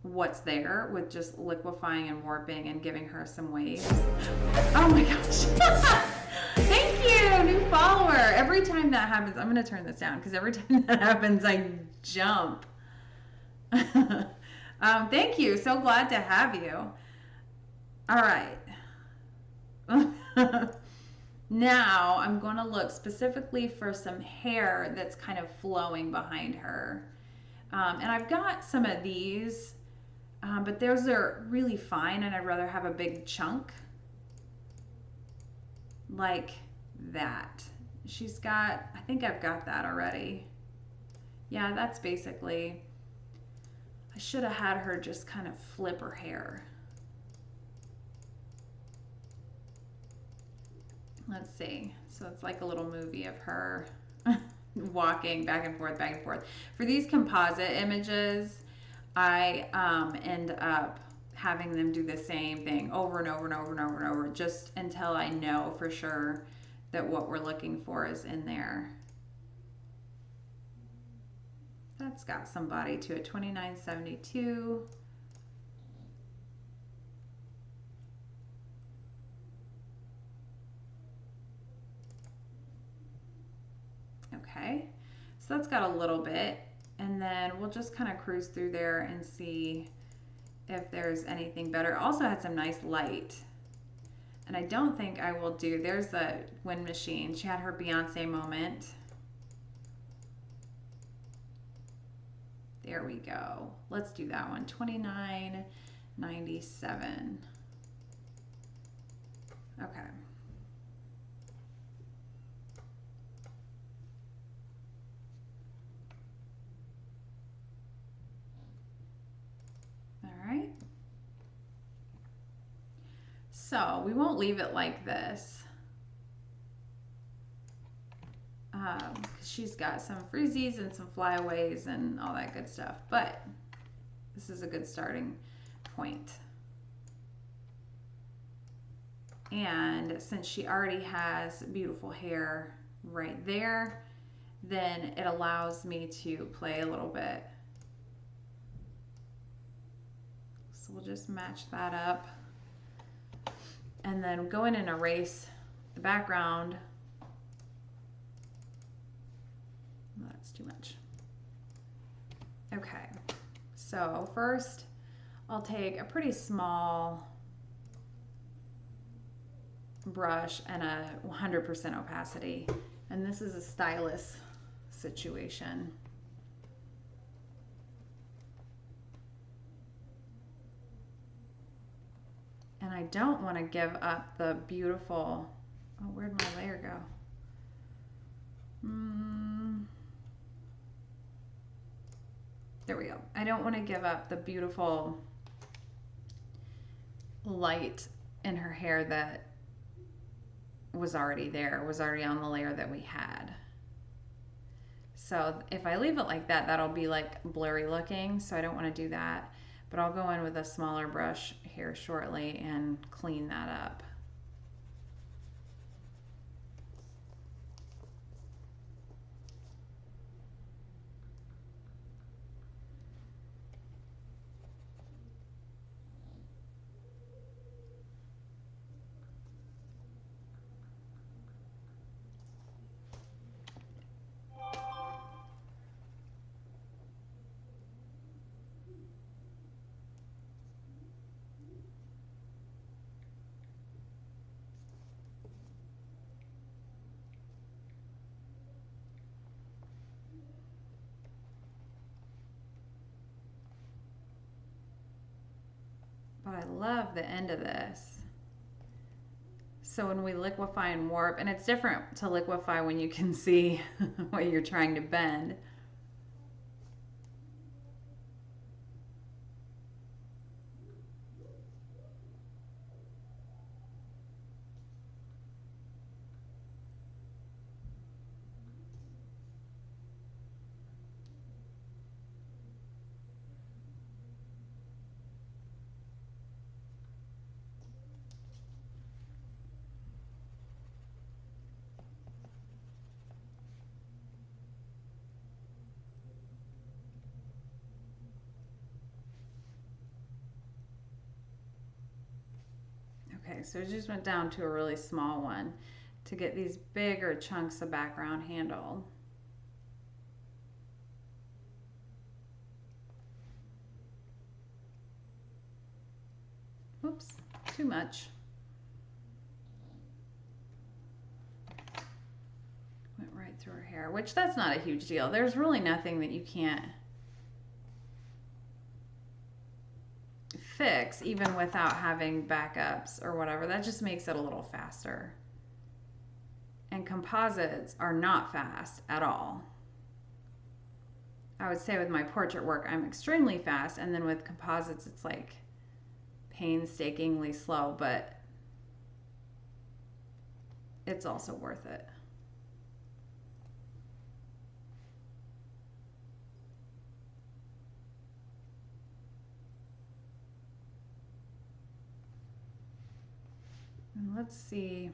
what's there, with just liquefying and warping and giving her some waves. Oh my gosh. Thank you, new follower. Every time that happens, I'm going to turn this down because every time that happens, I jump. Thank you. So glad to have you. All right. Now I'm going to look specifically for some hair that's kind of flowing behind her. And I've got some of these, but those are really fine, and I'd rather have a big chunk like that. She's got, I think I've got that already. Yeah, that's basically, I should have had her just kind of flip her hair. Let's see. So it's like a little movie of her walking back and forth, back and forth. For these composite images, I end up having them do the same thing over and over and over and over and over, just until I know for sure that what we're looking for is in there. That's got some body to it. 29.72. Okay, so that's got a little bit, and then we'll just kind of cruise through there and see if there's anything better. Also had some nice light, and I don't think I will do, there's the wind machine. She had her Beyonce moment. There we go. Let's do that one. 29.97. Okay. All right. So we won't leave it like this. She's got some freezies and some flyaways and all that good stuff, but this is a good starting point. And since she already has beautiful hair right there, then it allows me to play a little bit. So we'll just match that up and then go in and erase the background. That's too much. Okay, so first I'll take a pretty small brush and a 100% opacity, and this is a stylus situation. And I don't want to give up the beautiful, oh, where'd my layer go? There we go. I don't want to give up the beautiful light in her hair that was already there, was already on the layer that we had. So if I leave it like that, that'll be like blurry looking, so I don't want to do that. But I'll go in with a smaller brush here shortly and clean that up. love the end of this. So when we liquefy and warp, and it's different to liquefy when you can see what you're trying to bend. Okay, so it just went down to a really small one to get these bigger chunks of background handled. Oops, too much. Went right through her hair, which that's not a huge deal. There's really nothing that you can't fix even without having backups or whatever. That just makes it a little faster. And composites are not fast at all. I would say with my portrait work, I'm extremely fast, and then with composites, it's like painstakingly slow, but it's also worth it. And let's see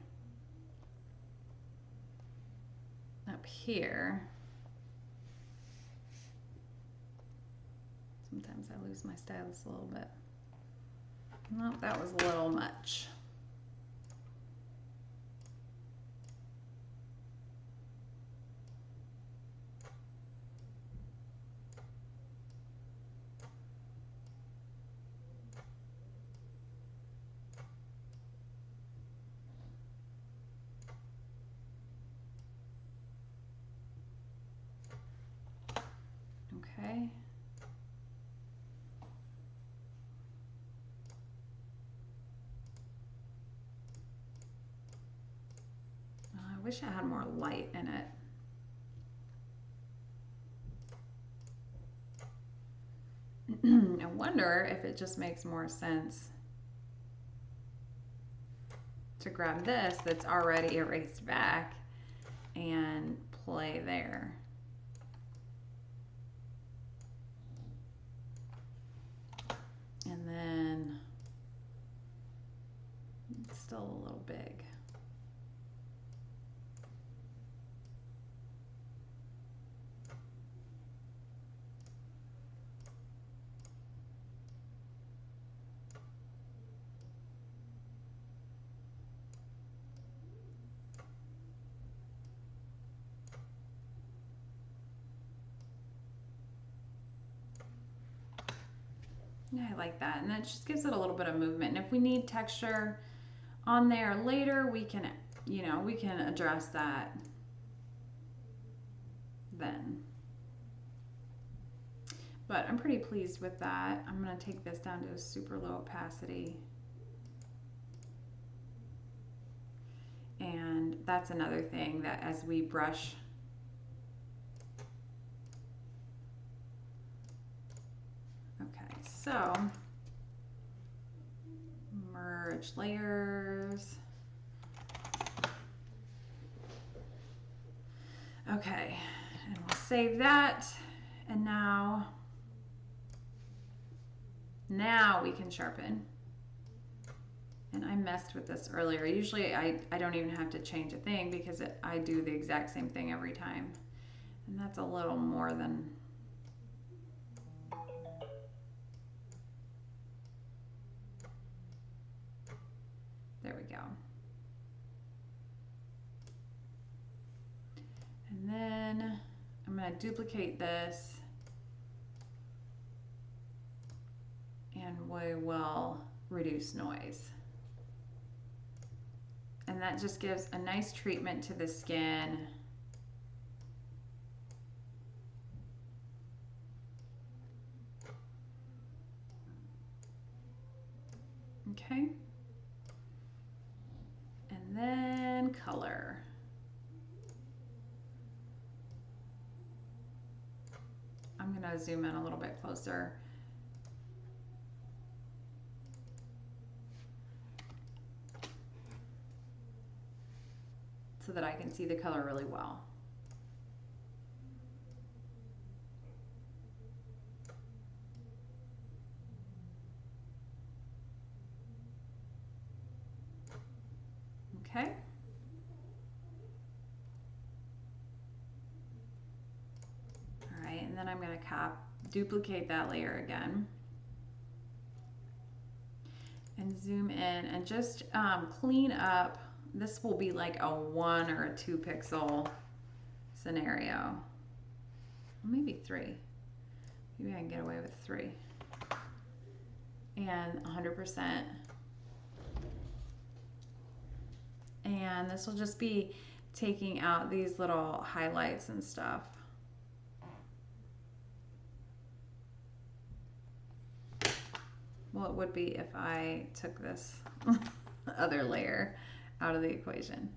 up here. Sometimes I lose my stylus a little bit. Nope, that was a little much. Okay. I wish I had more light in it. I wonder if it just makes more sense to grab this that's already erased back and play there. And then it's still a little big. Yeah, I like that, and that just gives it a little bit of movement. And if we need texture on there later, we can, you know, we can address that then. But I'm pretty pleased with that. I'm going to take this down to a super low opacity. And that's another thing that as we brush so, merge layers. Okay, and we'll save that. And now we can sharpen. And I messed with this earlier. Usually I don't even have to change a thing because I do the exact same thing every time. And that's a little more than there we go. And then I'm going to duplicate this and we will reduce noise. And that just gives a nice treatment to the skin. Okay. And then color. I'm going to zoom in a little bit closer. So that I can see the color really well. Okay. All right, and then I'm going to duplicate that layer again. And zoom in and just clean up. This will be like a 1 or a 2 pixel scenario. Maybe 3. Maybe I can get away with 3. And 100%. And this will just be taking out these little highlights and stuff. Well, it would be if I took this other layer out of the equation.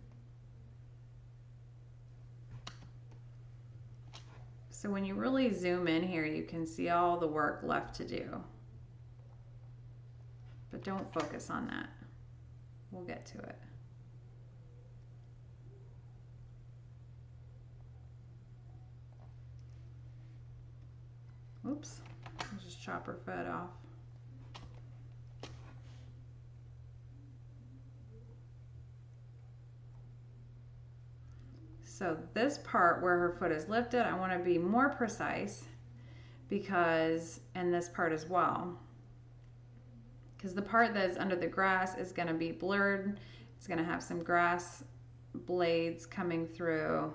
So when you really zoom in here, you can see all the work left to do. But don't focus on that. We'll get to it. Oops, I'll just chop her foot off. So this part where her foot is lifted, I want to be more precise because, and this part as well, because the part that is under the grass is going to be blurred. It's going to have some grass blades coming through.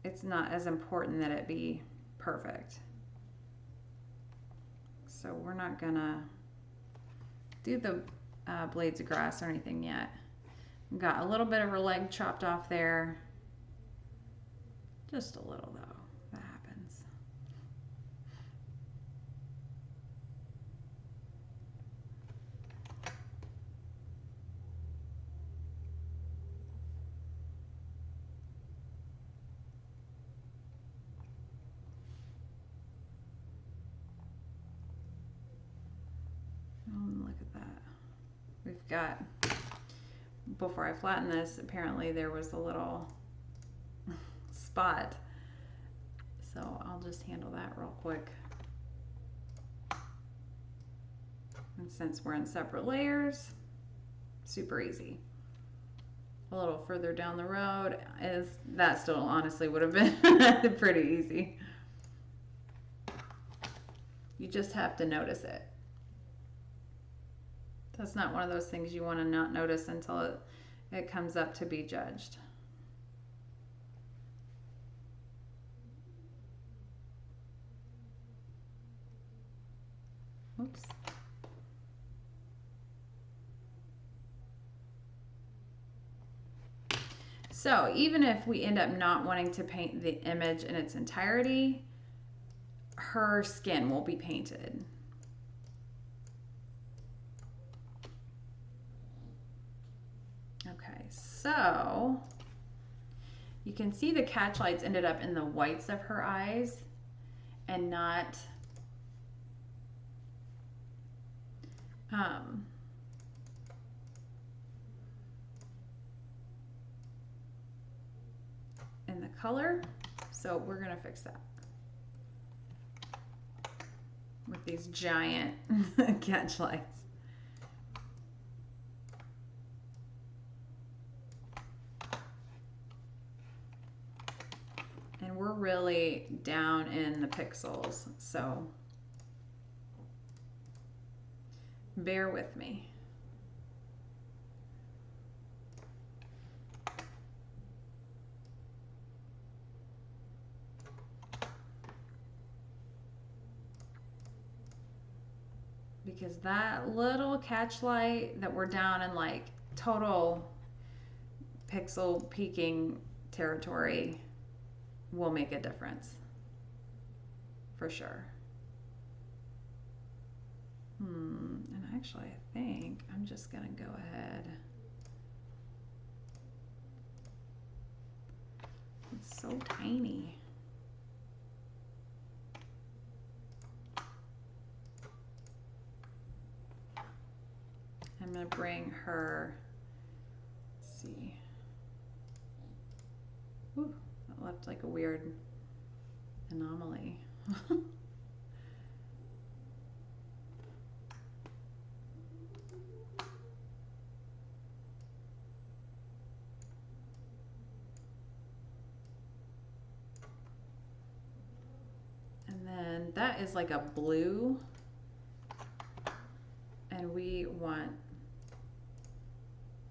It's not as important that it be perfect. So we're not going to do the blades of grass or anything yet. Got a little bit of her leg chopped off there. Just a little though, that happens. Oh, look at that. We've got, before I flatten this, apparently there was a little spot. So I'll just handle that real quick. And since we're in separate layers, super easy. A little further down the road, that still honestly would have been pretty easy. You just have to notice it. That's not one of those things you want to not notice until it comes up to be judged. Oops. So even if we end up not wanting to paint the image in its entirety, her skin will be painted. Okay, so you can see the catch lights ended up in the whites of her eyes and not in the color. So we're gonna fix that with these giant catch lights. And we're really down in the pixels, so bear with me. Because that little catch light that we're down in like total pixel peaking territory will make a difference for sure. And actually I think I'm just gonna go ahead. It's so tiny. I'm gonna bring her, let's see. Ooh, that left like a weird anomaly. And then that is like a blue, and we want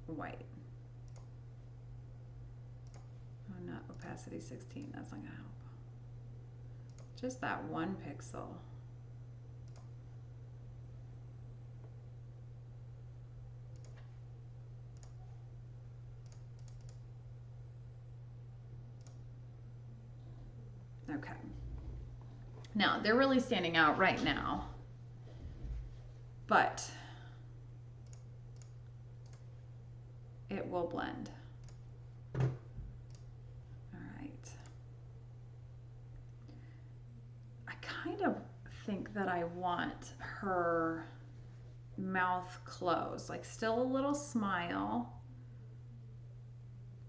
white. Oh, not opacity 16, that's not gonna help. Just that one pixel. Okay. Now, they're really standing out right now, but it will blend. All right. I kind of think that I want her mouth closed, like still a little smile,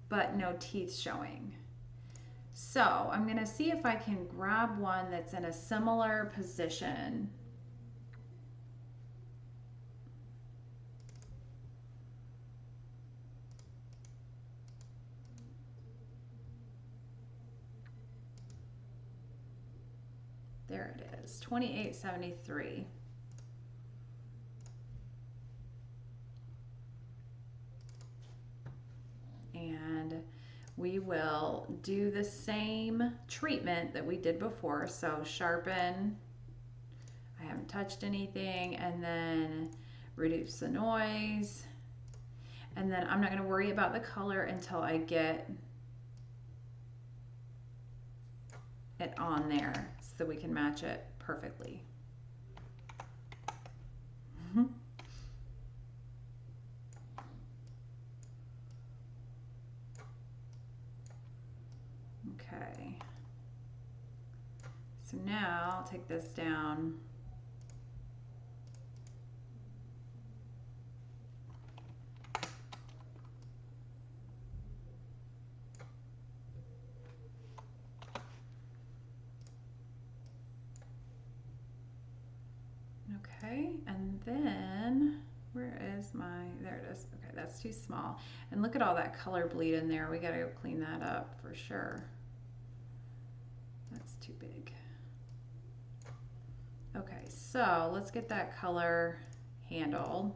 but no teeth showing. So I'm gonna see if I can grab one that's in a similar position. There it is, 2873. And we will do the same treatment that we did before. So sharpen, I haven't touched anything, and then reduce the noise. And then I'm not going to worry about the color until I get it on there so we can match it perfectly. Okay. So now I'll take this down. Okay, and then where is my, there it is. Okay, that's too small. And look at all that color bleed in there. We gotta go clean that up for sure. That's too big. Okay, so let's get that color handled.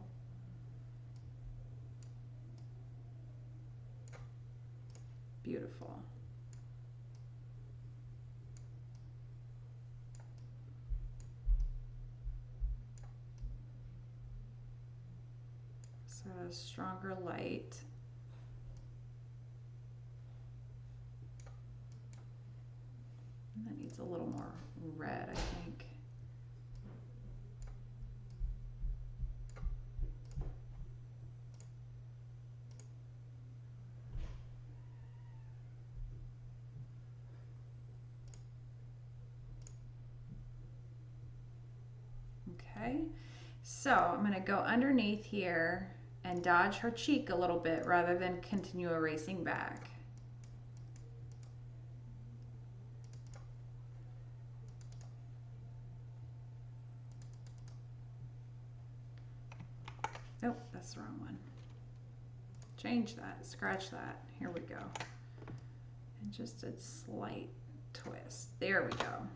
Beautiful. So a stronger light. And that needs a little more red, I think. Okay, so I'm going to go underneath here and dodge her cheek a little bit rather than continue erasing back. Nope, that's the wrong one. Change that, scratch that. Here we go. And just a slight twist. There we go.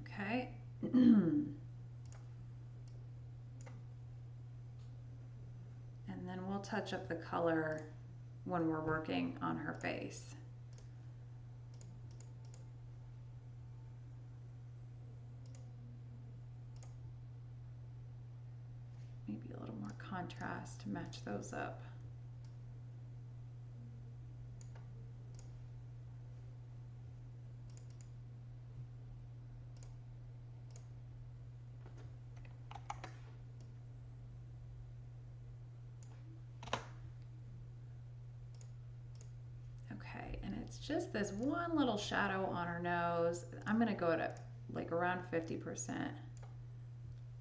Okay. And then we'll touch up the color when we're working on her face. Maybe a little more contrast to match those up. And it's just this one little shadow on her nose. I'm gonna go to like around 50%.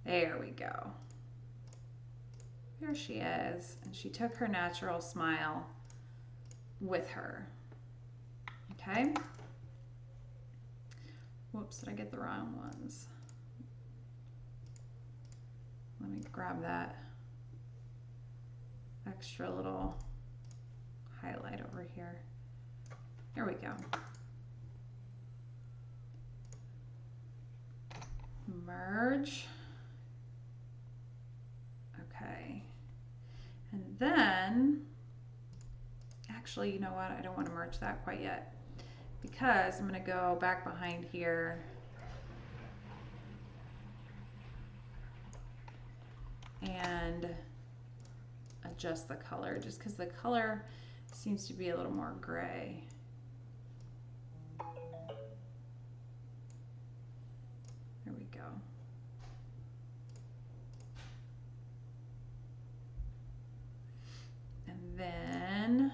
There we go. There she is. And she took her natural smile with her. Okay. Whoops, did I get the wrong ones? Let me grab that extra little highlight over here. There we go. Merge. Okay. And then, actually, you know what? I don't want to merge that quite yet because I'm going to go back behind here and adjust the color just because the color seems to be a little more gray. There we go. And then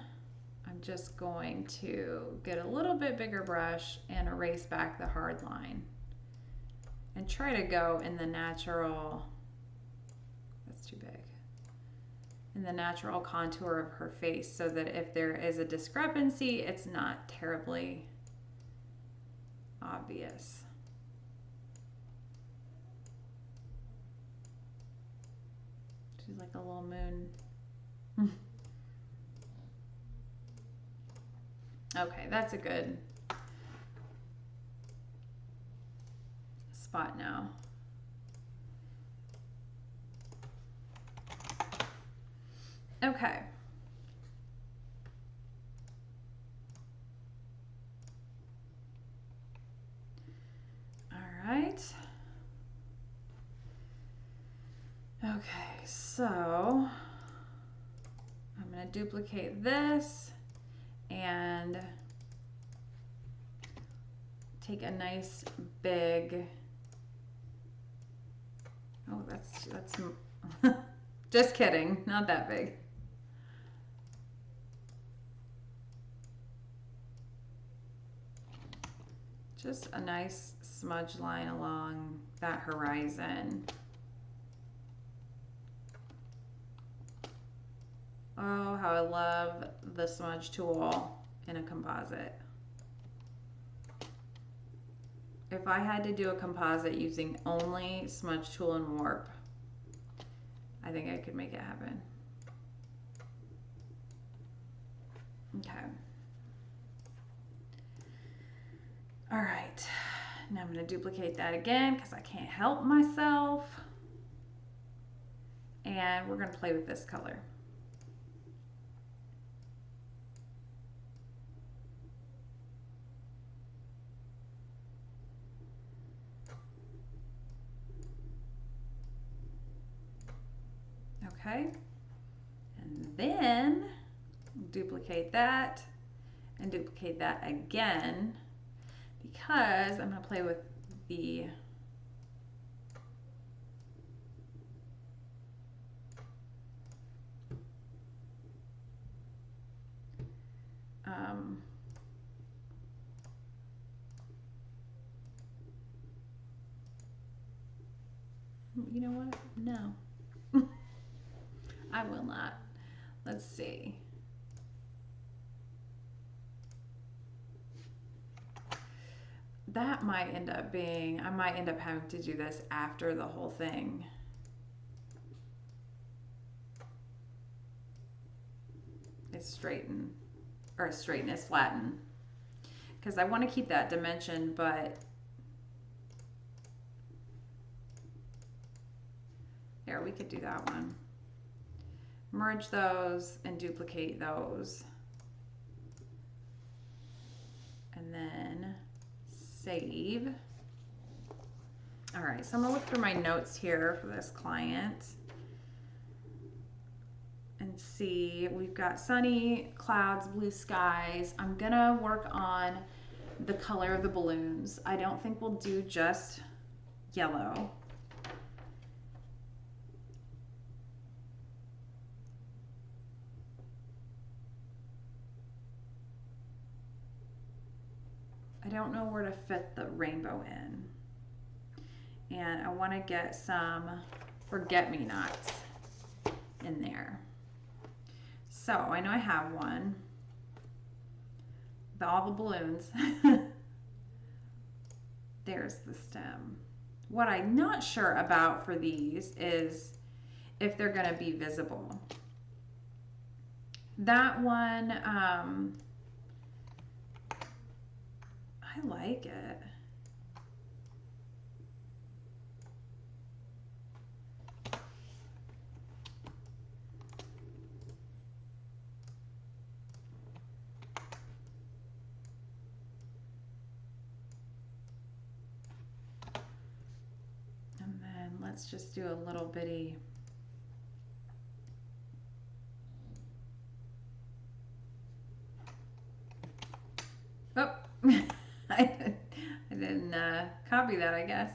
I'm just going to get a little bit bigger brush and erase back the hard line and try to go in the natural, that's too big, in the natural contour of her face so that if there is a discrepancy, it's not terribly obvious. She's like a little moon. Okay, that's a good spot now. Okay. All right. Okay, so I'm going to duplicate this and take a nice big, oh, that's just kidding, not that big. Just a nice smudge line along that horizon. Oh, how I love the smudge tool in a composite. If I had to do a composite using only smudge tool and warp, I think I could make it happen. Okay. All right, now I'm going to duplicate that again because I can't help myself. And we're going to play with this color. Okay, and then duplicate that and duplicate that again because I'm going to play with the you know what? No. I will not. Let's see. That might end up being, I might end up having to do this after the whole thing. Is straighten, or straighten is flatten. Because I want to keep that dimension, but there, we could do that one. Merge those and duplicate those. And then save. All right, so I'm gonna look through my notes here for this client and see, we've got sunny, clouds, blue skies. I'm gonna work on the color of the balloons. I don't think we'll do just yellow. don't know where to fit the rainbow in. And I want to get some forget-me-nots in there. So I know I have one. All the balloons. There's the stem. What I'm not sure about for these is if they're going to be visible. That one, I like it. And then let's just do a little bitty. Oh, I didn't copy that, I guess.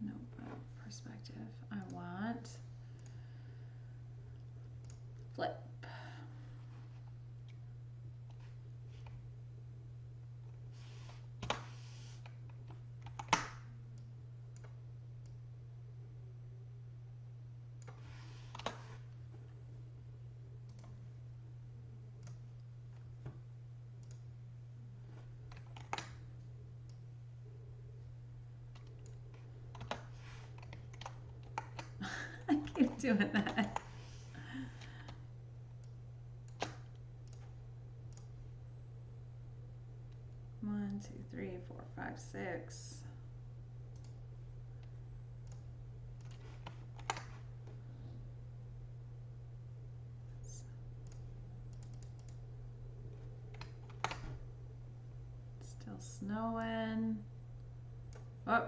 Nope, perspective. I want flip. I keep doing that. One, two, three, four, five, six. Still snowing. Oh,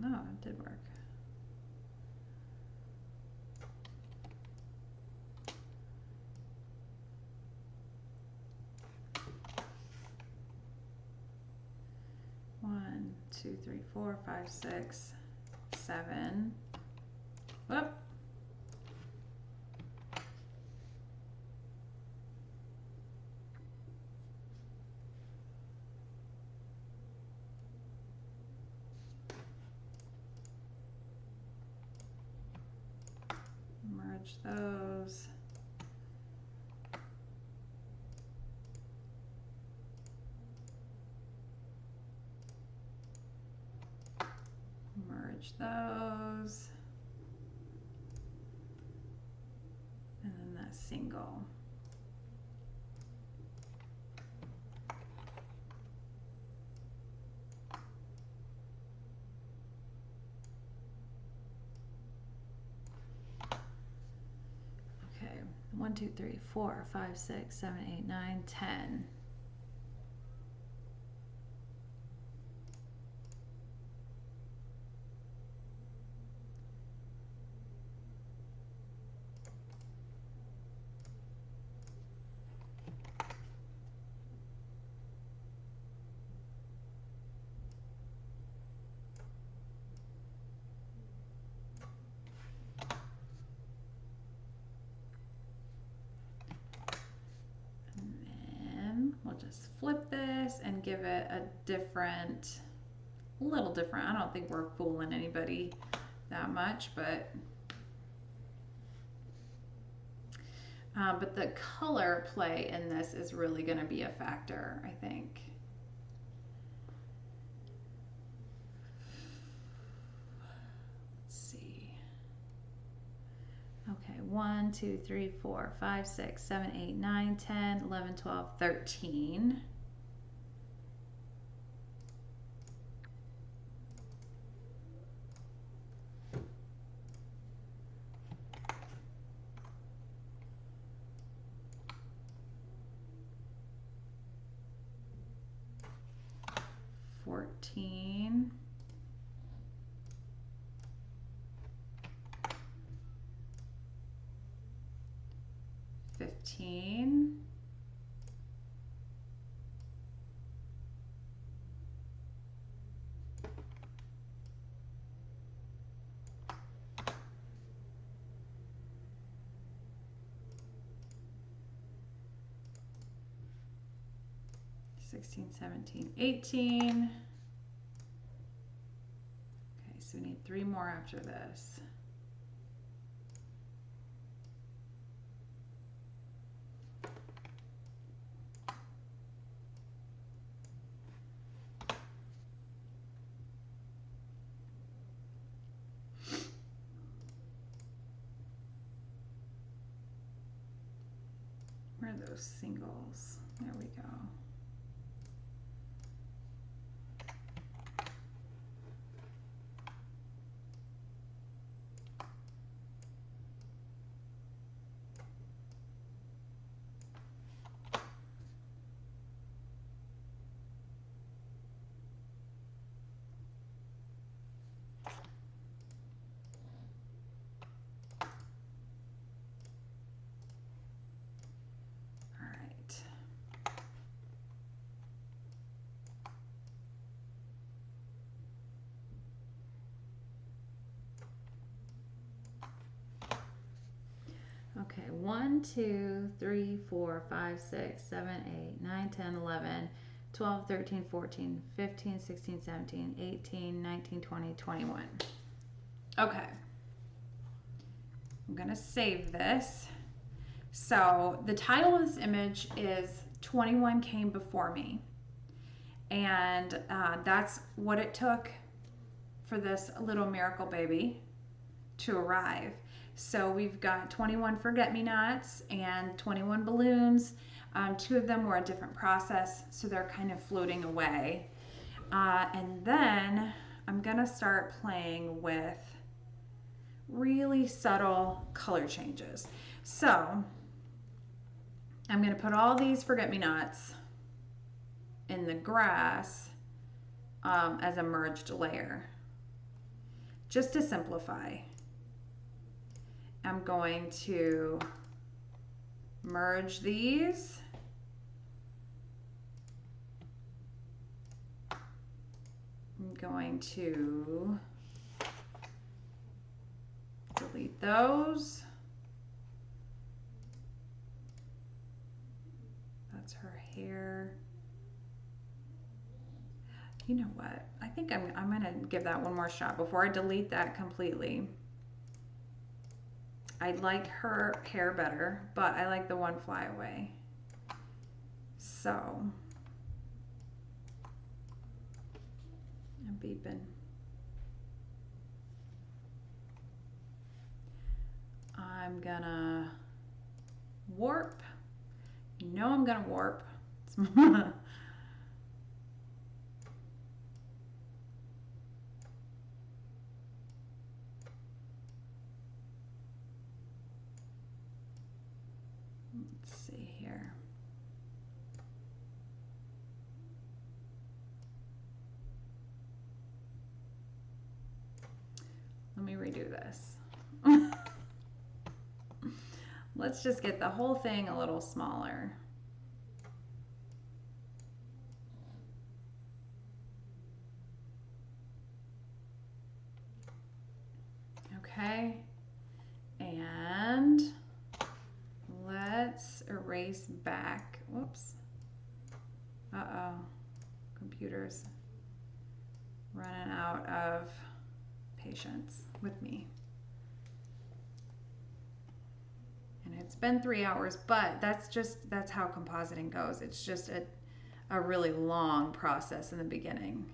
no, it did work. One, two, three, four, five, six, seven. Whoop. Merge those. Merge those. And then that single. Okay, 1, 2, 3, 4, 5, 6, 7, 8, 9, 10. Just flip this and give it a different, little different. I don't think we're fooling anybody that much, but the color play in this is really going to be a factor, I think. Let's see. Okay, 1, 2, 3, 4, 5, 6, 7, 8, 9, 10, 11, 12, 13. 14. 15. 16, 17, 18. Okay, so we need 3 more after this. Where are those singles? There we go. Okay, 1, 2, 3, 4, 5, 6, 7, 8, 9, 10, 11, 12, 13, 14, 15, 16, 17, 18, 19, 20, 21. Okay. I'm going to save this. So the title of this image is 21 Came Before Me. And that's what it took for this little miracle baby to arrive. So we've got 21 forget-me-nots and 21 balloons. 2 of them were a different process, so they're kind of floating away. And then I'm gonna start playing with really subtle color changes. So I'm gonna put all these forget-me-nots in the grass as a merged layer, just to simplify. I'm going to merge these. I'm going to delete those. That's her hair. You know what? I think I'm gonna give that one more shot before I delete that completely. I like her hair better, but I like the one flyaway. So I'm beeping. I'm gonna warp. You know I'm gonna warp. Let's see here. Let me redo this. Let's just get the whole thing a little smaller. Okay, and let's erase back. Whoops. Uh-oh, computer's running out of patience with me. And it's been 3 hours, but that's how compositing goes. It's just a really long process in the beginning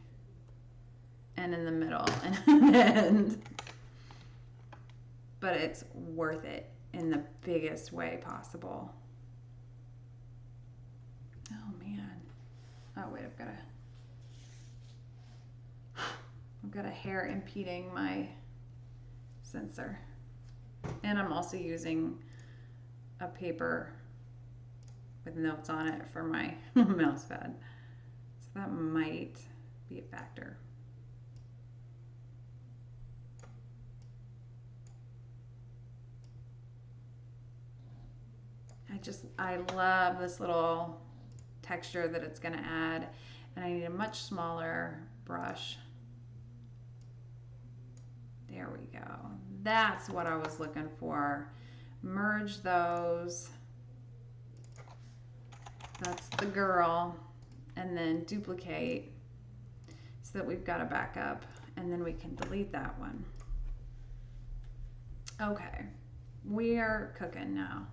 and in the middle and in the end. But it's worth it in the biggest way possible. Oh man. Oh wait, I've got a hair impeding my sensor. And I'm also using a paper with notes on it for my mouse pad. So that might be a factor. I love this little texture that it's going to add, and I need a much smaller brush. There we go. That's what I was looking for. Merge those. That's the girl. And then duplicate so that we've got a backup, and then we can delete that one. Okay, we are cooking now.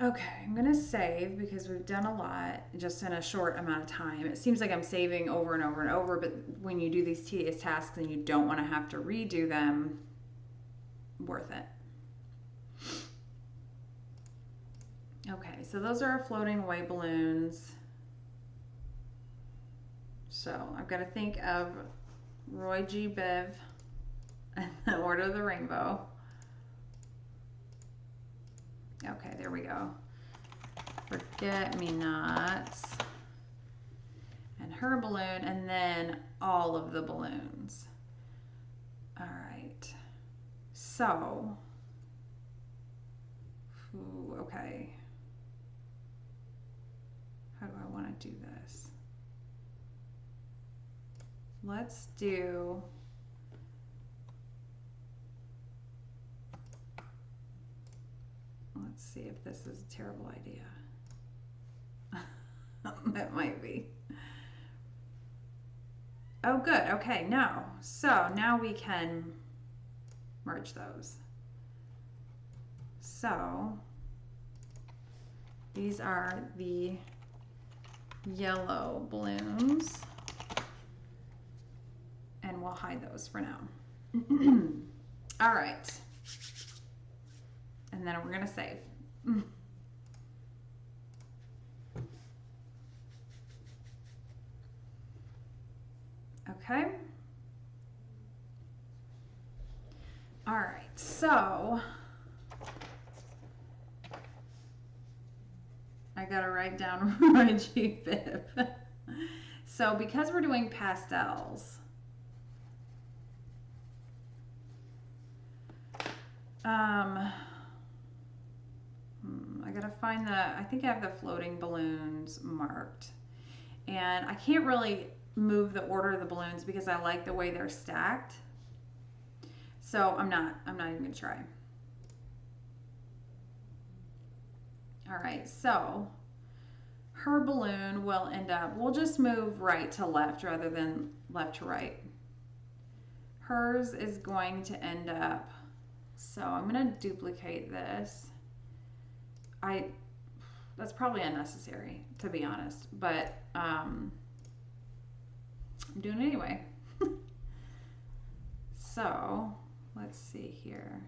Okay, I'm gonna save because we've done a lot just in a short amount of time. It seems like I'm saving over and over and over, but when you do these tedious tasks and you don't want to have to redo them, worth it. Okay, so those are our floating away balloons. So I've got to think of Roy G. Biv and the Order of the Rainbow. Okay, there we go. Forget-me-nots. And her balloon, and then all of the balloons. All right. So, ooh, okay. How do I want to do this? Let's do... Let's see if this is a terrible idea. It might be. Oh, good. Okay, no. So now we can merge those. So these are the yellow balloons, and we'll hide those for now. All right. And then we're going to save. Okay. All right. So I got to write down Roy G. Biv. So because we're doing pastels, I gotta find I think I have the floating balloons marked, and I can't really move the order of the balloons because I like the way they're stacked. So I'm not even gonna try. All right, so her balloon will end up, we'll just move right to left rather than left to right. Hers is going to end up, so I'm gonna duplicate this. That's probably unnecessary, to be honest, but I'm doing it anyway. So let's see here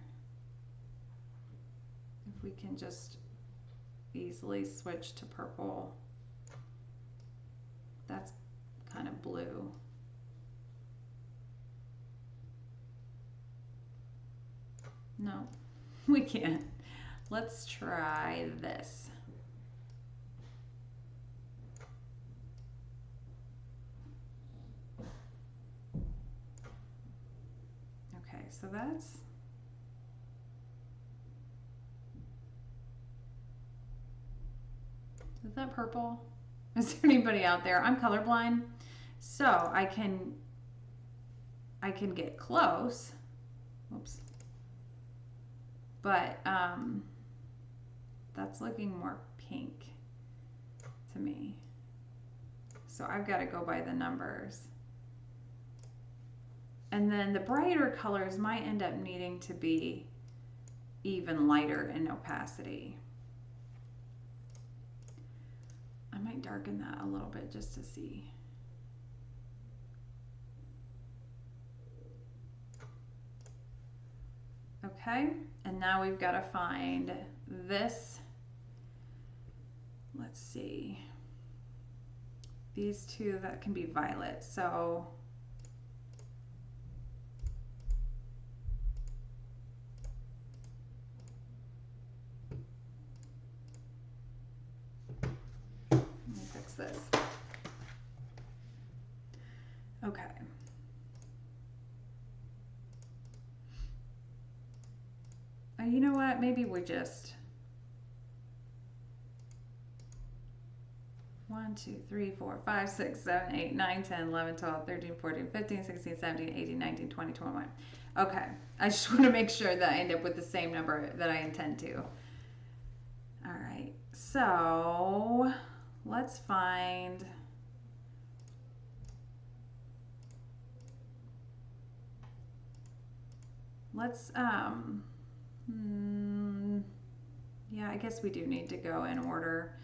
if we can just easily switch to purple. That's kind of blue. No, we can't. Let's try this. Okay, so that's... Is that purple? Is there anybody out there? I'm colorblind, so I can get close. Whoops. But that's looking more pink to me. So I've got to go by the numbers. And then the brighter colors might end up needing to be even lighter in opacity. I might darken that a little bit just to see. Okay, and now we've got to find this. Let's see. These two that can be violet. So this. Okay. You know what? Maybe we just 1, 2, 3, 4, 5, 6, 7, 8, 9, 10, 11, 12, 13, 14, 15, 16, 17, 18, 19, 20, 21. Okay. I just want to make sure that I end up with the same number that I intend to. All right. So let's find. Let's yeah, I guess we do need to go in order.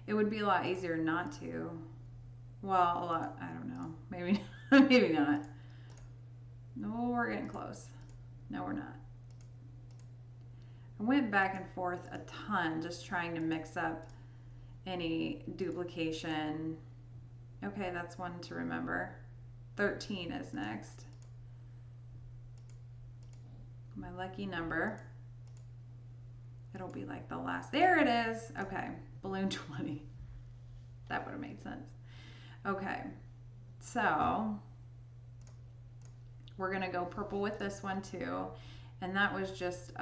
It would be a lot easier not to. Well, a lot, I don't know. Maybe maybe not. No, we're getting close. No, we're not. I went back and forth a ton just trying to mix up any duplication. Okay, that's one to remember. 13 is next. My lucky number. It'll be like the last. There it is. Okay, balloon 20. That would have made sense. Okay, so we're gonna go purple with this one too, and that was just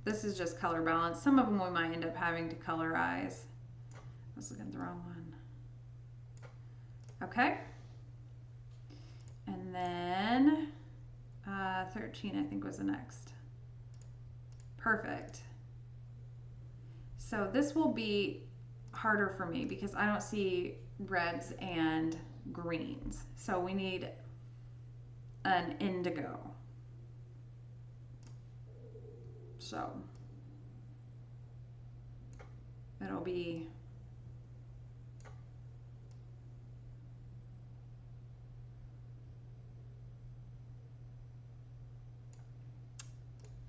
this is just color balance. Some of them we might end up having to colorize. I was looking at the wrong one. Okay, and then 13 I think was the next. Perfect. So this will be harder for me because I don't see reds and greens. So we need an indigo. So it'll be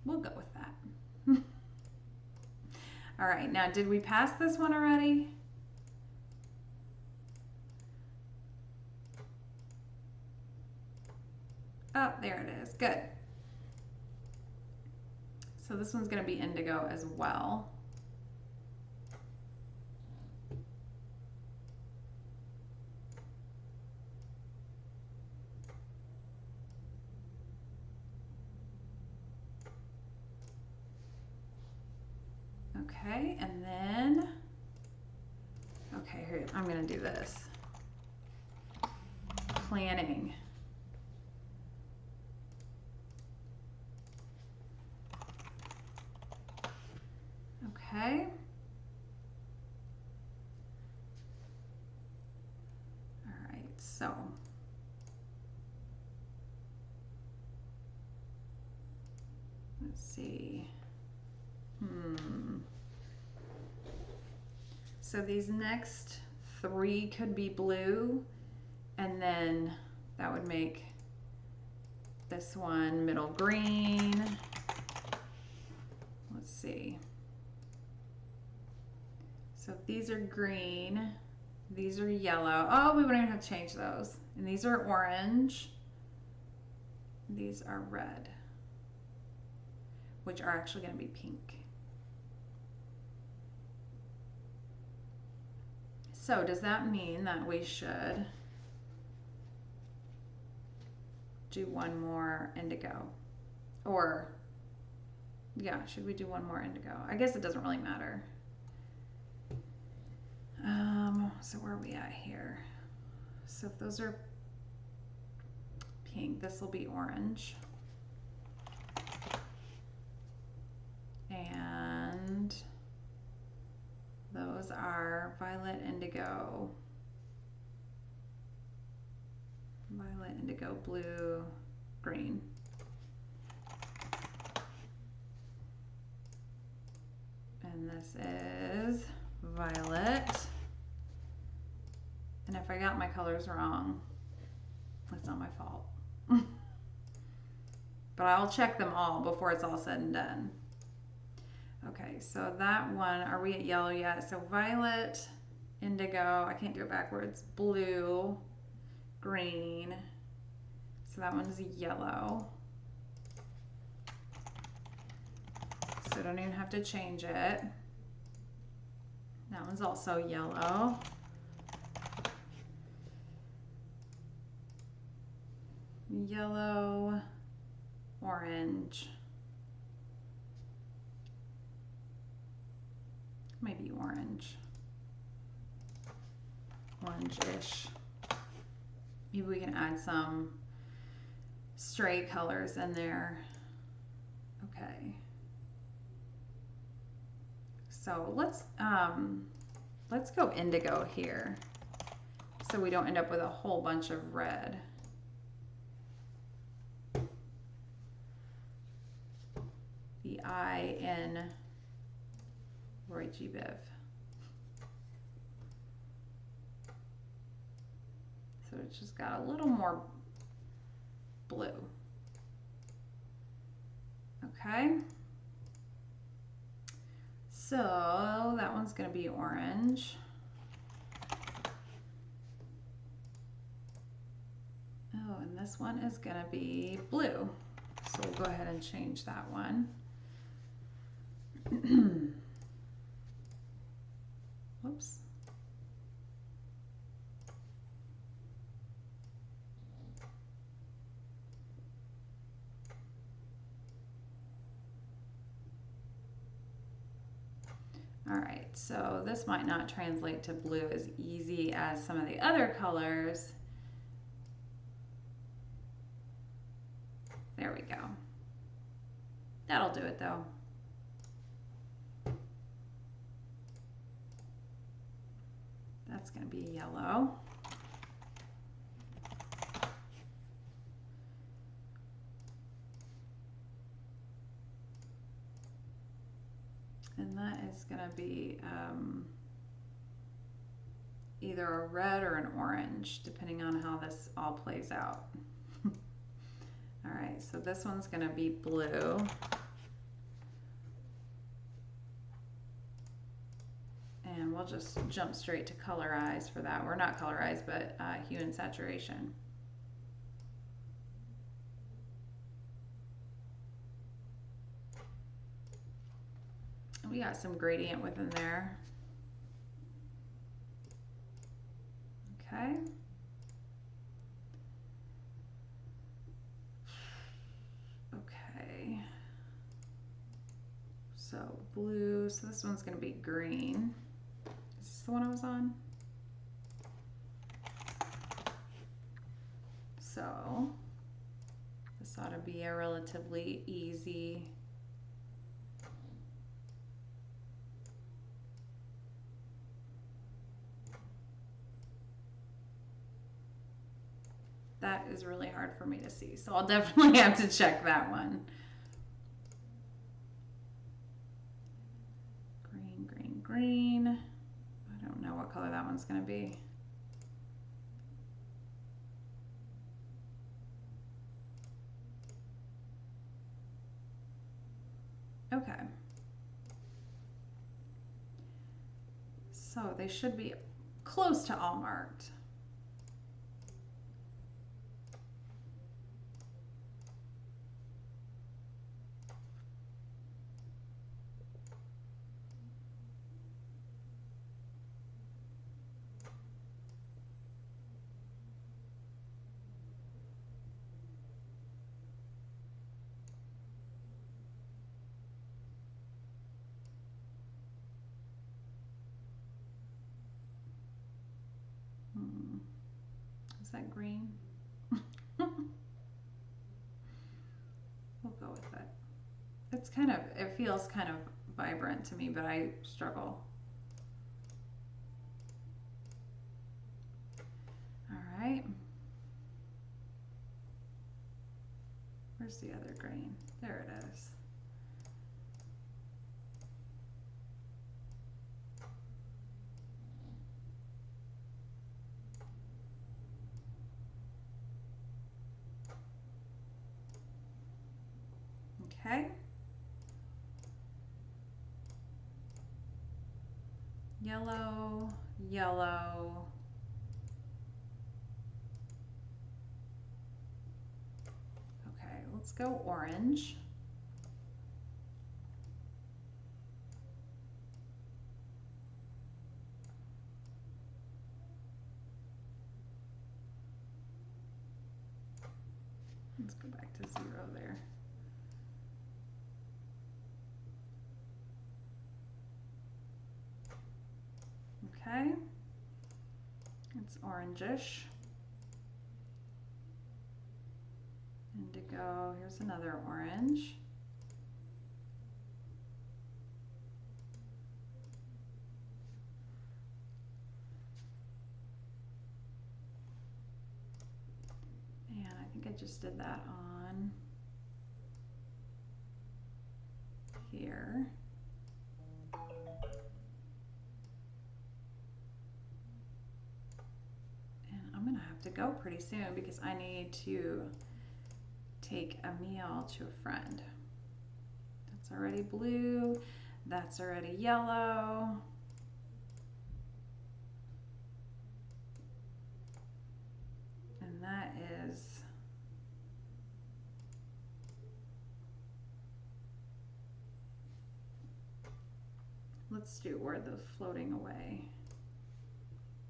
we'll go with that. All right, now did we pass this one already? Oh, there it is. Good. So this one's going to be indigo as well. Okay, and then, okay, here, I'm going to do this. Planning. Okay. All right, so let's see. So these next 3 could be blue, and then that would make this one middle green. Let's see. So if these are green, these are yellow. Oh, we wouldn't even have to change those. And these are orange. These are red, which are actually going to be pink. So does that mean that we should do one more indigo? Or, yeah, should we do one more indigo? I guess it doesn't really matter. So where are we at here? So if those are pink, this will be orange. And those are violet, indigo, blue, green. And this is violet. And if I got my colors wrong, that's not my fault. But I'll check them all before it's all said and done. Okay, so that one, are we at yellow yet? So violet, indigo, I can't do it backwards, blue, green. So that one's yellow. So I don't even have to change it. That one's also yellow. Yellow, orange, maybe orange, orange-ish. Maybe we can add some stray colors in there. Okay. So let's go indigo here so we don't end up with a whole bunch of red. The I in Roy G. Biv. So it's just got a little more blue. Okay. So that one's going to be orange. Oh, and this one is going to be blue. So we'll go ahead and change that one. Whoops. All right, so this might not translate to blue as easy as some of the other colors. There we go. That'll do it though. That's going to be yellow. And that is going to be either a red or an orange, depending on how this all plays out. All right, so this one's going to be blue. And we'll just jump straight to colorize for that. We're not colorize, but hue and saturation. We got some gradient within there. Okay. Okay. So blue, so this one's going to be green. Is this the one I was on? So this ought to be a relatively easy that is really hard for me to see. So I'll definitely have to check that one. Green, green, green. I don't know what color that one's going to be. Okay. So they should be close to all marked. Is that green? We'll go with it. It's kind of, it feels kind of vibrant to me, but I struggle. All right. Where's the other green? There it is. Okay. Yellow, yellow. Okay, let's go orange. Let's go back to 0 there. Okay. It's orangish. Indigo, here's another orange. And I think I just did that on here. And I'm gonna have to go pretty soon because I need to take a meal to a friend. That's already blue, that's already yellow. And that is let's do where the floating away.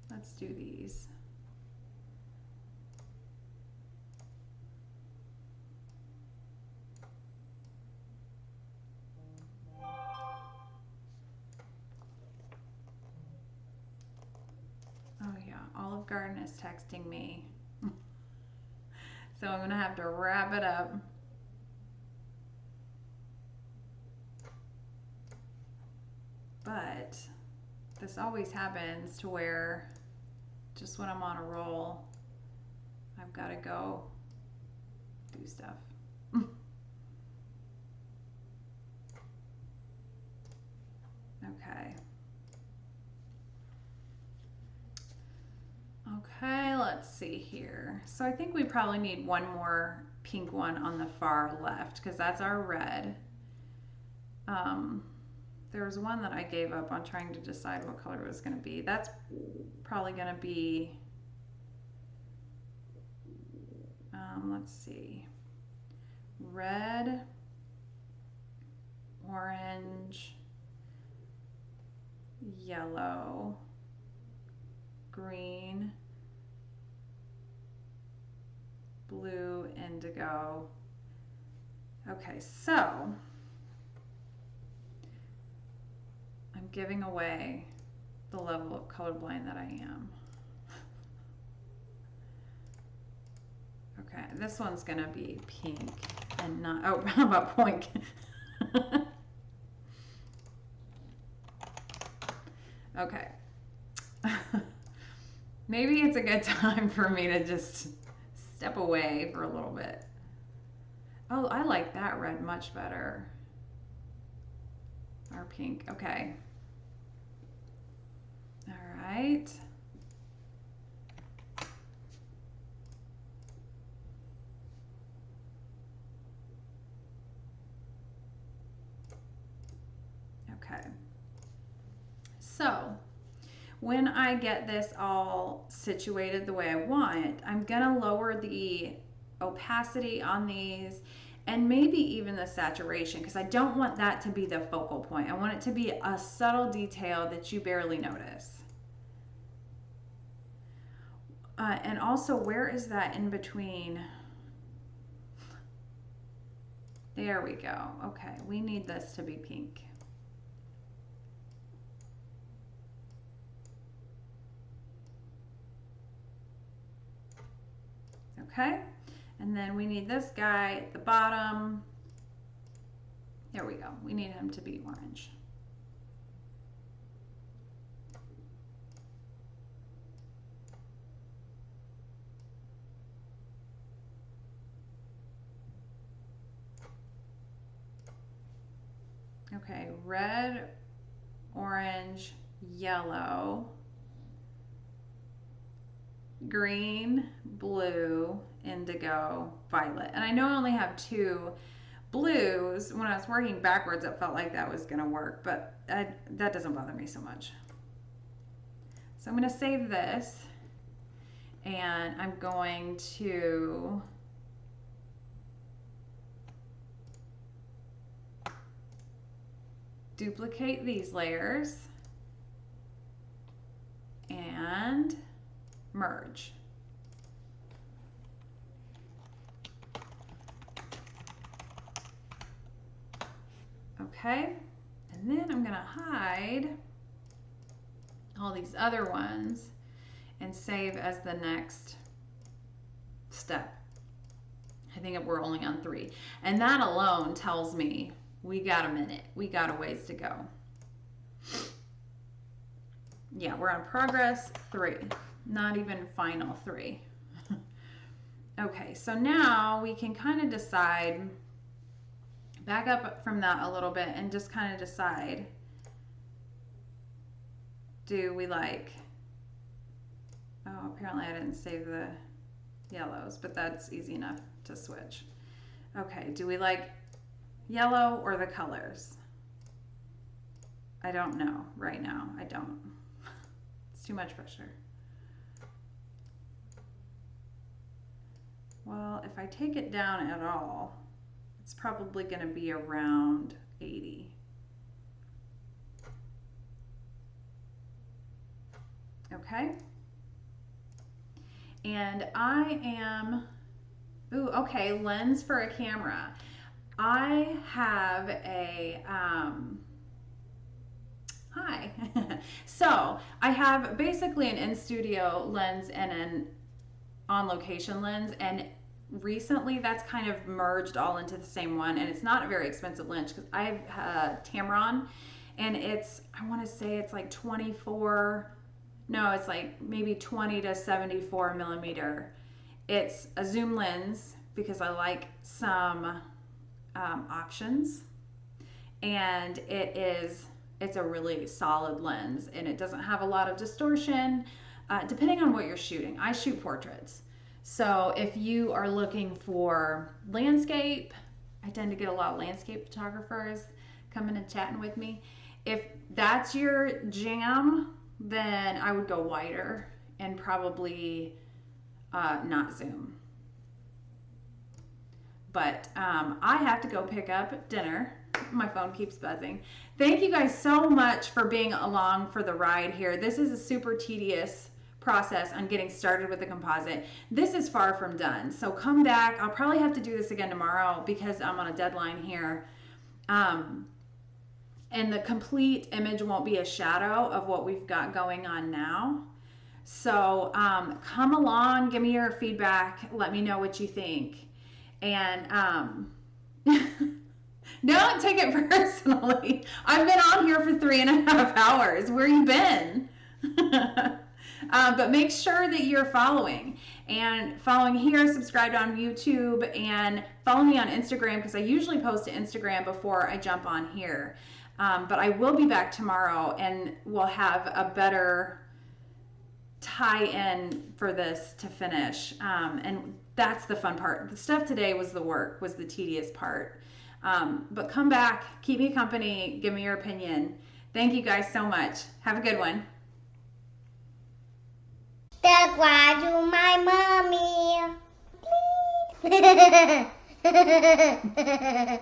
Let's do these. Oh yeah, Olive Garden is texting me. So I'm gonna have to wrap it up. But this always happens to where just when I'm on a roll, I've got to go do stuff. Okay. Okay, let's see here. So I think we probably need one more pink one on the far left because that's our red. There was one that I gave up on trying to decide what color it was going to be. That's probably going to be, let's see, red, orange, yellow, green, blue, indigo. Okay, so I'm giving away the level of colorblind that I am. Okay, this one's gonna be pink and not, oh, how about pink? Okay. Maybe it's a good time for me to just step away for a little bit. Oh, I like that red much better. Or pink, okay. All right. Okay. So when I get this all situated the way I want, I'm gonna lower the opacity on these and maybe even the saturation because I don't want that to be the focal point. I want it to be a subtle detail that you barely notice. And also, where is that in between? There we go. Okay, we need this to be pink. Okay, and then we need this guy at the bottom. There we go. We need him to be orange. Okay, red, orange, yellow, green, blue, indigo, violet. And I know I only have 2 blues. When I was working backwards, it felt like that was going to work, but that doesn't bother me so much. So I'm going to save this, and I'm going to duplicate these layers and merge. Okay, and then I'm gonna hide all these other ones and save as the next step. I think we're only on 3. And that alone tells me we got a minute. We got a ways to go. Yeah, we're on progress 3, not even final 3. Okay, so now we can kind of decide, back up from that a little bit and just kind of decide, do we like, oh, apparently I didn't save the yellows, but that's easy enough to switch. Okay, do we like yellow or the colors? I don't know right now. I don't. It's too much pressure. Well, if I take it down at all, it's probably going to be around 80. Okay. And I am, ooh, okay, lens for a camera. I have a, hi. So I have basically an in-studio lens and an on-location lens, and recently that's kind of merged all into the same one, and it's not a very expensive lens because I have Tamron, and it's, I want to say it's like 24, no, it's like maybe 20 to 74 millimeter. It's a zoom lens because I like some options, and it's a really solid lens, and it doesn't have a lot of distortion, depending on what you're shooting. I shoot portraits. So if you are looking for landscape, I tend to get a lot of landscape photographers coming and chatting with me. If that's your jam, then I would go wider and probably not zoom. But I have to go pick up dinner. My phone keeps buzzing. Thank you guys so much for being along for the ride here. This is a super tedious process on getting started with the composite. This is far from done, so come back. I'll probably have to do this again tomorrow because I'm on a deadline here, and the complete image won't be a shadow of what we've got going on now. So come along, give me your feedback, let me know what you think, and don't take it personally. I've been on here for 3.5 hours. Where you been? But make sure that you're following here, subscribed on YouTube, and follow me on Instagram because I usually post to Instagram before I jump on here. But I will be back tomorrow, and we'll have a better tie-in for this to finish. And that's the fun part. The stuff today was the work, was the tedious part. But come back, keep me company, give me your opinion. Thank you guys so much. Have a good one. That's why you my mommy. Please.